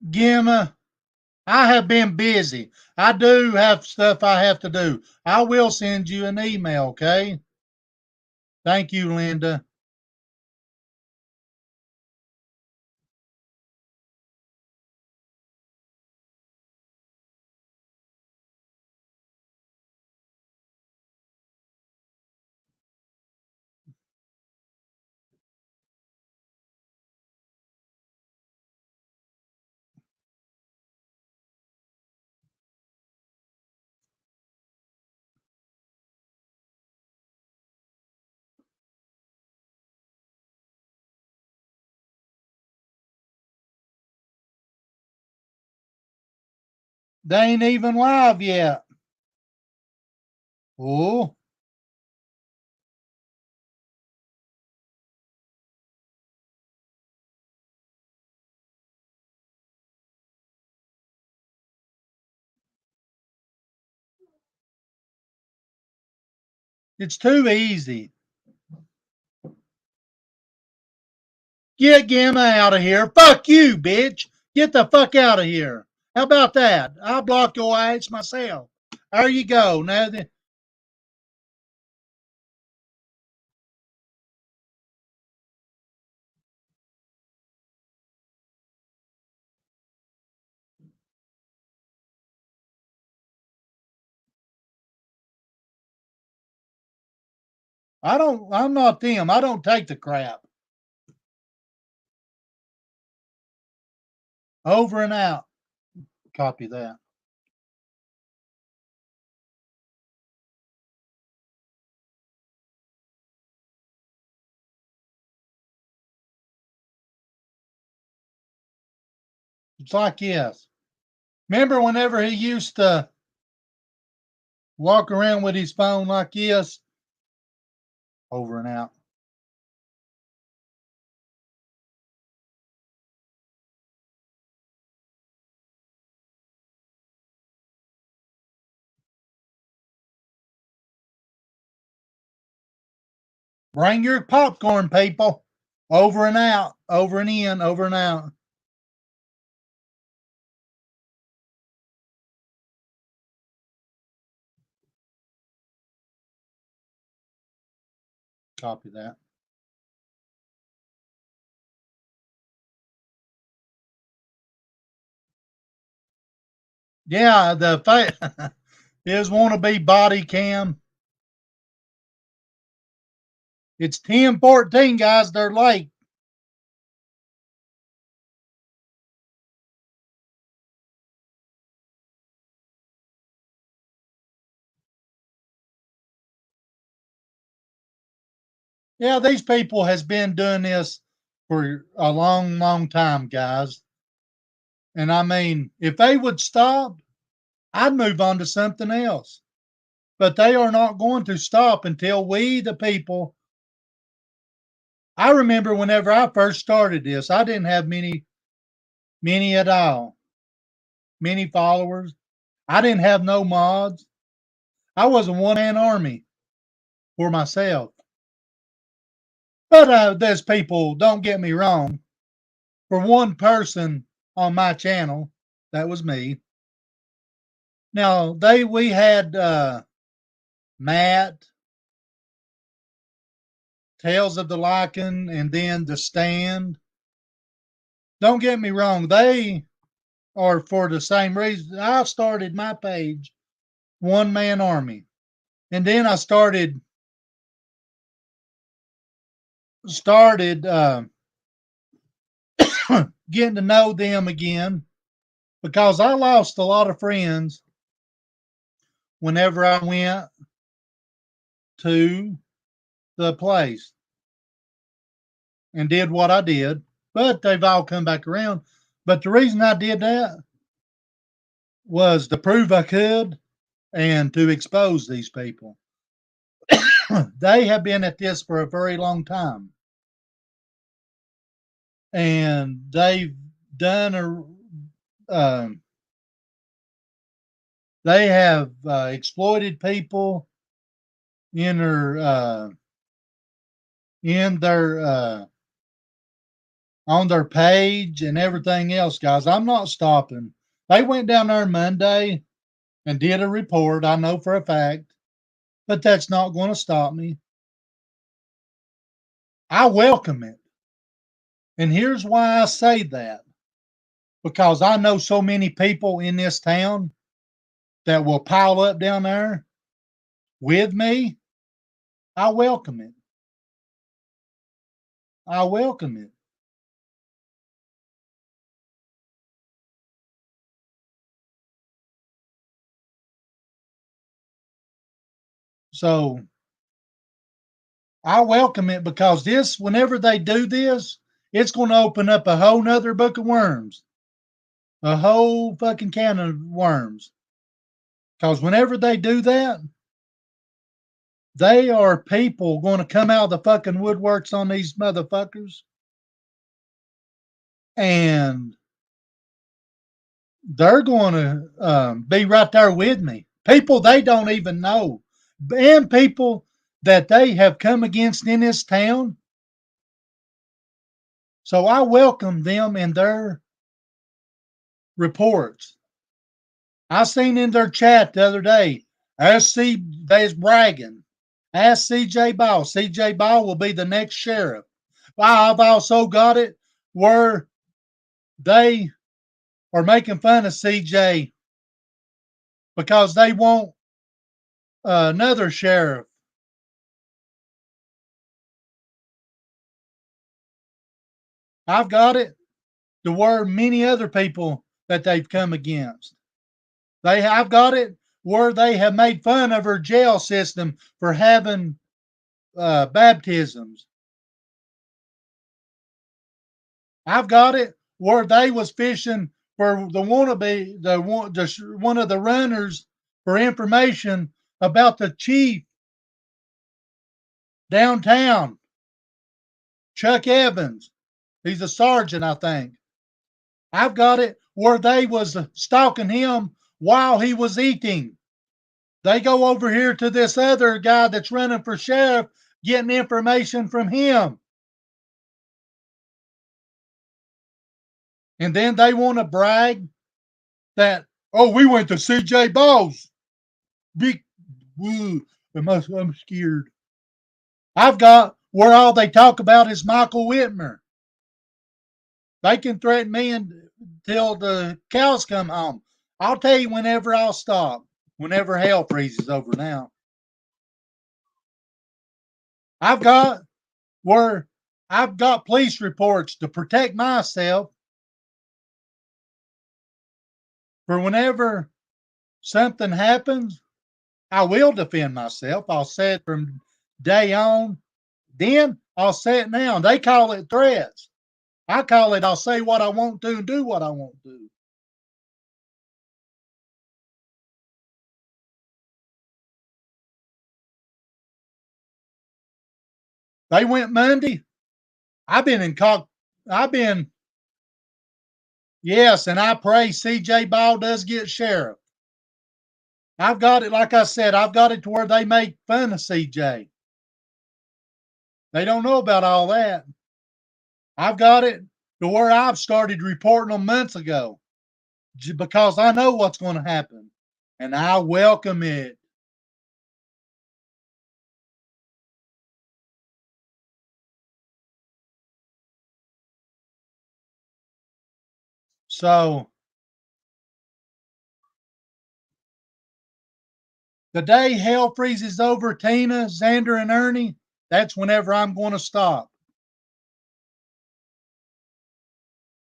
Gemma, I have been busy. I do have stuff I have to do. I will send you an email, okay? Thank you, Linda. They ain't even live yet. Oh, it's too easy. Get Gemma out of here. Fuck you, bitch. Get the fuck out of here. How about that? I'll block your ass myself. There you go. Now, I'm not them. I don't take the crap. Over and out. Copy that. It's like yes. Remember whenever he used to walk around with his phone like this. Over and out. Bring your popcorn, people. Over and out, over and in, over and out. Copy that. Yeah, the is want to be body cam. It's 10:14, guys. They're late. Yeah, these people has been doing this for a long, long time, guys. And I mean, if they would stop, I'd move on to something else. But they are not going to stop until we, the people. I remember whenever I first started this, I didn't have many at all, many followers. I didn't have no mods. I was a one-man army for myself. But there's people, don't get me wrong, for one person on my channel, that was me. Now, we had Matt, Tales of the Lycan, and then The Stand. Don't get me wrong, they are for the same reason. I started my page, one man army. And then I started getting to know them again because I lost a lot of friends whenever I went to the place and did what I did, but they've all come back around. But the reason I did that was to prove I could and to expose these people. They have been at this for a very long time. And they've done they have exploited people in their on their page and everything else, guys. I'm not stopping. They went down there Monday and did a report, I know for a fact, but that's not going to stop me. I welcome it. And here's why I say that. Because I know so many people in this town that will pile up down there with me. I welcome it. I welcome it. So I welcome it because this, whenever they do this, it's going to open up a whole nother book of worms, a whole fucking can of worms. Because whenever they do that, they are people going to come out of the fucking woodworks on these motherfuckers. And they're going to be right there with me. People they don't even know. And people that they have come against in this town. So I welcome them in their reports. I seen in their chat the other day, they's bragging. Ask CJ Ball. CJ Ball will be the next sheriff. I've also got it where they are making fun of CJ because they want another sheriff. I've got it to where many other people that they've come against. I've got it where they have made fun of her jail system for having baptisms. I've got it where they was fishing for the wannabe, one of the runners for information about the chief downtown, Chuck Evans. He's a sergeant, I think. I've got it where they was stalking him while he was eating. They go over here to this other guy that's running for sheriff, getting information from him. And then they want to brag that, oh, we went to CJ Ball's. Big, I'm scared. I've got where all they talk about is Michael Whitmer. They can threaten me until the cows come home. I'll tell you whenever I'll stop, whenever hell freezes over now. I've got police reports to protect myself for whenever something happens. I will defend myself. I'll say it from day on. Then I'll say it now. They call it threats. I call it I'll say what I want to and do what I want to. They went Monday. Yes, and I pray CJ Ball does get sheriff. I've got it, like I said, I've got it to where they make fun of CJ. They don't know about all that. I've got it to where I've started reporting them months ago because I know what's going to happen, and I welcome it. So, the day hell freezes over Tina, Xander, and Ernie, that's whenever I'm going to stop.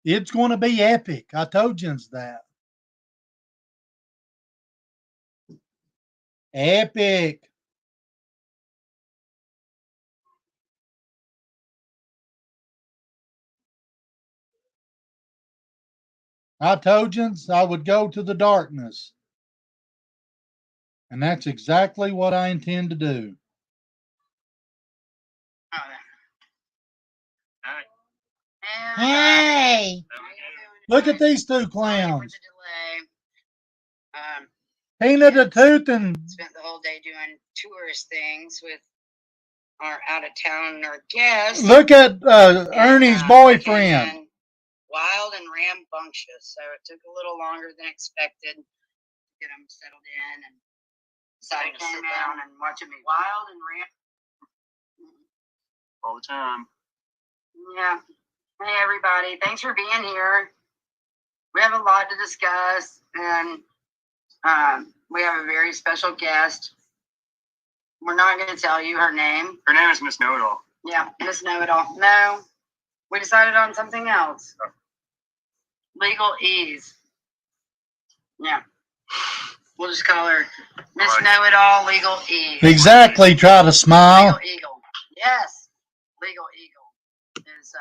It's going to be epic. I told you that. Epic. I told you I would go to the darkness. And that's exactly what I intend to do. Hey! Look at these two clowns. Tina the Tooth and spent the whole day doing tourist things with our out of town our guests. Look at Ernie's boyfriend. Wild and rambunctious, so it took a little longer than expected to get them settled in and decided to sit down and watch them. Wild and All the time. Yeah. Hey everybody, thanks for being here. We have a lot to discuss, and we have a very special guest. We're not going to tell you her name. Her name is Miss Know-It-All. Yeah, Miss Know-It-All. No, we decided on something else. Oh. Legal Ease. Yeah. We'll just call her Miss Know-It-All Legal Ease. Exactly. Try to smile. Legal Eagle. Yes. Legal Eagle is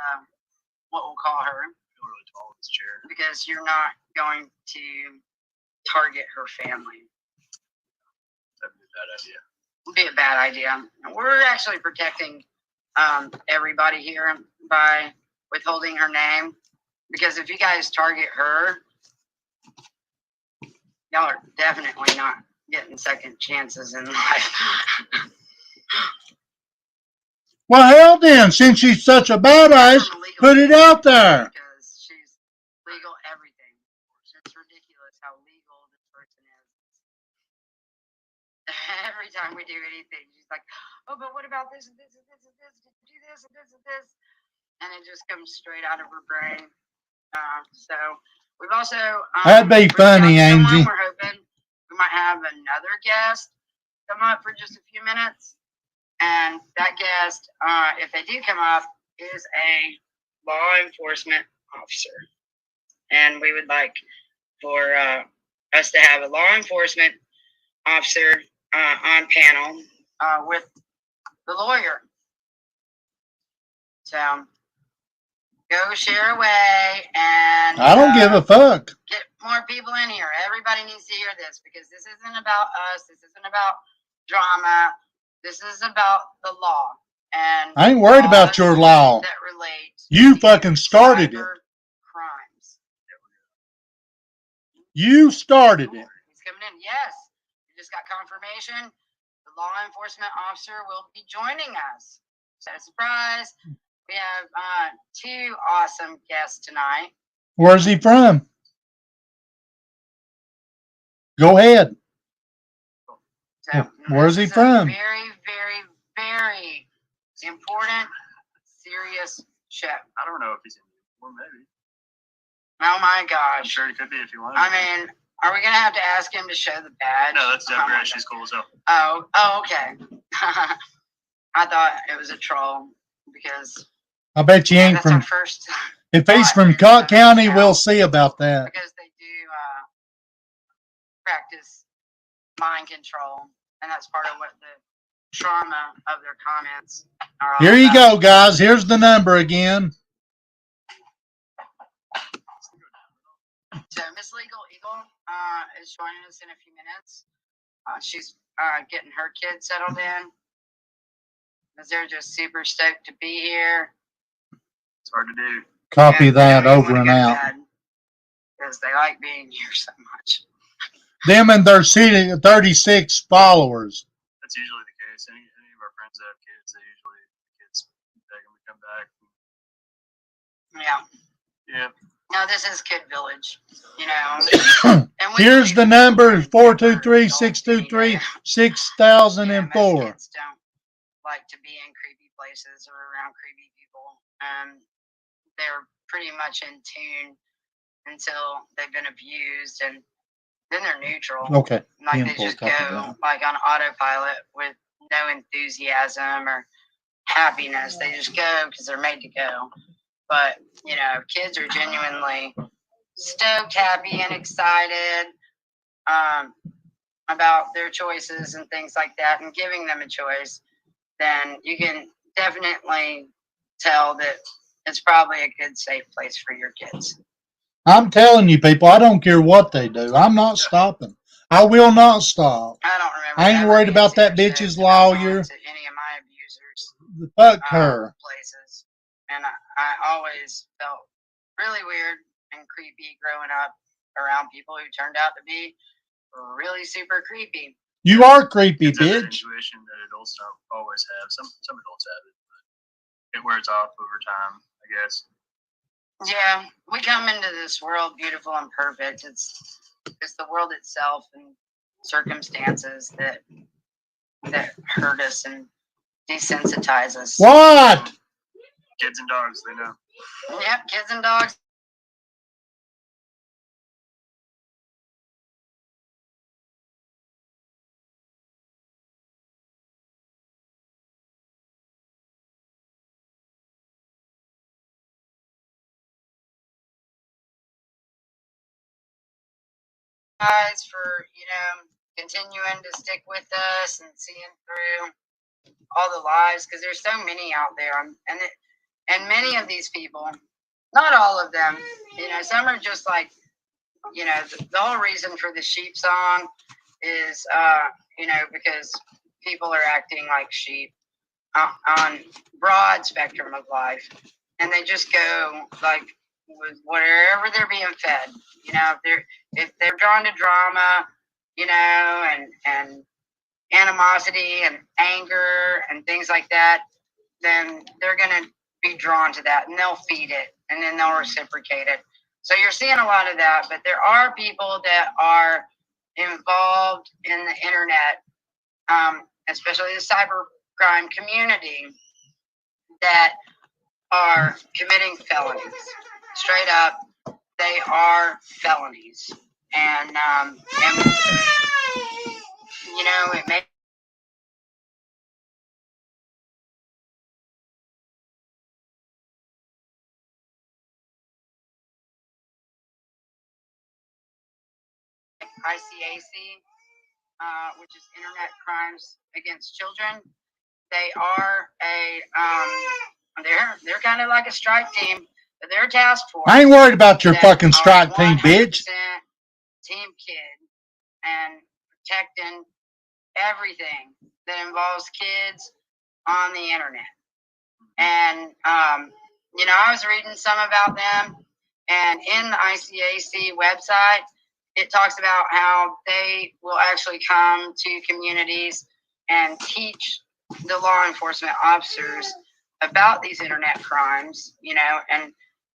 what we'll call her. I feel really tall in this chair. Because you're not going to target her family. That'd be a bad idea. Would be a bad idea. We're actually protecting everybody here by withholding her name, because if you guys target her, y'all are definitely not getting second chances in life. Well, hell then, since she's such a badass, put it out there. Because she's legal everything. It's ridiculous how legal this person is. Every time we do anything, she's like, oh, but what about this and this and this and this? Did you do this and this and this? And it just comes straight out of her brain. So we've also... That'd be funny, Angie. We're hoping we might have another guest come up for just a few minutes. And that guest, if they do come up, is a law enforcement officer. And we would like for us to have a law enforcement officer on panel with the lawyer. So go share away and I don't give a fuck. Get more people in here. Everybody needs to hear this, because this isn't about us. This isn't about drama. This is about the law. And I ain't worried about your law. that relate You to fucking started it. cyber crimes. You started it. He's coming in. Yes. We just got confirmation. The law enforcement officer will be joining us. So, surprise. We have two awesome guests tonight. Where's he from? Go ahead. So, Where's he this is from? a very, very, very important, serious show. I don't know if he's in well, maybe. Oh my I'm gosh. sure he could be if you wanted. I mean, are we going to have to ask him to show the badge? No, that's Deb Gray. She's cool as hell. Oh, okay. I thought it was a troll because I bet you ain't that's our from. first. If he's from Cott County, we'll see about that. Because they do practice mind control, and that's part of what the trauma of their comments are all Here you about. go, guys. Here's the number again. So Miss Legal Eagle is joining us in a few minutes. She's getting her kids settled in. Because they're just super stoked to be here. It's hard to do. Copy that over and out. Because they like being here so much. Them and their 36 followers. That's usually the case. Any of our friends that have kids, they usually kids beg them to come back. Yeah. Yeah. No, this is Kid Village, you know. And Here's the number: 423-623-6004. Kids don't like to be in creepy places or around creepy people. They're pretty much in tune until they've been abused, and then they're neutral. Okay. Like they just go like on autopilot with no enthusiasm or happiness. They just go because they're made to go. But, you know, if kids are genuinely stoked, happy, and excited about their choices and things like that, and giving them a choice, then you can definitely tell that it's probably a good, safe place for your kids. I'm telling you, people, I don't care what they do. I'm not stopping. I will not stop. I don't remember. I ain't worried about that bitch's lawyer. To any of my abusers. Fuck her. Places. And I always felt really weird and creepy growing up around people who turned out to be really super creepy. You are creepy, It's an bitch. intuition that adults don't always have. Some adults have it, but it wears off over time, I guess. Yeah, we come into this world beautiful and perfect. It's the world itself and circumstances that hurt us and desensitize us. What? Kids and dogs, they know. Yep, kids and dogs. Guys, for continuing to stick with us and seeing through all the lies, because there's so many out there, and many of these people, not all of them, some are just like, the whole reason for the sheep song is, because people are acting like sheep on broad spectrum of life, and they just go like with wherever they're being fed. If they're drawn to drama, and animosity and anger and things like that, then they're gonna be drawn to that, and they'll feed it, and then they'll reciprocate it. So you're seeing a lot of that, but there are people that are involved in the internet, especially the cybercrime community, that are committing felonies. Straight up, they are felonies, and it may. ICAC, which is Internet Crimes Against Children. They are they're kind of like a strike team, but they're a task force. I ain't worried about your fucking strike team, bitch. Team kid and protecting everything that involves kids on the internet. And, I was reading some about them, and in the ICAC website, it talks about how they will actually come to communities and teach the law enforcement officers about these internet crimes,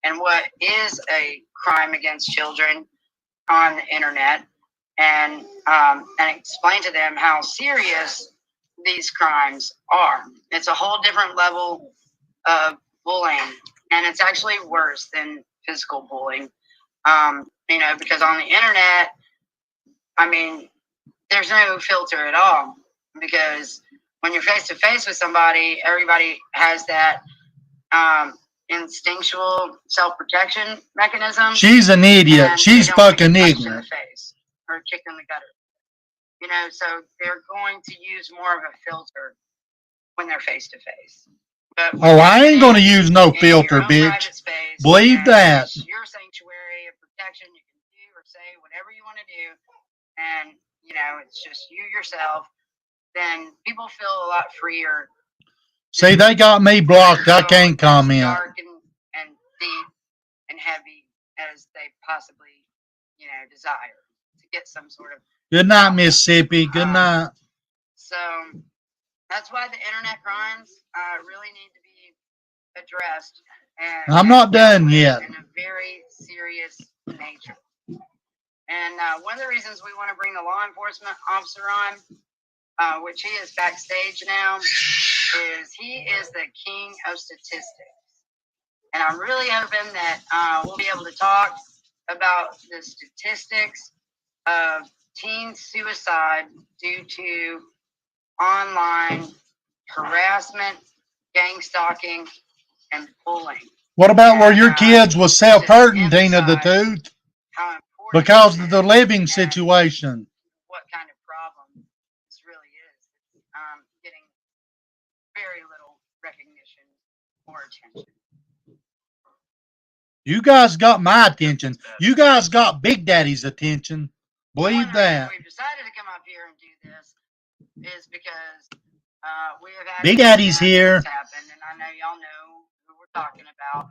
and what is a crime against children on the internet, and explain to them how serious these crimes are. It's a whole different level of bullying, and it's actually worse than physical bullying. Because on the internet, there's no filter at all. Because when you're face to face with somebody, everybody has that instinctual self-protection mechanism. She's an idiot. She's fucking ignorant. Face or kick in the gutter. So they're going to use more of a filter when they're face to face. Oh, I ain't gonna use no filter, bitch. Space, believe that. Your sanctuary of protection, you can do or say whatever you want to do, and it's just you yourself. Then people feel a lot freer. See, they got me blocked. I can't comment. Dark and deep and heavy as they possibly, desire to get some sort of. Good night, Mississippi. Good night. So that's why the internet crimes really need to be addressed. And I'm not done yet. In a very serious nature. And one of the reasons we want to bring the law enforcement officer on, which he is backstage now, is he is the king of statistics. And I'm really hoping that we'll be able to talk about the statistics of teen suicide due to online harassment, gang stalking, and bullying. What about where your kids was self-hurting, Tina the Tooth? Because of the living situation. What kind of problem this really is. Getting very little recognition or attention. You guys got my attention. You guys got Big Daddy's attention. Believe that. We've decided to come up here and do this is because we have had Big Daddy's here. Happen, and I know y'all know who we're talking about.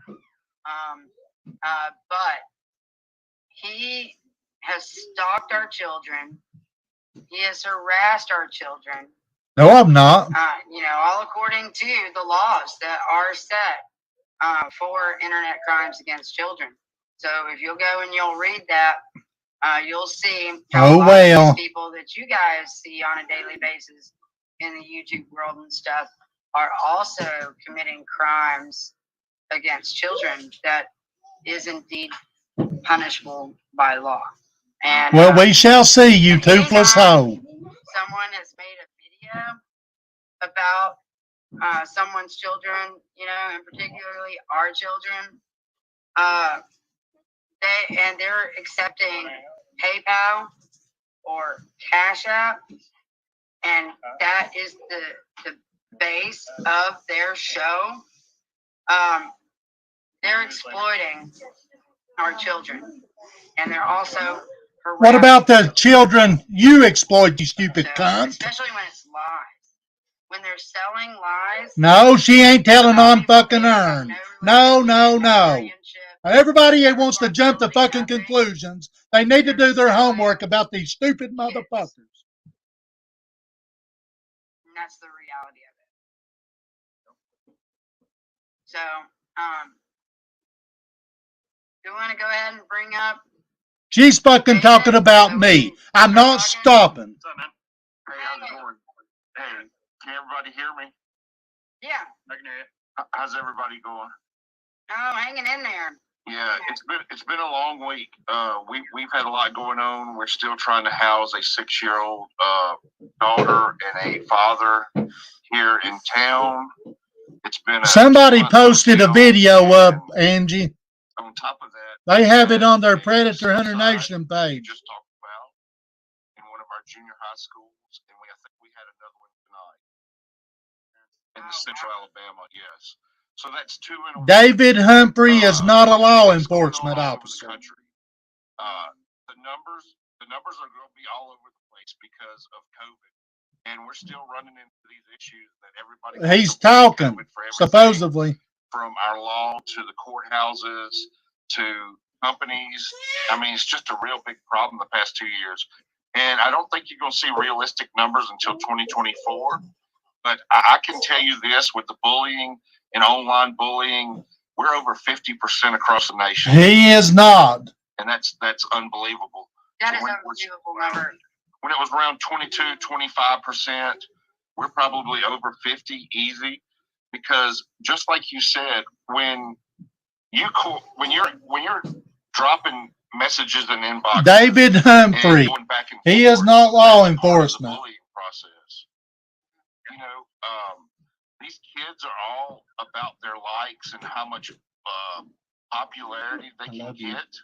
But he has stalked our children. He has harassed our children. No, I'm not. All according to the laws that are set for internet crimes against children. So if you'll go and you'll read that, you'll see how a lot of these people that you guys see on a daily basis in the YouTube world and stuff are also committing crimes against children that is indeed punishable by law. And well, we shall see, you toothless hoe. Someone has made a video about someone's children, and particularly our children. They're accepting PayPal or Cash App, and that is the base of their show. They're exploiting our children, and they're also. What about the children you exploit, you stupid cunt? Especially when it's lies. When they're selling lies. No, she ain't telling on fucking Earn. No. Everybody that wants to jump to fucking conclusions, they need to do their homework about these stupid motherfuckers. And that's the reality of it. So, you want to go ahead and bring up? She's fucking talking about me. I'm not stopping. What's up, man? Hey, how's it going? Hey, can everybody hear me? Yeah. I can hear you. How's everybody going? Oh, hanging in there. Yeah, it's been a long week. We've had a lot going on. We're still trying to house a 6-year-old daughter and a father here in town. It's been somebody posted a video up, Angie. On top of that, they have it on their Predator Hunter Nation page. Just talked about in one of our junior high schools, and I think we had another one tonight in the Central Alabama. Yes, so that's 2 in a David Humphrey is not a law enforcement officer. The numbers are going to be all over the place because of COVID. and we're still running into these issues that everybody. He's talking, supposedly. From our law to the courthouses to companies. I mean, it's just a real big problem the past 2 years. And I don't think you're going to see realistic numbers until 2024. But I can tell you this, with the bullying and online bullying, we're over 50% across the nation. He is not. And that's unbelievable. That is unbelievable number. When it was around 22, 25%, we're probably over 50 easy. Because just like you said, when you're dropping messages in inbox, David Humphrey, he is not law enforcement. Process. You know, these kids are all about their likes and how much popularity they can get,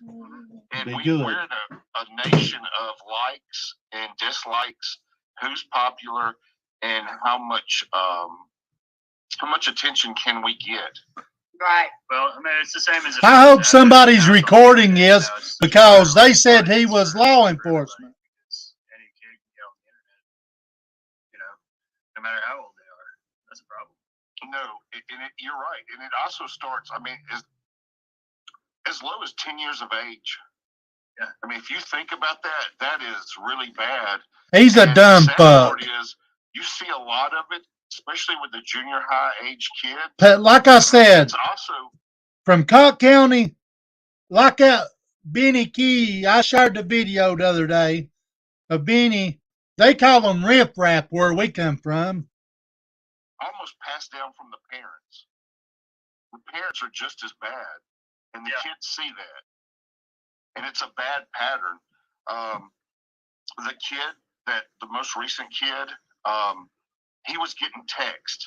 and we're in a nation of likes and dislikes. Who's popular and how much attention can we get? Right. Well, I mean, it's the same as. I hope somebody's recording this because they said he was law enforcement. Any kid can get on the internet, you know, no matter how old they are. That's a problem. No, you're right, and it also starts. I mean, as low as 10 years of age. Yeah. I mean, if you think about that, that is really bad. He's a dumb fuck. You see a lot of it, especially with the junior high age kid. But like I said, it's also from Cook County, like out Benny Key, I shared the video the other day of Benny. They call them riffraff where we come from. Almost passed down from the parents. The parents are just as bad, and the kids see that. And it's a bad pattern. The most recent kid, he was getting text.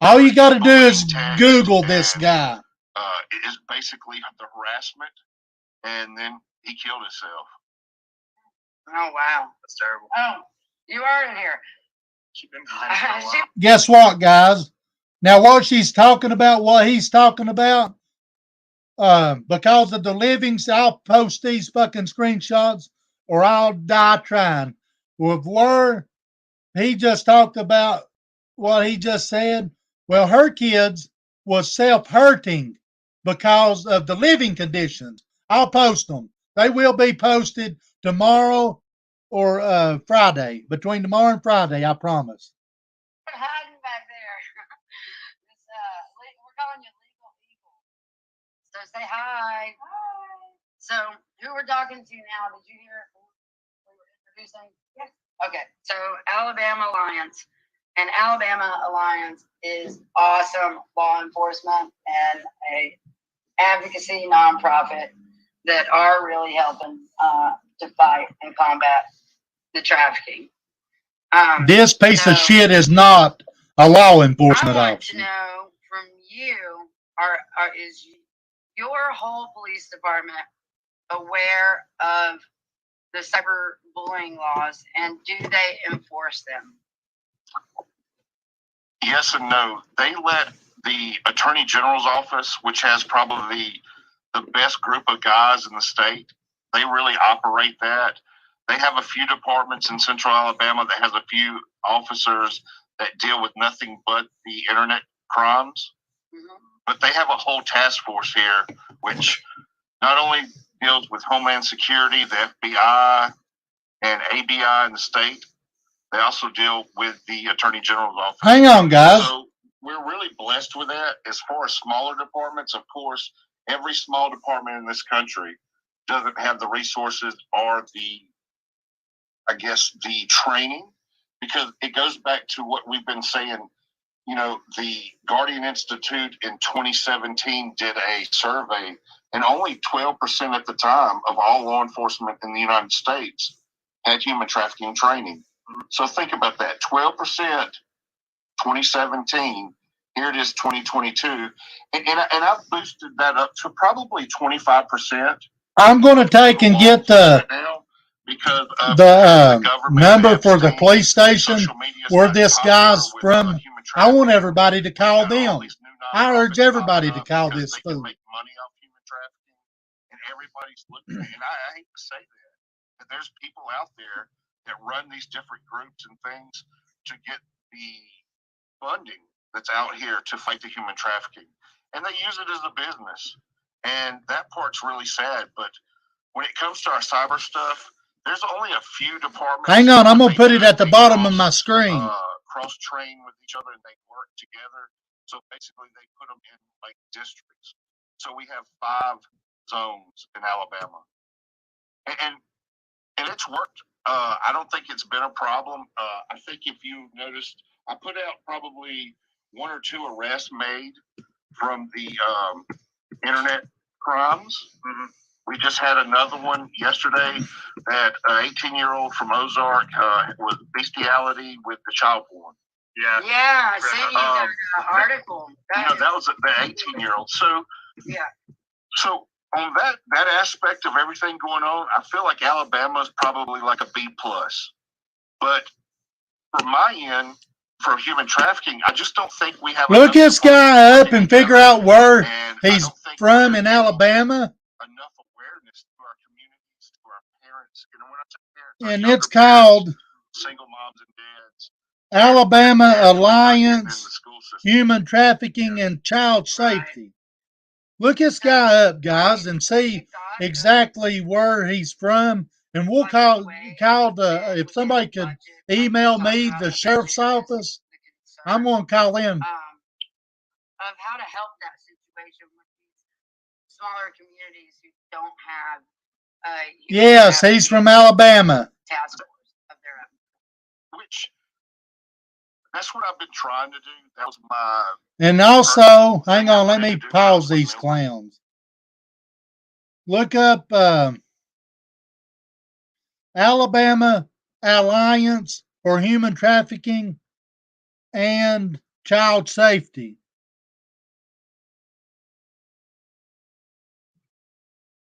All you got to do is Google this guy. It is basically the harassment, and then he killed himself. Oh, wow. That's terrible. Oh, you are in here. She's been behind us for a while. Guess what, guys? Now, what she's talking about, what he's talking about, because of the livings, I'll post these fucking screenshots or I'll die trying. With where he just talked about what he just said, well, her kids was self-hurting because of the living conditions. I'll post them. They will be posted tomorrow or Friday, between tomorrow and Friday, I promise. We're hiding back there. We're calling you Legal Eagle. So say hi. Hi. So who we're talking to now? Did you hear we were introducing? Yes. Okay. So Alabama Alliance. And Alabama Alliance is awesome law enforcement and a advocacy nonprofit that are really helping to fight and combat the trafficking. This piece of shit is not a law enforcement I want officer. to know from you, is your whole police department aware of the cyberbullying laws, and do they enforce them? Yes and no. They let the Attorney General's office, which has probably the best group of guys in the state, they really operate that. They have a few departments in Central Alabama that has a few officers that deal with nothing but the internet crimes. Mm-hmm. But they have a whole task force here, which not only deals with Homeland Security, the FBI, and ABI in the state, they also deal with the Attorney General's office. Hang on, guys. So we're really blessed with that. As far as smaller departments, of course, every small department in this country doesn't have the resources or the training, because it goes back to what we've been saying. You know, the Guardian Institute in 2017 did a survey, and only 12% at the time of all law enforcement in the United States had human trafficking training. So think about that. 12%, 2017. Here it is, 2022. And I've boosted that up to probably 25%. I'm going to take and get the number for the police station where this guy's from. I want everybody to call them. I urge everybody to call this fool. Make money off human trafficking, and everybody's looking at it. And I hate to say that, but there's people out there that run these different groups and things to get the funding that's out here to fight the human trafficking, and they use it as a business, and that part's really sad. But when it comes to our cyber stuff, there's only a few departments. Hang on, I'm gonna put it at the bottom of my screen. Cross train with each other, and they work together. So basically, they put them in like districts. So we have 5 zones in Alabama, and it's worked. I don't think it's been a problem. I think if you noticed, I put out probably 1 or 2 arrests made from the internet crimes. Mm-hmm. We just had another one yesterday that an 18-year-old from Ozark was bestiality with the child porn. Yeah, I sent you the article. That was the 18-year-old. So yeah. So on that aspect of everything going on, I feel like Alabama's probably like a B+. But from my end, for human trafficking, I just don't think we have. Look this guy up and figure out where he's from in Alabama. Enough awareness to our communities, to our parents. You know, when I say parents, and it's called Single Moms and Dads. Alabama Alliance Human Trafficking and Child Safety. Look this guy up, guys, and see exactly where he's from. And we'll call if somebody could email me the sheriff's office, I'm going to call him. Of how to help that situation with these smaller communities who don't have. Yes, he's from Alabama. Task force of their own. Which that's what I've been trying to do. That was my. And also, hang on, let me pause these clowns. Look up Alabama Alliance for Human Trafficking and Child Safety.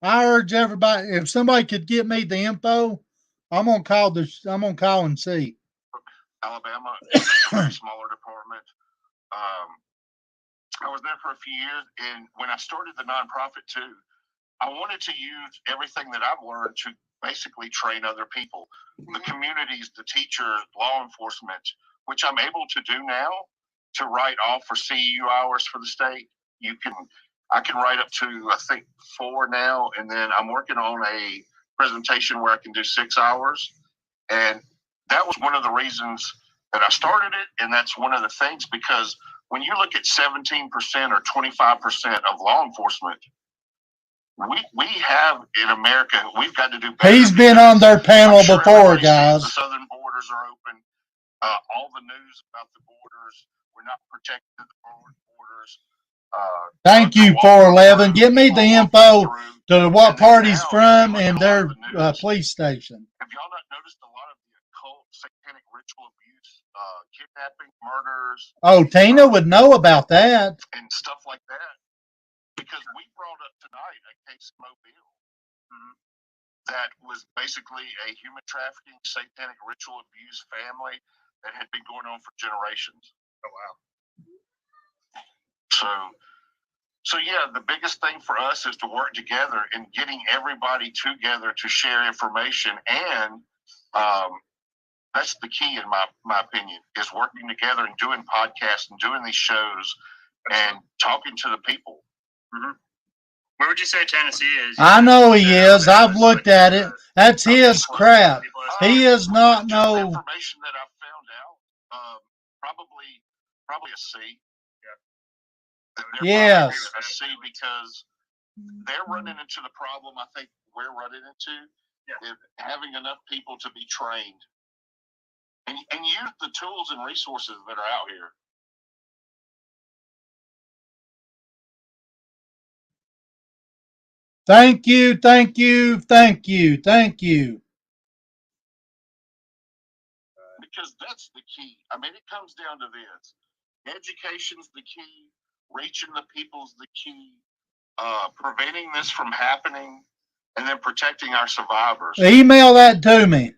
I urge everybody, if somebody could get me the info, I'm gonna call and see. Alabama is a very smaller department. I was there for a few years, and when I started the nonprofit too, I wanted to use everything that I've learned to basically train other people, the communities, the teachers, law enforcement, which I'm able to do now to write off for CEU hours for the state. I can write up to, I think, 4 now, and then I'm working on a presentation where I can do 6 hours. And that was one of the reasons that I started it, and that's one of the things, because when you look at 17% or 25% of law enforcement, we have in America, we've got to do better. He's been on their panel before, guys. The southern borders are open. All the news about the borders, we're not protecting the borders. Thank you, 411. Give me the info to what part he's from and their police station. Have y'all not noticed a lot of the occult, satanic ritual abuse, kidnapping, murders? Oh, Tina would know about that. And stuff like that. Because we brought up tonight a case in Mobile that was basically a human trafficking, satanic ritual abuse family that had been going on for generations. Oh, wow. So yeah, the biggest thing for us is to work together and getting everybody together to share information, and that's the key in my opinion, is working together and doing podcasts and doing these shows and talking to the people. Mm-hmm. Where would you say Tennessee is? I know he is. I've looked at it. That's his crap. He is not no. Information that I've found out, probably a C. Yes. A C, because they're running into the problem I think we're running into, is having enough people to be trained and use the tools and resources that are out here. Thank you, thank you, thank you, thank you. Because that's the key. I mean, it comes down to this. Education's the key. Reaching the people's the key. Preventing this from happening, and then protecting our survivors. Email that to me.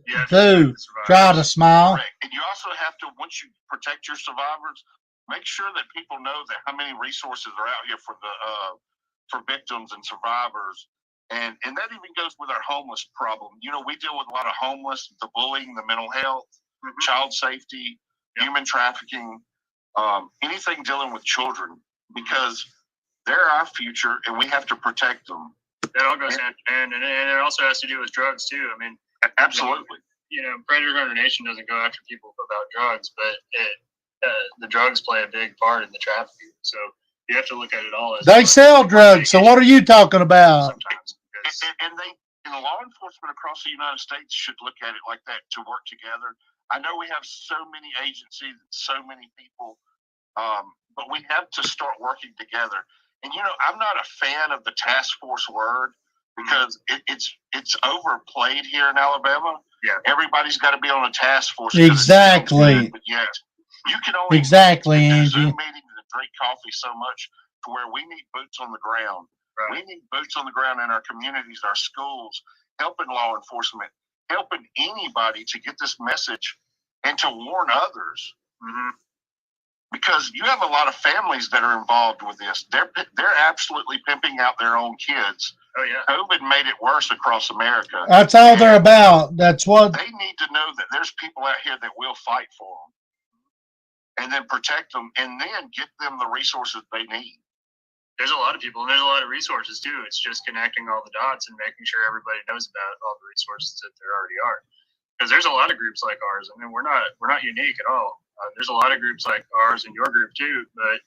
Yeah, too. Try to smile. Correct. And you also have to, once you protect your survivors, make sure that people know that how many resources are out here for victims and survivors. And that even goes with our homeless problem. You know, we deal with a lot of homeless, the bullying, the mental health. child safety, human trafficking, anything dealing with children, because they're our future and we have to protect them. That all goes hand in hand, and it also has to do with drugs too. I mean, absolutely. Predator Hunter Nation doesn't go after people about drugs, but the drugs play a big part in the trafficking. So you have to look at it all as they sell drugs. So what are you talking about? Sometimes, and they, law enforcement across the United States should look at it like that, to work together. I know we have so many agencies, so many people, but we have to start working together. And I'm not a fan of the task force word, because it's overplayed here in Alabama. Yeah, everybody's got to be on a task force. Exactly. But yet, you can only exactly, do Angie. Zoom meetings and drink coffee so much, to where we need boots on the ground. Right. We need boots on the ground in our communities, our schools, helping law enforcement, helping anybody to get this message and to warn others. Mm-hmm. Because you have a lot of families that are involved with this. They're absolutely pimping out their own kids. Oh yeah. COVID made it worse across America. That's all they're about. That's what they need to know, that there's people out here that will fight for them, and then protect them, and then get them the resources they need. There's a lot of people, and there's a lot of resources too. It's just connecting all the dots and making sure everybody knows about all the resources that there already are. Because there's a lot of groups like ours. I mean, we're not unique at all. There's a lot of groups like ours and your group too, but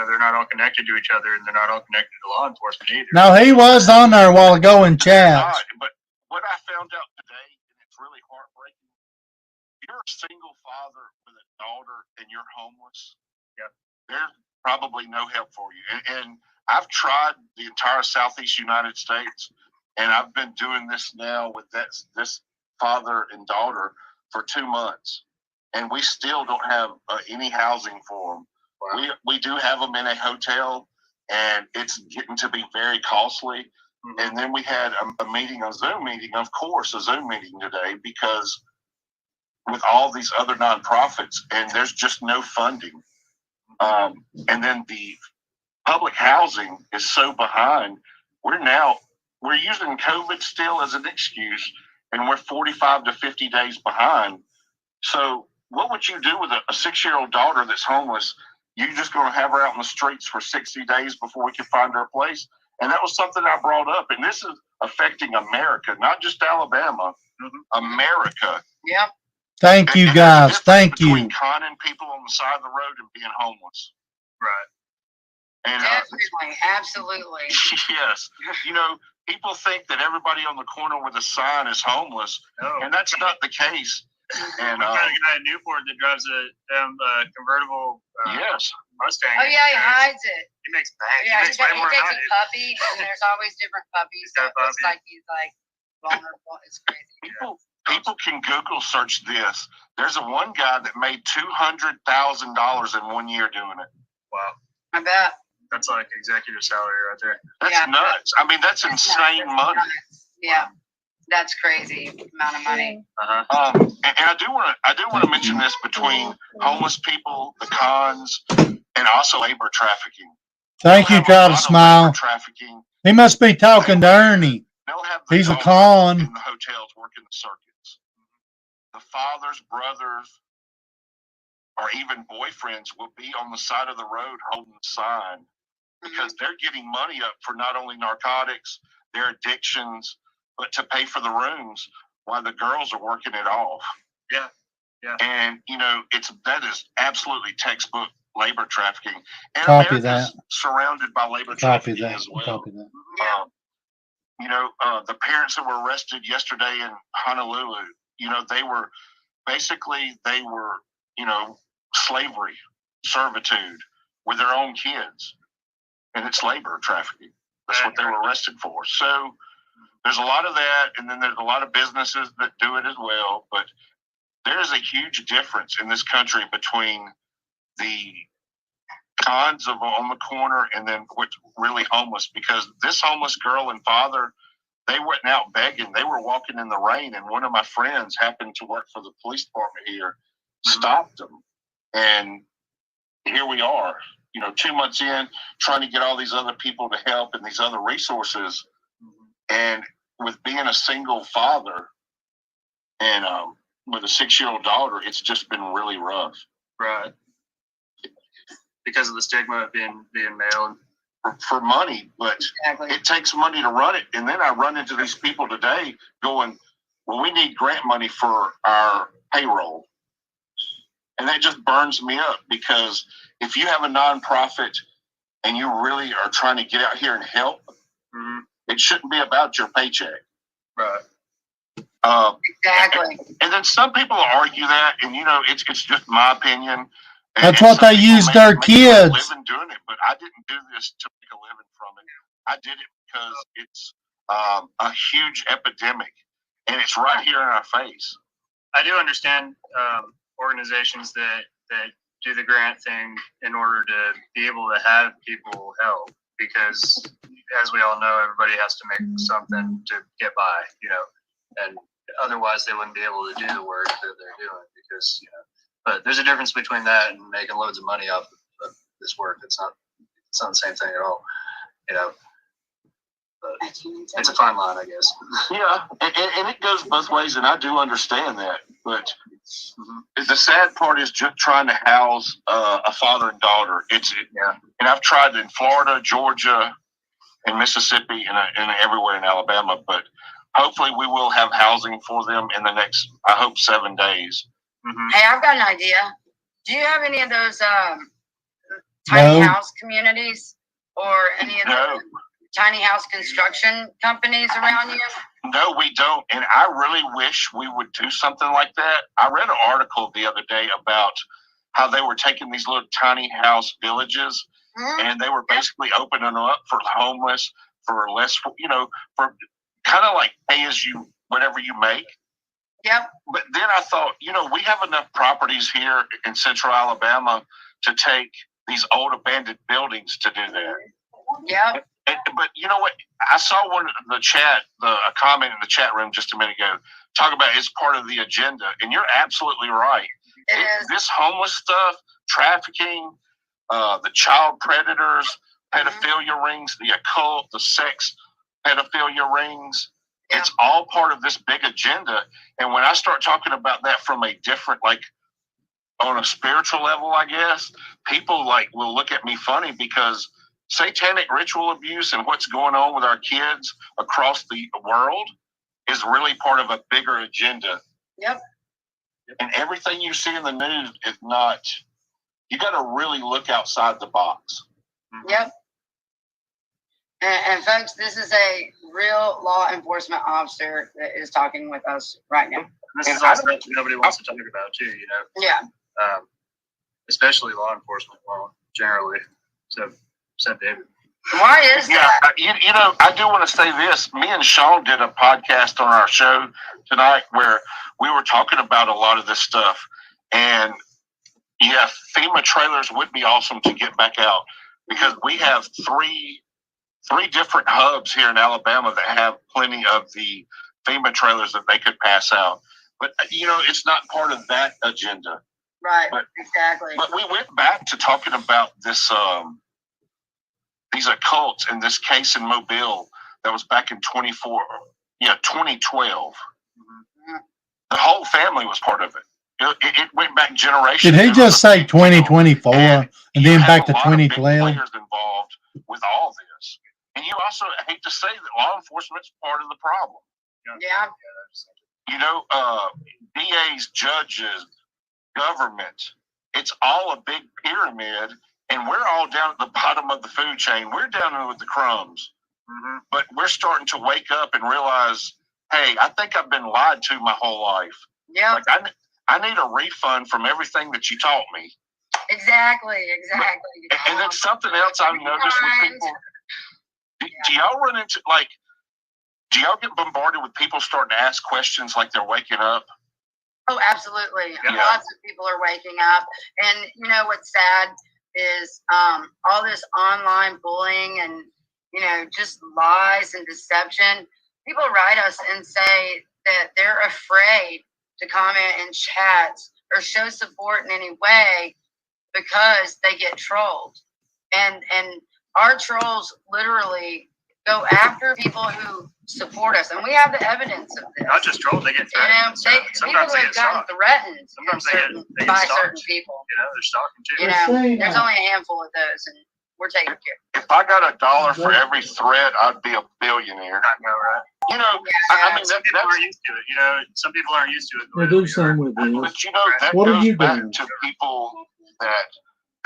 they're not all connected to each other, and they're not all connected to law enforcement either. No, he was on there a while ago in chat. But what I found out today, and it's really heartbreaking, if you're a single father with a daughter and you're homeless, there's probably no help for you. And I've tried the entire Southeast United States, and I've been doing this now with this father and daughter for 2 months. And we still don't have any housing for them. Wow. We do have them in a hotel, and it's getting to be very costly. Mm-hmm. And then we had a meeting, a Zoom meeting today, because with all these other nonprofits, and there's just no funding. And then the public housing is so behind. We're using COVID still as an excuse, and we're 45 to 50 days behind. So what would you do with a 6-year-old daughter that's homeless? You're just going to have her out in the streets for 60 days before we can find her a place? And that was something I brought up. And this is affecting America, not just Alabama, America. Yep. Thank you, guys. Thank you. Between conning people on the side of the road and being homeless. Right. And, definitely. Absolutely. Yes. People think that everybody on the corner with a sign is homeless, and that's not the case. And we got a guy in Newport that drives a convertible Mustang. Oh yeah, he hides it. He makes bags. Yeah, he takes a puppy, and there's always different puppies. So it looks like he's vulnerable. It's crazy. People can Google search this. There's one guy that made $200,000 in 1 year doing it. Wow. I bet. That's like executive salary right there. That's nuts. I mean, that's insane money. Yeah. That's crazy amount of money. And I do want to mention this, between homeless people, the cons, and also labor trafficking. Thank you, Try to Smile. Trafficking. He must be talking to Ernie. He's a con. In the hotels, working the circuits. The fathers, brothers, or even boyfriends will be on the side of the road holding the sign, because they're getting money up for not only narcotics, their addictions, but to pay for the rooms while the girls are working it off. Yeah. Yeah. And, that is absolutely textbook labor trafficking. And Copy America's that. surrounded by labor trafficking as well. Copy that. The parents that were arrested yesterday in Honolulu, they were slavery, servitude with their own kids. And it's labor trafficking. That's what they were arrested for. So there's a lot of that, and then there's a lot of businesses that do it as well. But there's a huge difference in this country between the cons of on the corner and then what's really homeless. Because this homeless girl and father, they weren't out begging. They were walking in the rain, and one of my friends happened to work for the police department here, stopped them. And here we are, 2 months in, trying to get all these other people to help and these other resources. And with being a single father and with a 6-year-old daughter, it's just been really rough. Right. Because of the stigma of being male. For money, but Exactly. it takes money to run it. And then I run into these people today going, well, we need grant money for our payroll. And that just burns me up, because if you have a nonprofit and you really are trying to get out here and help, it shouldn't be about your paycheck. Right. Exactly. And then some people argue that, and it's just my opinion. That's And what some they people use make their a kids. living doing it, but I didn't do this to make a living from it. I did it because it's a huge epidemic, and it's right here in our face. I do understand organizations that do the grant thing in order to be able to have people help, because as we all know, everybody has to make something to get by, and otherwise they wouldn't be able to do the work that they're doing, because but there's a difference between that and making loads of money off of this work. It's not the same thing at all, but it's a fine line, I guess. Yeah, and it goes both ways, and I do understand that. But the sad part is just trying to house a father and daughter. And I've tried in Florida, Georgia, and Mississippi, and everywhere in Alabama. But hopefully, we will have housing for them in the next, I hope, 7 days. Hey, I've got an idea. Do you have any of those tiny house communities, or any of the tiny house construction companies around you? No, we don't. And I really wish we would do something like that. I read an article the other day about how they were taking these little tiny house villages, and they were basically opening them up for homeless, for less, for kind of like pay as you, whatever you make. Yep. But then I thought, we have enough properties here in central Alabama to take these old abandoned buildings to do that. Yep. But you know what? I saw one in the chat, a comment in the chat room just a minute ago, talk about it's part of the agenda. And you're absolutely right. It is. This homeless stuff, trafficking, the child predators, pedophilia rings, the occult, the sex pedophilia rings, it's all part of this big agenda. And when I start talking about that from a different, like on a spiritual level, I guess, people will look at me funny, because satanic ritual abuse and what's going on with our kids across the world is really part of a bigger agenda. Yep. And everything you see in the news is not, you got to really look outside the box. Yep. And folks, this is a real law enforcement officer that is talking with us right now. This is also something nobody wants to talk about too, Yeah. Especially law enforcement, generally. So, David. Why is that? I do want to say this. Me and Sean did a podcast on our show tonight where we were talking about a lot of this stuff. And yeah, FEMA trailers would be awesome to get back out, because we have three different hubs here in Alabama that have plenty of the FEMA trailers that they could pass out. But, it's not part of that agenda. Right, exactly. But we went back to talking about this, these occults in this case in Mobile that was back in 2012. The whole family was part of it. It went back generations. Did he just say 2024 and then back to 2012? Players involved with all this. And you also hate to say that law enforcement's part of the problem. Yeah. DAs, judges, government, it's all a big pyramid, and we're all down at the bottom of the food chain. We're down there with the crumbs. But we're starting to wake up and realize, hey, I think I've been lied to my whole life. Yeah. Like I need a refund from everything that you taught me. Exactly. And then something else I've noticed with people. Do y'all run into, do y'all get bombarded with people starting to ask questions like they're waking up? Oh, absolutely. Yeah. Lots of people are waking up. And what's sad is all this online bullying and, just lies and deception. People write us and say that they're afraid to comment in chats or show support in any way because they get trolled. And our trolls literally go after people who support us, and we have the evidence of this. Not just trolls, they get You know, threatened. Sometimes they people get have gotten stalked. threatened Sometimes they get by stalked. certain people. You know, they're stalking too. You know, there's only a handful of those, and we're taking care. If I got $1 for every threat, I'd be a billionaire. I know, right? You know, Yeah, I mean, Some people aren't used to it. You know, some people aren't used to it. We'll do something with this. but you know, that What are goes you back doing? to people that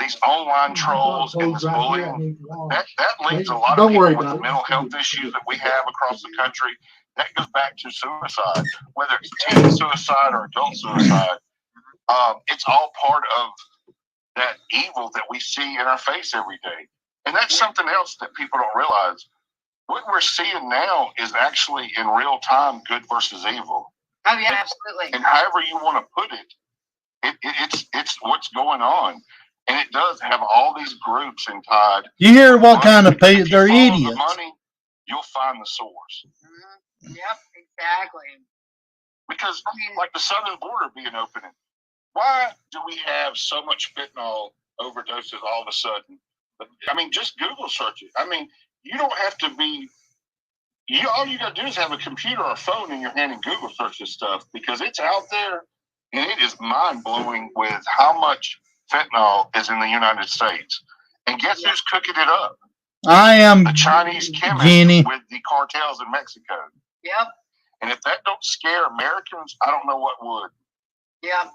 these online trolls and this bullying, that leads a lot Don't of worry people with about the it. mental health issues that we have across the country. That goes back to suicide, whether it's teen suicide or adult suicide. It's all part of that evil that we see in our face every day. And that's something else that people don't realize. What we're seeing now is actually in real time good versus evil. Oh yeah, absolutely. And however you want to put it, it's what's going on. And it does have all these groups in Todd. You hear what kind of If you they're follow the idiots. money, you'll find the source. Mm-hmm. Yep, exactly. Because like the southern border being open, why do we have so much fentanyl overdoses all of a sudden? I mean, just Google search it. I mean, you don't have to be. All you got to do is have a computer or a phone in your hand and Google search this stuff because it's out there, and it is mind blowing with how much fentanyl is in the United States. And guess who's cooking it up? I am The Chinese chemists Jeannie. with the cartels in Mexico. Yep. And if that don't scare Americans, I don't know what would. Yep.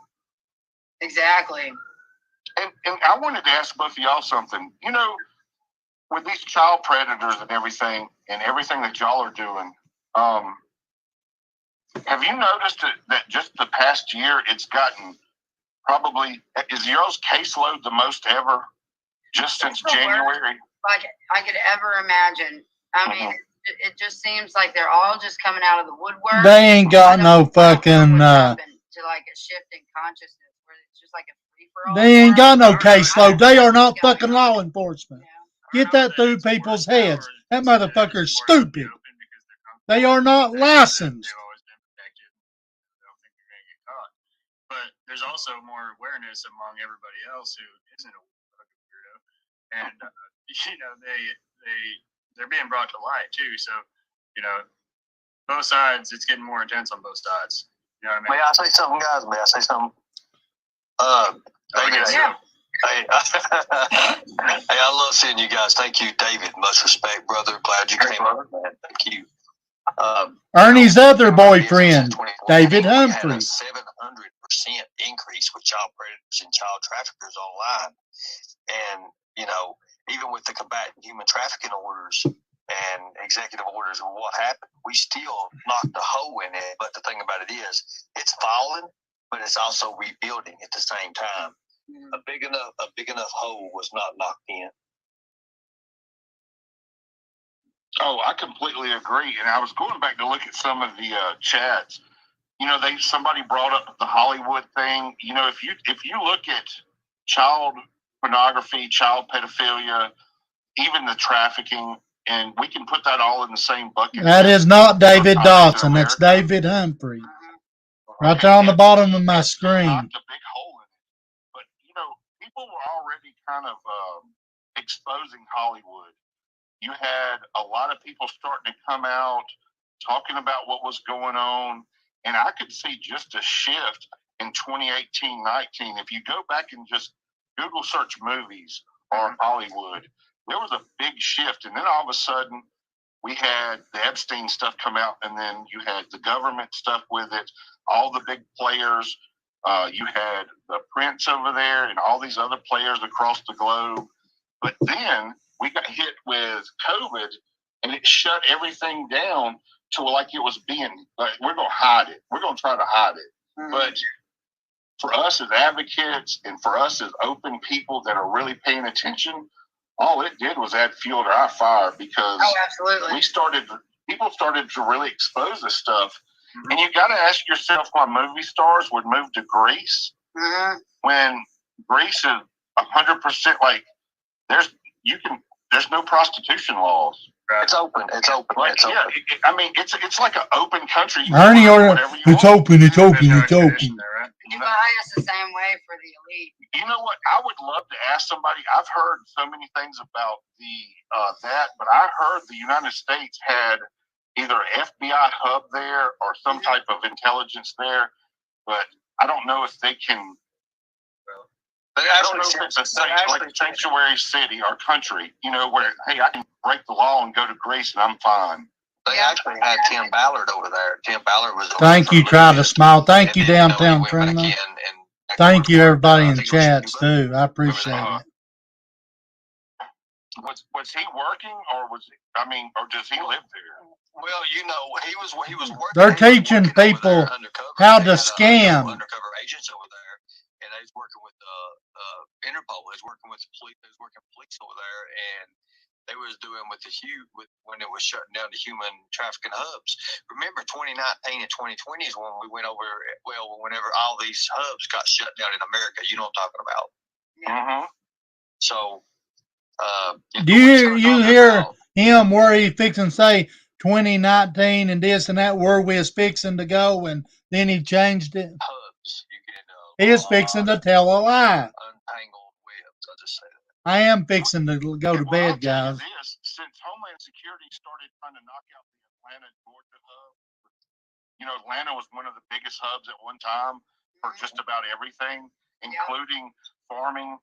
Exactly. And I wanted to ask both of y'all something. You know, with these child predators and everything that y'all are doing, have you noticed that just the past year it's gotten probably, is y'all's caseload the most ever just since January? Like I could ever imagine. I mean, it just seems like they're all just coming out of the woodwork. They ain't got no fucking to like a shift in consciousness where it's just like a free for all. they ain't got no caseload. They are not fucking law enforcement. Get that through people's heads. That motherfucker's stupid. They are not licensed. They've always been protected. I don't think they're gonna get caught. But there's also more awareness among everybody else who isn't a fucking weirdo, and you know they're being brought to light too. So you know, both sides, it's getting more intense on both sides. You know what I mean? May I say something, guys? May I say something? David, Yeah. hey, I love seeing you guys. Thank you, David. Much respect, brother. Glad you came over, man. Thank you. Ernie's other boyfriend, David Humphrey. 700% increase with child predators and child traffickers online. And, you know, even with the combating human trafficking orders and executive orders and what happened, we still knocked a hole in it. But the thing about it is, it's falling, but it's also rebuilding at the same time. A big enough hole was not knocked in. Oh, I completely agree. And I was going back to look at some of the chats. You know, somebody brought up the Hollywood thing. You know, if you look at child pornography, child pedophilia, even the trafficking, and we can put that all in the same bucket. That is not David Dotson. That's David Humphrey. Right there on the bottom of my screen. Knocked a big hole in it. But, you know, people were already kind of exposing Hollywood. You had a lot of people starting to come out, talking about what was going on. And I could see just a shift in 2018-19. If you go back and just Google search movies or Hollywood, there was a big shift. And then all of a sudden, we had the Epstein stuff come out, and then you had the government stuff with it, all the big players. You had the Prince over there and all these other players across the globe. But then we got hit with COVID, and it shut everything down to like it was being, like, we're going to hide it. We're going to try to hide it. Mm-hmm. But for us as advocates and for us as open people that are really paying attention, all it did was add fuel to our fire because absolutely. People started to really expose this stuff. Mm-hmm. And you got to ask yourself why movie stars would move to Greece when Greece is 100% like there's no prostitution laws. Right. It's open. Like, it's open. It's like an open country. Ernie, it's open. You bias the same way for the elite. You know what? I would love to ask somebody. I've heard so many things about that, but I heard the United States had either an FBI hub there or some type of intelligence there, but I don't know if they can. I don't know if it's like a sanctuary city or country, where, hey, I can break the law and go to Greece and I'm fine. They actually had Tim Ballard over there. Tim Ballard was. Thank you, Try to Smile. Thank you, Downtown Trina. Thank you, everybody in the chats, too. I appreciate it. Was he working, or or does he live there? Well, he was working. They're teaching people how to scam. Undercover agents over there, and they was working with Interpol. They was working with the police. They was working with police over there, and they was doing when it was shutting down the human trafficking hubs. Remember, 2019 and 2020 is when we went over. Well, whenever all these hubs got shut down in America, you know what I'm talking about. Mm-hmm. So, do you hear him where he fixing to say 2019 and this and that, where we is fixing to go, and then he changed it? Hubs, you get he is fixing to tell a lie. Untangled webs. I just say that. I am fixing to go to bed, guys. Since Homeland Security started trying to knock out the Atlanta, Georgia hub, Atlanta was one of the biggest hubs at one time for just about everything, including farming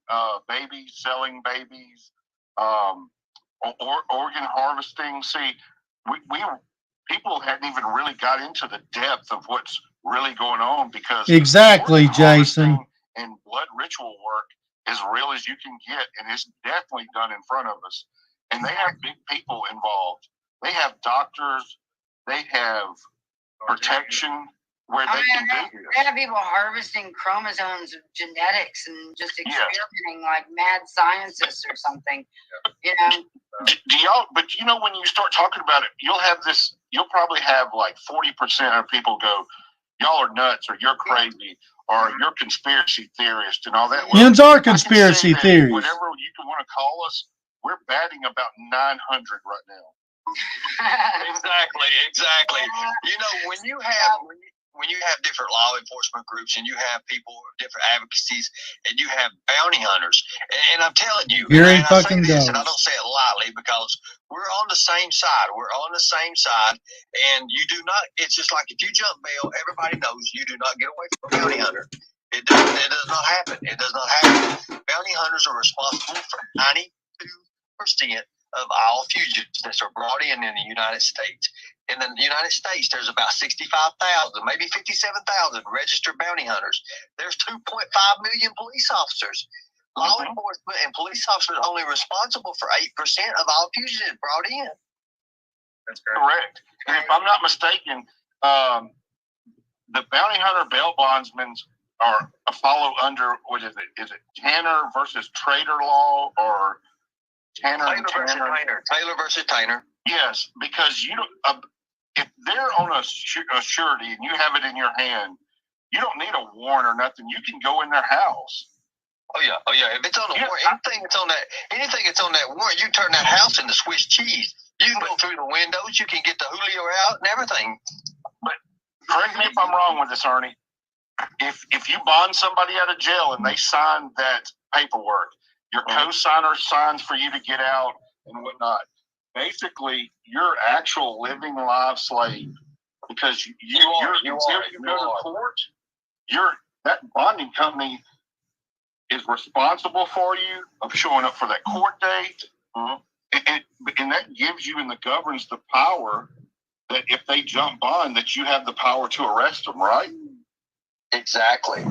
babies, selling babies, organ harvesting. See, people hadn't even really got into the depth of what's really going on, because exactly, Jason, and blood ritual work as real as you can get, and it's definitely done in front of us. And they have big people involved. They have doctors. They have protection where they can do this. They have people harvesting chromosomes of genetics and just experimenting like mad scientists or something. Do y'all? But when you start talking about it, you'll probably have like 40% of people go, "Y'all are nuts," or "You're crazy," or "You're conspiracy theorists," and all that. Hence our conspiracy theories. Whatever you can want to call us, we're batting about 900 right now. Exactly. When you have different law enforcement groups, and you have people, different advocacies, and you have bounty hunters, and I'm telling you, here he and fucking I say this, goes. and I don't say it lightly, because we're on the same side. We're on the same side, and you do not. It's just like if you jump bail, everybody knows you do not get away from a bounty hunter. It does not happen. It does not happen. Bounty hunters are responsible for 92% of all fugitives that are brought in the United States. In the United States, there's about 65,000, maybe 57,000 registered bounty hunters. There's 2.5 million police officers. Law enforcement and police officers are only responsible for 8% of all fugitives brought in. That's correct. And if I'm not mistaken, the bounty hunter bail bondsmen are follow under, what is it? Is it Tanner versus Trader law, or Taylor versus Tanner? Yes, because if they're on a surety and you have it in your hand, you don't need a warrant or nothing. You can go in their house. Oh yeah. If it's on a warrant, anything that's on that warrant, you turn that house into Swiss cheese. You can go through the windows. You can get the Julio out and everything. But correct me if I'm wrong with this, Ernie. If you bond somebody out of jail and they sign that paperwork, your co-signer signs for you to get out and whatnot. Basically, you're actual living live slave, because you go to court. That bonding company is responsible for you of showing up for that court date, and that gives you and the governs the power that if they jump bond, that you have the power to arrest them, right? Exactly.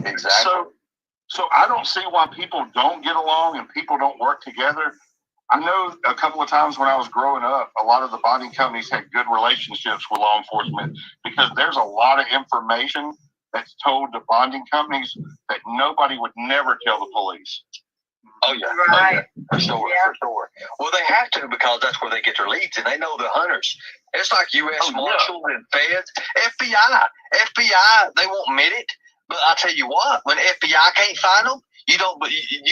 So I don't see why people don't get along and people don't work together. I know a couple of times when I was growing up, a lot of the bonding companies had good relationships with law enforcement, because there's a lot of information that's told to bonding companies that nobody would never tell the police. Oh yeah, right. For sure. Well, they have to, because that's where they get their leads, and they know the hunters. It's like U.S. Marshals and Feds, FBI. They won't admit it, but I tell you what, when FBI can't find them, you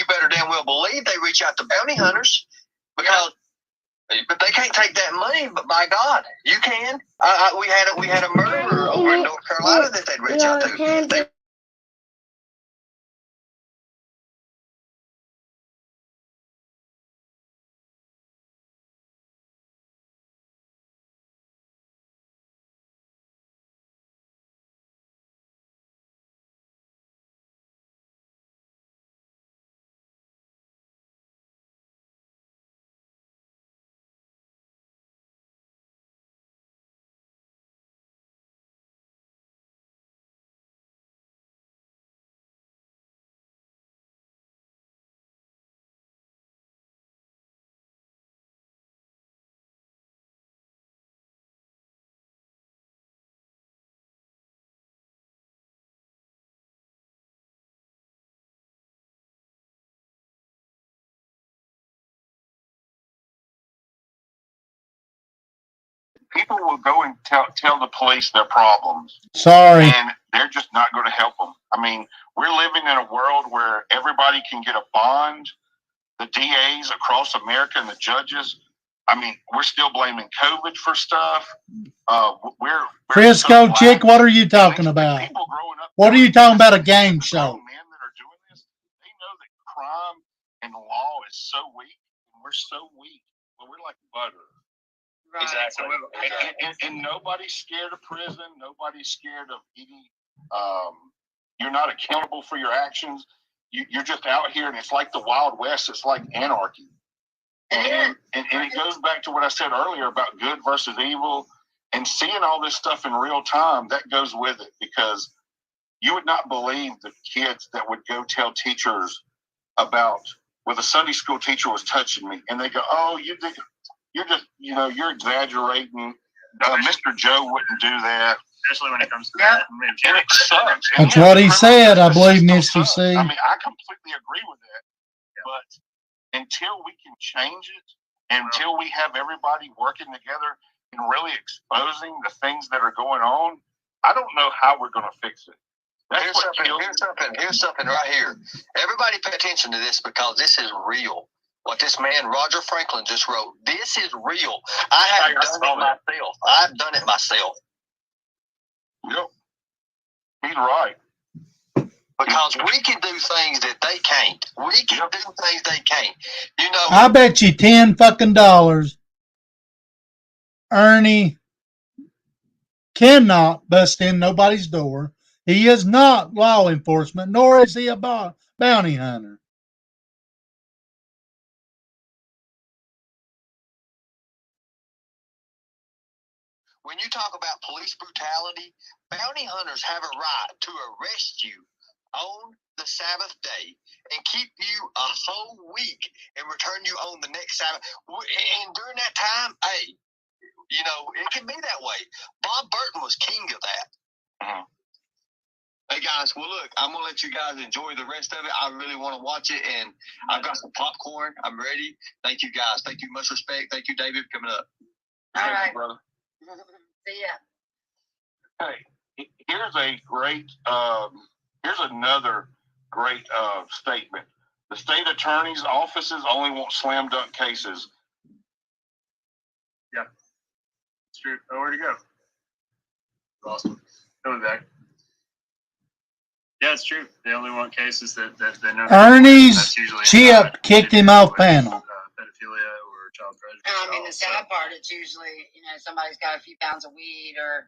better damn well believe they reach out to bounty hunters, because. But they can't take that money. But by God, you can. We had a murderer over in North Carolina that they'd reach out to. people will go and tell the police their problems. Sorry. And they're just not going to help them. I mean, we're living in a world where everybody can get a bond. The DAs across America and the judges. I mean, we're still blaming COVID for stuff. We're Frisco so chick, what are you talking about? People growing up. What are you talking about? A game show? Men that are doing this, they know that crime and law is so weak, and we're so weak. Well, we're like butter. Right. Exactly. And nobody's scared of prison. Nobody's scared of any. You're not accountable for your actions. You're just out here, and it's like the Wild West. It's like anarchy. And it goes back to what I said earlier about good versus evil, and seeing all this stuff in real time, that goes with it, because you would not believe the kids that would go tell teachers about, well, the Sunday school teacher was touching me, and they go, oh, you're just, you're exaggerating. Mr. Joe wouldn't do that. Especially when it comes to Yeah. And it sucks. That's what he said, I believe, Misty C. I mean, I completely agree with that. But until we can change it, until we have everybody working together and really exposing the things that are going on, I don't know how we're going to fix it. Here's something right here. Everybody pay attention to this, because this is real. What this man, Roger Franklin, just wrote, this is real. I have done it myself. I've done it myself. Yep. He's right. Because we can do things that they can't. We can do things they can't. I bet you $10 Ernie cannot bust in nobody's door. He is not law enforcement, nor is he a bounty hunter. When you talk about police brutality, bounty hunters have a right to arrest you on the Sabbath day and keep you a whole week and return you on the next Sabbath. And during that time, hey, it can be that way. Bob Burton was king of that. Uh-huh. Hey guys, well look, I'm gonna let you guys enjoy the rest of it. I really want to watch it, and I've got some popcorn. I'm ready. Thank you guys. Thank you. Much respect. Thank you, David, for coming up. All Thank right. you, brother. See ya. Hey, here's another great statement. The state attorney's offices only want slam dunk cases. Yeah, it's true. Oh, where'd he go? Awesome. Coming back. Yeah, it's true. They only want cases that know. Ernie's chip kicked him off panel. Pedophilia or child prejudice. I mean, the sad part, it's usually, somebody's got a few pounds of weed or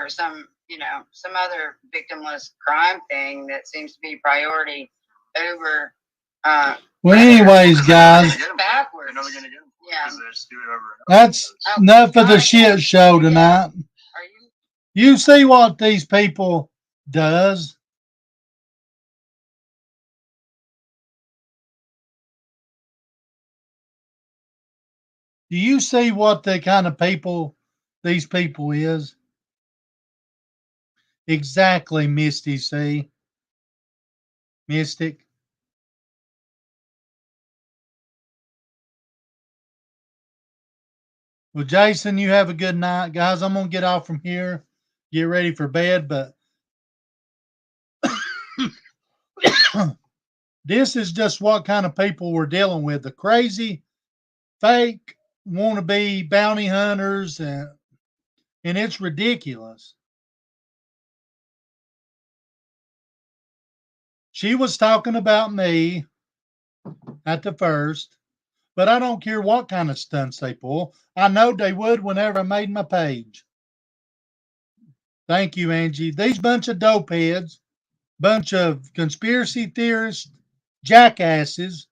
some, some other victimless crime thing that seems to be priority over. Well, anyways, guys, backwards. They know they're going to get them. Yeah. Because they just do it over and over. that's enough of the shit show tonight. Are You see what these people does? Do you see what the kind of people these people is? Exactly, Misty C. Mystic. Well, Jason, you have a good night. Guys, I'm going to get off from here, get ready for bed, but this is just what kind of people we're dealing with. The crazy, fake, wannabe bounty hunters, and it's ridiculous. She was talking about me at the first, but I don't care what kind of stunts they pull. I know they would whenever I made my page. Thank you, Angie. These bunch of dope heads, bunch of conspiracy theorists, jackasses.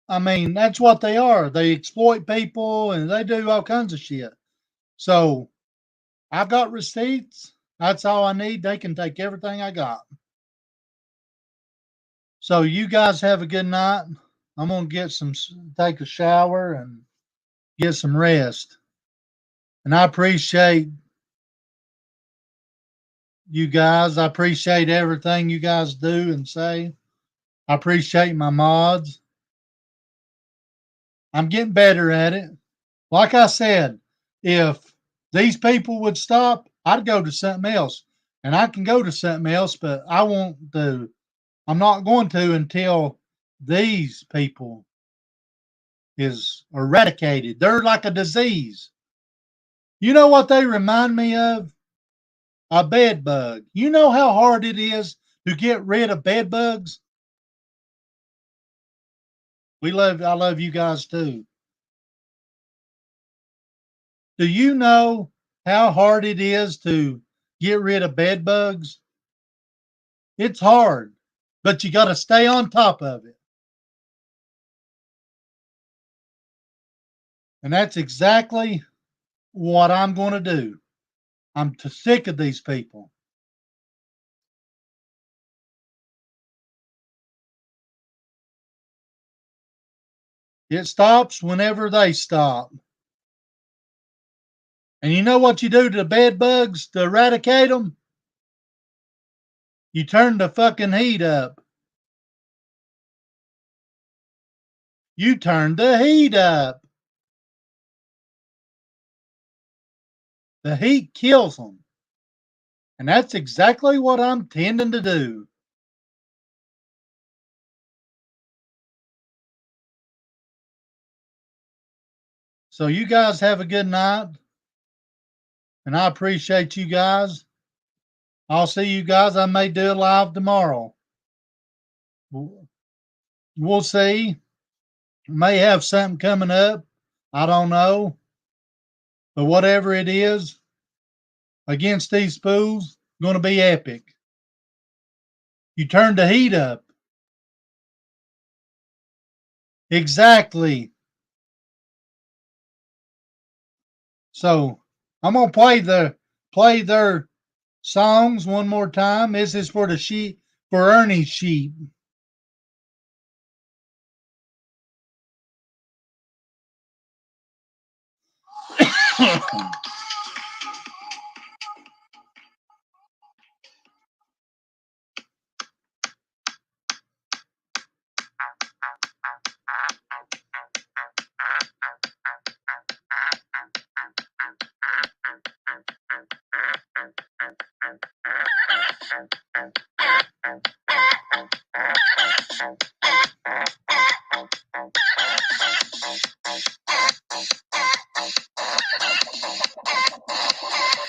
I mean, that's what they are. They exploit people and they do all kinds of shit. So I've got receipts. That's all I need. They can take everything I got. So you guys have a good night. I'm going to take a shower and get some rest. And I appreciate you guys. I appreciate everything you guys do and say. I appreciate my mods. I'm getting better at it. Like I said, if these people would stop, I'd go to something else. And I can go to something else, but I'm not going to until these people is eradicated. They're like a disease. You know what they remind me of? A bed bug. You know how hard it is to get rid of bed bugs? I love you guys too. Do you know how hard it is to get rid of bed bugs? It's hard, but you got to stay on top of it. And that's exactly what I'm going to do. I'm too sick of these people. It stops whenever they stop. And you know what you do to bed bugs to eradicate them? You turn the fucking heat up. You turn the heat up. The heat kills them. And that's exactly what I'm tending to do. So you guys have a good night. And I appreciate you guys. I'll see you guys. I may do it live tomorrow. We'll see. May have something coming up. I don't know. But whatever it is, against these fools, going to be epic. You turn the heat up. Exactly. So I'm gonna play their songs one more time. This is for the sheep, for Ernie's sheep.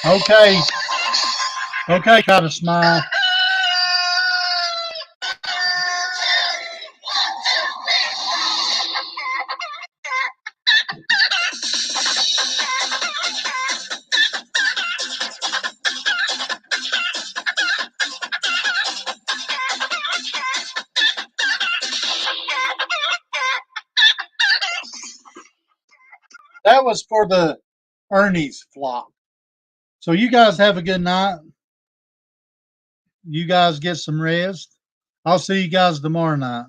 Okay. Okay, kind of smile. That was for the Ernie's flock. So you guys have a good night. You guys get some rest. I'll see you guys tomorrow night.